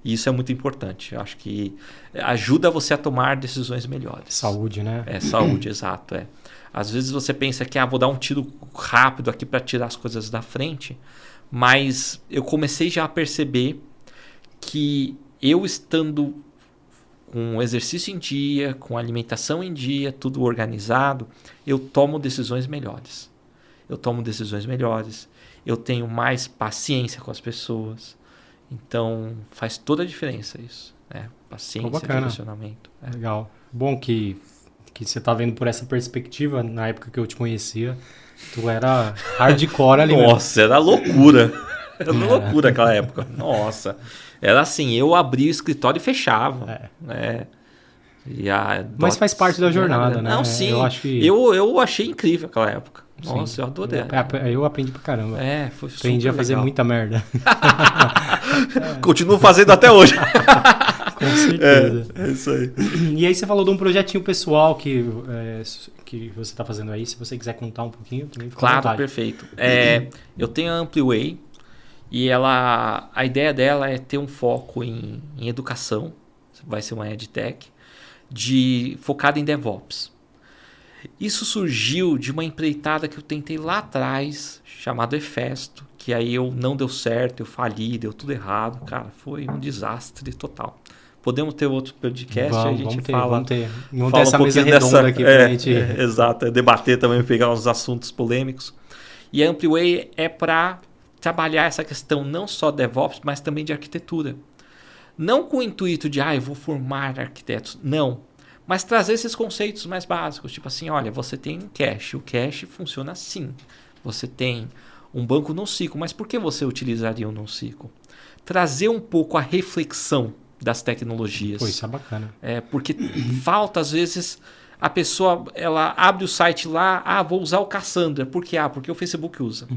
E isso é muito importante. Eu acho que ajuda você a tomar decisões melhores. Saúde, né? Saúde, exato. Às vezes você pensa que vou dar um tiro rápido aqui para tirar as coisas da frente, mas eu comecei já a perceber que eu estando com o exercício em dia, com a alimentação em dia, tudo organizado, eu tomo decisões melhores. Eu tenho mais paciência com as pessoas. Então, faz toda a diferença isso. Paciência, direcionamento. Legal. Bom que você tá vendo por essa perspectiva. Na época que eu te conhecia, tu era hardcore ali. Nossa, era loucura. Era loucura aquela época. Nossa. Era assim, eu abria o escritório e fechava. Mas faz parte da jornada, né? Não, sim. Eu acho que... eu achei incrível aquela época. Nossa, sim. Eu adorei. Eu aprendi pra caramba. Foi super aprendi a fazer muita merda. Continuo fazendo até hoje. Com certeza. É isso aí. E aí você falou de um projetinho pessoal que você está fazendo aí. Se você quiser contar um pouquinho, também fica à vontade. Perfeito. Eu tenho a Ampliway e a ideia dela é ter um foco em educação. Vai ser uma EdTech focada em DevOps. Isso surgiu de uma empreitada que eu tentei lá atrás, chamado Efesto, que aí não deu certo, eu fali, deu tudo errado. Cara, foi um desastre total. Podemos ter outro podcast, a gente vamos ter, fala. Vamos ter Fala essa um mesa pouquinho redonda aqui pra gente. Exato, debater também, pegar uns assuntos polêmicos. E a Ampliway é para trabalhar essa questão não só DevOps, mas também de arquitetura. Não com o intuito de, eu vou formar arquitetos. Não. Mas trazer esses conceitos mais básicos. Tipo assim, olha, você tem um cache. O cache funciona assim. Você tem um banco NoSQL. Mas por que você utilizaria um NoSQL? Trazer um pouco a reflexão das tecnologias. Pô, isso é bacana. Porque falta, às vezes, a pessoa ela abre o site lá, vou usar o Cassandra. Por quê? Porque o Facebook usa.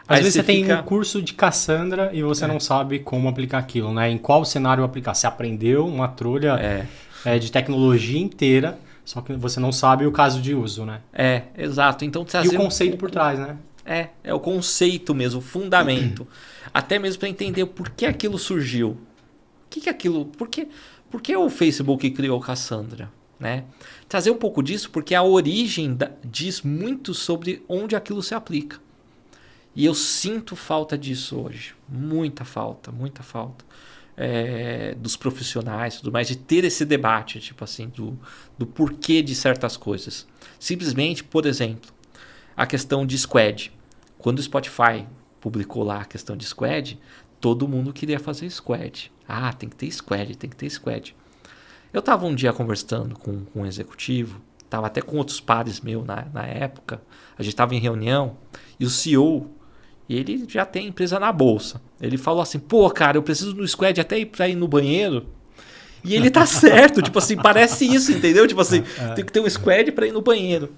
Às vezes você tem um curso de Cassandra e você não sabe como aplicar aquilo, né? Em qual cenário aplicar. Você aprendeu uma trulha de tecnologia inteira, só que você não sabe o caso de uso, né? Exato. Então, e o conceito por trás, né? É o conceito mesmo, o fundamento. Até mesmo para entender por que aquilo surgiu. O que é aquilo? Por que o Facebook criou Cassandra? Né? Trazer um pouco disso, porque a origem diz muito sobre onde aquilo se aplica. E eu sinto falta disso hoje. Muita falta, muita falta. Dos profissionais, tudo mais, de ter esse debate, tipo assim, do porquê de certas coisas. Simplesmente, por exemplo, a questão de squad. Quando o Spotify publicou lá a questão de squad, todo mundo queria fazer squad. Tem que ter squad, tem que ter squad. Eu estava um dia conversando com um executivo, estava até com outros pares meus na época, a gente estava em reunião, e o CEO, ele já tem empresa na bolsa. Ele falou assim, cara, eu preciso do squad até para ir no banheiro. E ele tá certo, tipo assim, parece isso, entendeu? Tipo assim, tem que ter um squad para ir no banheiro.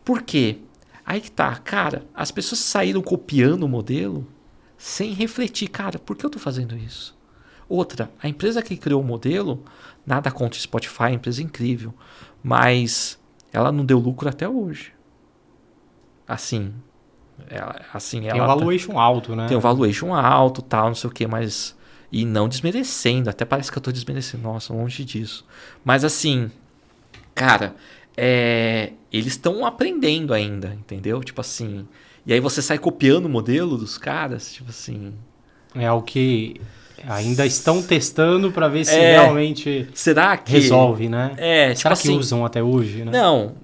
Por quê? Aí que tá, cara, as pessoas saíram copiando o modelo sem refletir, cara, por que eu tô fazendo isso? Outra, a empresa que criou o modelo, nada contra o Spotify, é uma empresa incrível, mas ela não deu lucro até hoje. Assim, tem um valuation alto, né? Tem um valuation alto, tal, não sei o que, mas... E não desmerecendo, até parece que eu tô desmerecendo, nossa, longe disso. Mas assim, cara, eles estão aprendendo ainda, entendeu? Tipo assim, e aí você sai copiando o modelo dos caras, tipo assim... É o que ainda estão testando para ver se realmente resolve, né? Tipo será assim, que usam até hoje, né? Não,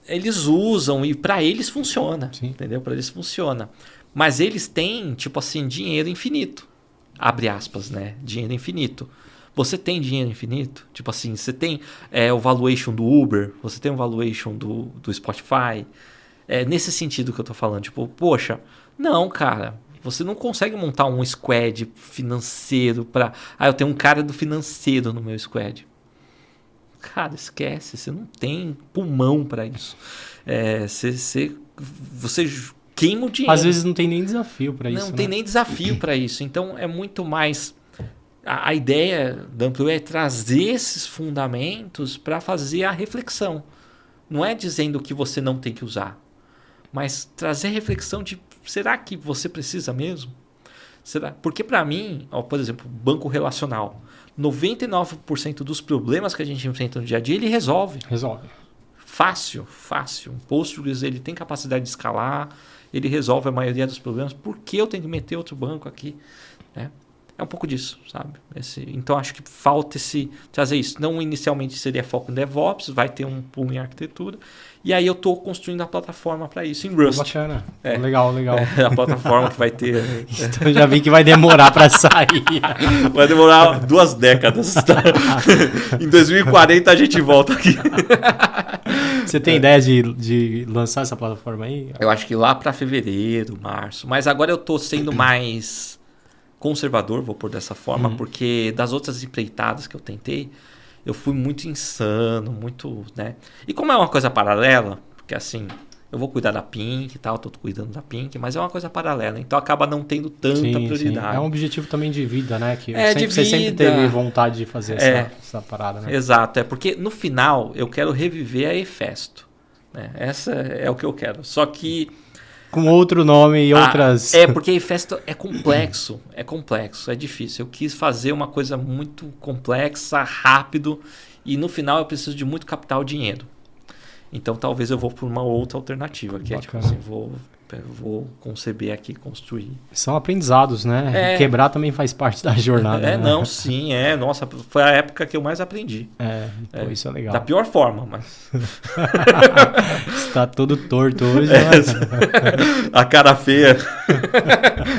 eles usam e para eles funciona, Sim. entendeu? Para eles funciona. Mas eles têm, tipo assim, dinheiro infinito. Abre aspas, né? Dinheiro infinito. Você tem dinheiro infinito? Tipo assim, você tem o valuation do Uber, você tem o valuation do Spotify. Nesse sentido que eu tô falando. Tipo, poxa, não, cara. Você não consegue montar um squad financeiro para... eu tenho um cara do financeiro no meu squad. Cara, esquece. Você não tem pulmão para isso. Você queima o dinheiro. Às vezes não tem nem desafio para isso. Não tem nem desafio para isso. Então, é muito mais... A ideia da Ampliway é trazer esses fundamentos para fazer a reflexão. Não é dizendo que você não tem que usar, mas trazer reflexão de será que você precisa mesmo? Será? Porque para mim, por exemplo, banco relacional, 99% dos problemas que a gente enfrenta no dia a dia, ele resolve. Fácil. O Postgres ele tem capacidade de escalar, ele resolve a maioria dos problemas. Por que eu tenho que meter outro banco aqui? Né? É um pouco disso, sabe? Então acho que falta trazer isso. Não inicialmente seria foco em DevOps, vai ter um pulo em arquitetura. E aí eu estou construindo a plataforma para isso em Rust. Bacana. Legal. A plataforma que vai ter... Então já vi que vai demorar para sair. Vai demorar 2 décadas. Tá? Em 2040 a gente volta aqui. Você tem ideia de lançar essa plataforma aí? Eu acho que lá para fevereiro, março. Mas agora eu estou sendo mais conservador, vou pôr dessa forma, porque das outras empreitadas que eu tentei, eu fui muito insano, muito, né? E como é uma coisa paralela, porque assim, eu vou cuidar da Pink e tal, tô cuidando da Pink, mas é uma coisa paralela, então acaba não tendo tanta prioridade. Sim. É um objetivo também de vida, né? Que de você vida. sempre teve vontade de fazer essa parada, né? Exato, porque no final eu quero reviver a Efesto, né? Essa é o que eu quero, só que com outro nome e outras... porque Efesto é complexo, é difícil. Eu quis fazer uma coisa muito complexa, rápido, e no final eu preciso de muito capital, dinheiro. Então talvez eu vou por uma outra alternativa, que é tipo assim, vou Eu vou conceber aqui, construir. São aprendizados, né? Quebrar também faz parte da jornada. Né? Não, sim, Nossa, foi a época que eu mais aprendi. Pô, isso é legal. Da pior forma, mas... Está todo torto hoje. A cara feia.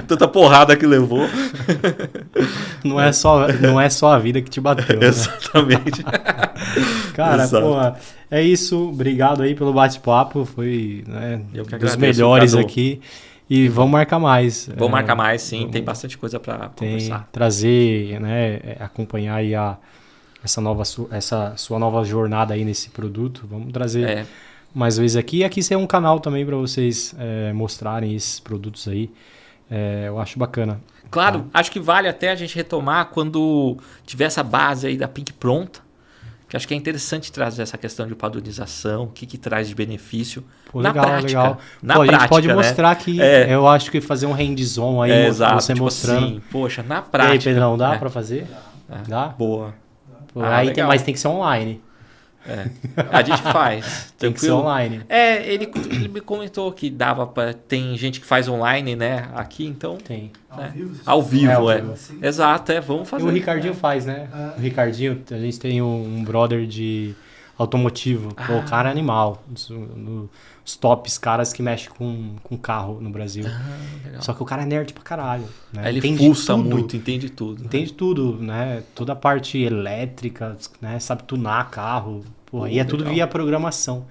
Tanta porrada que levou. Não é só a vida que te bateu. Né? Exatamente. Cara, porra, é isso. Obrigado aí pelo bate-papo. Foi Eu que dos agradeço, melhores Cadu. aqui. E vamos marcar mais. Vamos marcar mais, sim. Tem bastante coisa para conversar. Trazer, acompanhar aí essa sua nova jornada aí nesse produto. Vamos trazer mais vezes aqui. E aqui ser um canal também para vocês mostrarem esses produtos aí. Eu acho bacana. Claro, acho que vale até a gente retomar quando tiver essa base aí da Pink pronta. Que acho que é interessante trazer essa questão de padronização, o que traz de benefício. Pô, na legal, prática. Legal. Na Pô, prática, a gente pode né? mostrar que eu acho que fazer um hands-on aí, exato, você tipo mostrando. Assim, poxa, na E prática. aí, Pedrão, dá pra fazer? Dá? Boa. Pô, mas tem que ser online. A gente faz. Tem que ser online. Ele me comentou que dava para. Tem gente que faz online, né? Aqui, então. Tem. Ao vivo, ao vivo. Exato, vamos fazer. E o Ricardinho faz, né? O Ricardinho, a gente tem um brother de automotivo. Pô, o cara é animal. Os tops caras que mexem com carro no Brasil. Só que o cara é nerd pra caralho. Né? Ele fuça muito, entende tudo. Entende tudo, né? Toda a parte elétrica, né? Sabe tunar carro. Pô, e é tudo via programação.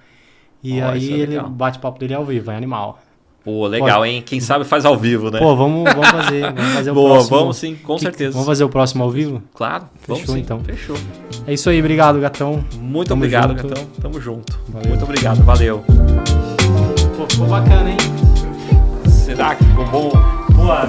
E aí o bate-papo dele é ao vivo, é animal. Pô, legal, hein? Quem sabe faz ao vivo, né? Pô, vamos fazer o Boa, próximo. Vamos sim, com certeza. Vamos fazer o próximo ao vivo? Claro, Fechou, vamos sim. Então. Fechou. É isso aí, obrigado, Gatão. Muito obrigado, Gatão. Tamo junto. Valeu. Muito obrigado, valeu. Pô, ficou bacana, hein? Será que ficou bom? Boa.